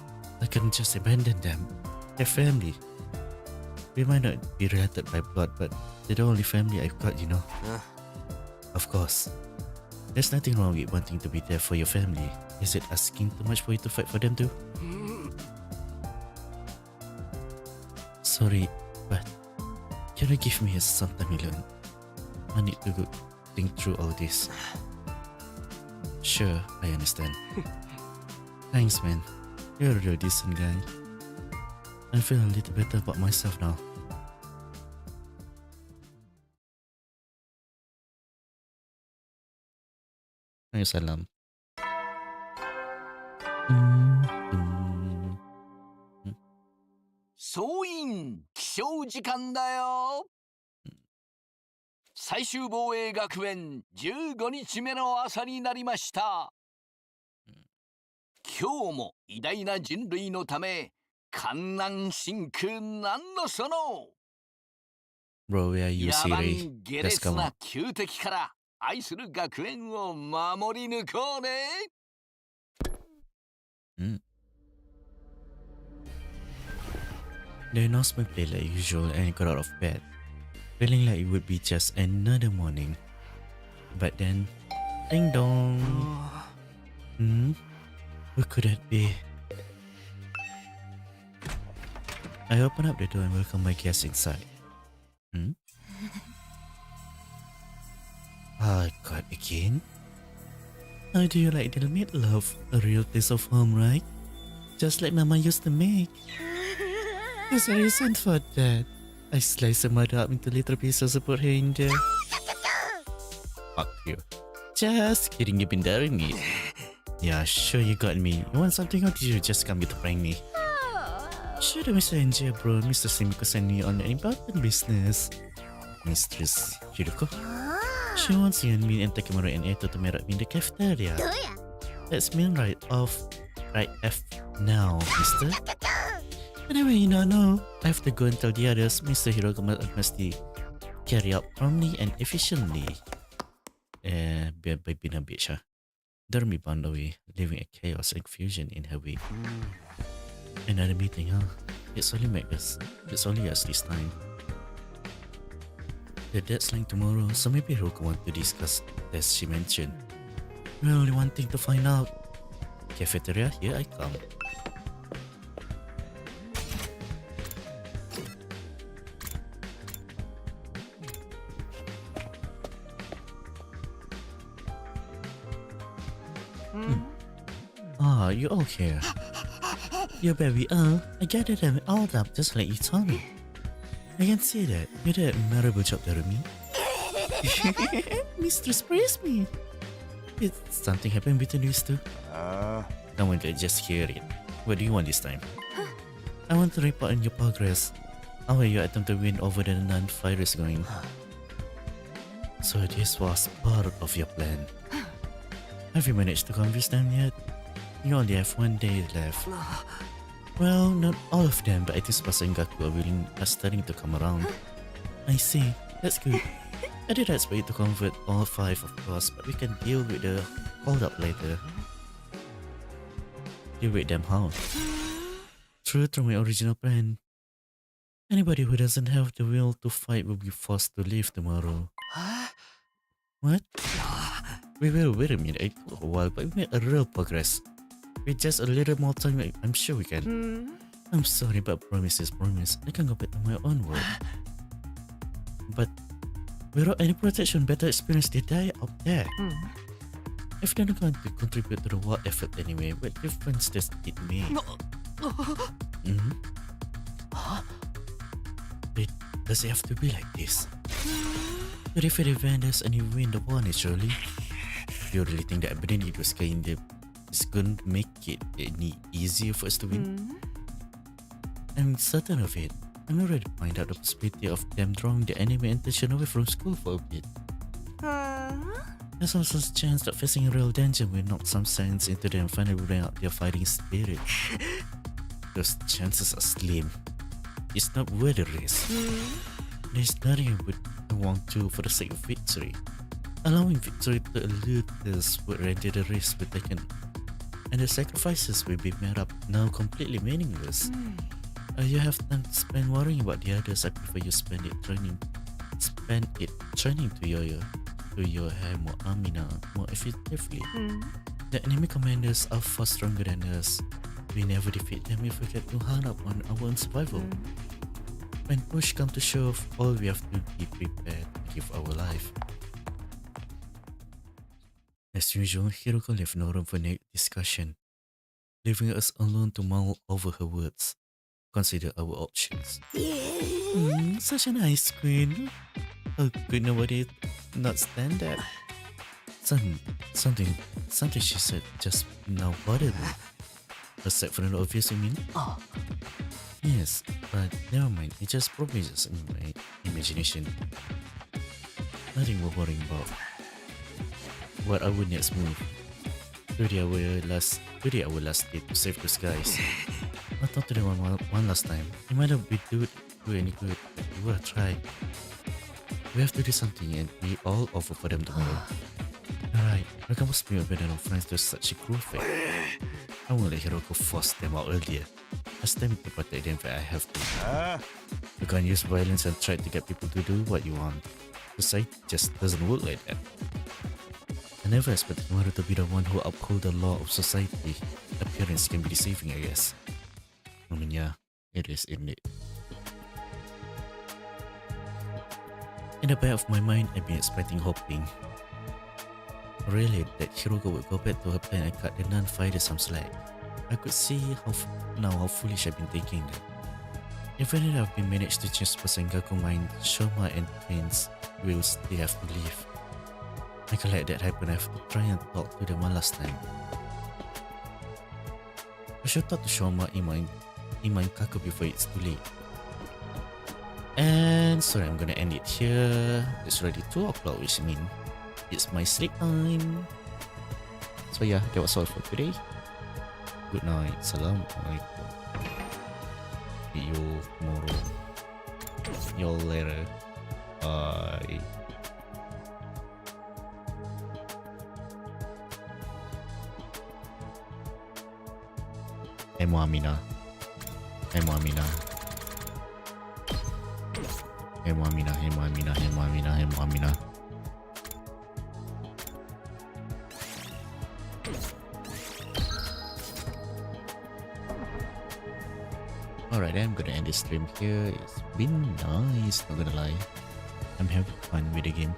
I couldn't just abandon them. They're family. We might not be related by blood, but they're the only family I've got, you know. Of course. There's nothing wrong with wanting to be there for your family. Is it asking too much for you to fight for them too? Sorry, but can you give me a Santa Milon? I need to think through all this. Sure, I understand. Thanks, man. You're a real decent guy. I feel a little better about myself now. Waalaikumsalam. Mm. 総員起床時間だよ。最終防衛学園15日目の朝になりました。今日も偉大な人類のため観覧真空なんのその Bro, where are you, 野蛮 Siri? 下 Let's 劣 come な on. 旧敵から愛する学園を守り抜こうね。The announcement played like usual and I got out of bed, feeling like it would be just another morning. But then, ding dong. Who could that be? I open up the door and welcome my guests inside. Ah, God, again? How do you like the meatloaf? A real taste of home, right? Just like Mama used to make. There's a reason for that. I slice the mother up into little pieces and put her in there. Fuck you. Just kidding, you've been daring me. Yeah, sure you got me. You want something or did you just come here to prank me? Sure, Mr. NJ, bro. Mr. Simiko sent me on an important business. Mistress Yuriko. She wants you and me and Takemura and Eto to meet up in the cafeteria. Let's meet right F now, mister. Anyway, you know, I have to go and tell the others Mr. Hiroka must carry out promptly and efficiently. Biar baby na bitch, huh? Dormi bound away, leaving a chaos and confusion in her wake. Another meeting, huh? It's only us this time. The deadline tomorrow, so maybe Hiroka want to discuss as she mentioned. Well, only one thing to find out. Cafeteria, here I come. Ah, you're all here. Your baby, I gathered them all up just like you told me. I can see that. You did a admirable job, Darumi. Mistress, praise me. Did something happen between you two? No one can just hear it. What do you want this time? I want to report on your progress. How are your attempt to win over the non-fighters going? So this was part of your plan. Have you managed to convince them yet? You only have 1 day left. Well, not all of them, but at least Pasa and Gaku are starting to come around. I see. That's good. I did expect you to convert all 5, of course, but we can deal with the hold-up later. Deal with them how? True to my original plan. Anybody who doesn't have the will to fight will be forced to leave tomorrow. What? We will wait a minute. It took a while, but we made a real progress. With just a little more time, I'm sure we can. I'm sorry, but promise is promise. I can go back to my own world. But without any protection, better experience they die out there. If they're not going to contribute to the war effort anyway, what difference does it make? Does it have to be like this? You defeat the vendors and you win the war naturally. You really think that Aberdeen Iguska in the is going to make it any easier for us to win? I'm certain of it. I'm already find out the possibility of them drawing the enemy attention away from school for a bit. There's also a chance that facing a real danger will knock some sense into them and finally bring out their fighting spirit. Those chances are slim. It's not worth the risk. There's nothing I would want to for the sake of victory. Allowing victory to elude us would render the risk be taken, and the sacrifices will be made up now completely meaningless. You have time to spend worrying about the others. I prefer you spend it training to your hair more Amina more effectively. The enemy commanders are far stronger than us. We never defeat them if we get too hung up on our own survival. When push comes to shove, all we have to be prepared to give our life. As usual, Hiroko left no room for discussion, leaving us alone to mull over her words, consider our options. Such a nice queen. How could nobody not stand that? Something she said just now bothered me. Aside from the obvious, you mean? Ah. Yes, but never mind. It's just probably just in my imagination. Nothing worth worrying about. What I would next move? 30 hour last date to save those guys. I talked to them one last time. It might not be do any good, but we will try. We have to do something and we all offer for them tomorrow. Alright, Raka must be a better of friends to such a cruel fate. I won't let Hiroko force them out earlier. Ask them to protect them if I have to. You can't use violence and try to get people to do what you want. Society just doesn't work like that. I never expected Maru to be the one who uphold the law of society. Appearance can be deceiving, I guess. I mean, yeah, it is, isn't it? In the back of my mind, I've been expecting hoping. Really, that Hiroko would go back to her plan and cut the non-fighter some slack. I could see how foolish I've been thinking that. Even if I've been managed to change Sengaku mind, Shoma and Prince will still have to leave. I can let that happen. I have to try and talk to them one last time. I should talk to Shoma, Ima and Kaku before it's too late. And sorry, I'm gonna end it here. It's already 2 o'clock, which means it's my sleep time. So yeah, that was all for today. Good night. Assalamualaikum. See you tomorrow. See you later. Bye. Emo Amina. Emo Amina. Emo Amina. Emo Amina. Emo Amina. Emo Amina. Alright, I'm gonna end this stream here. It's been nice, not gonna lie. I'm having fun with the game.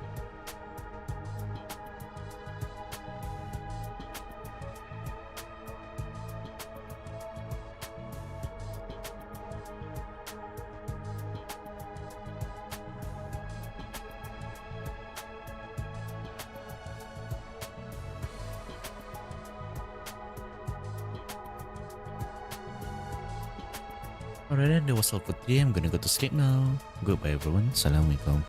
Alright, then that was all for today. I'm gonna go to sleep now. Goodbye everyone. Assalamualaikum.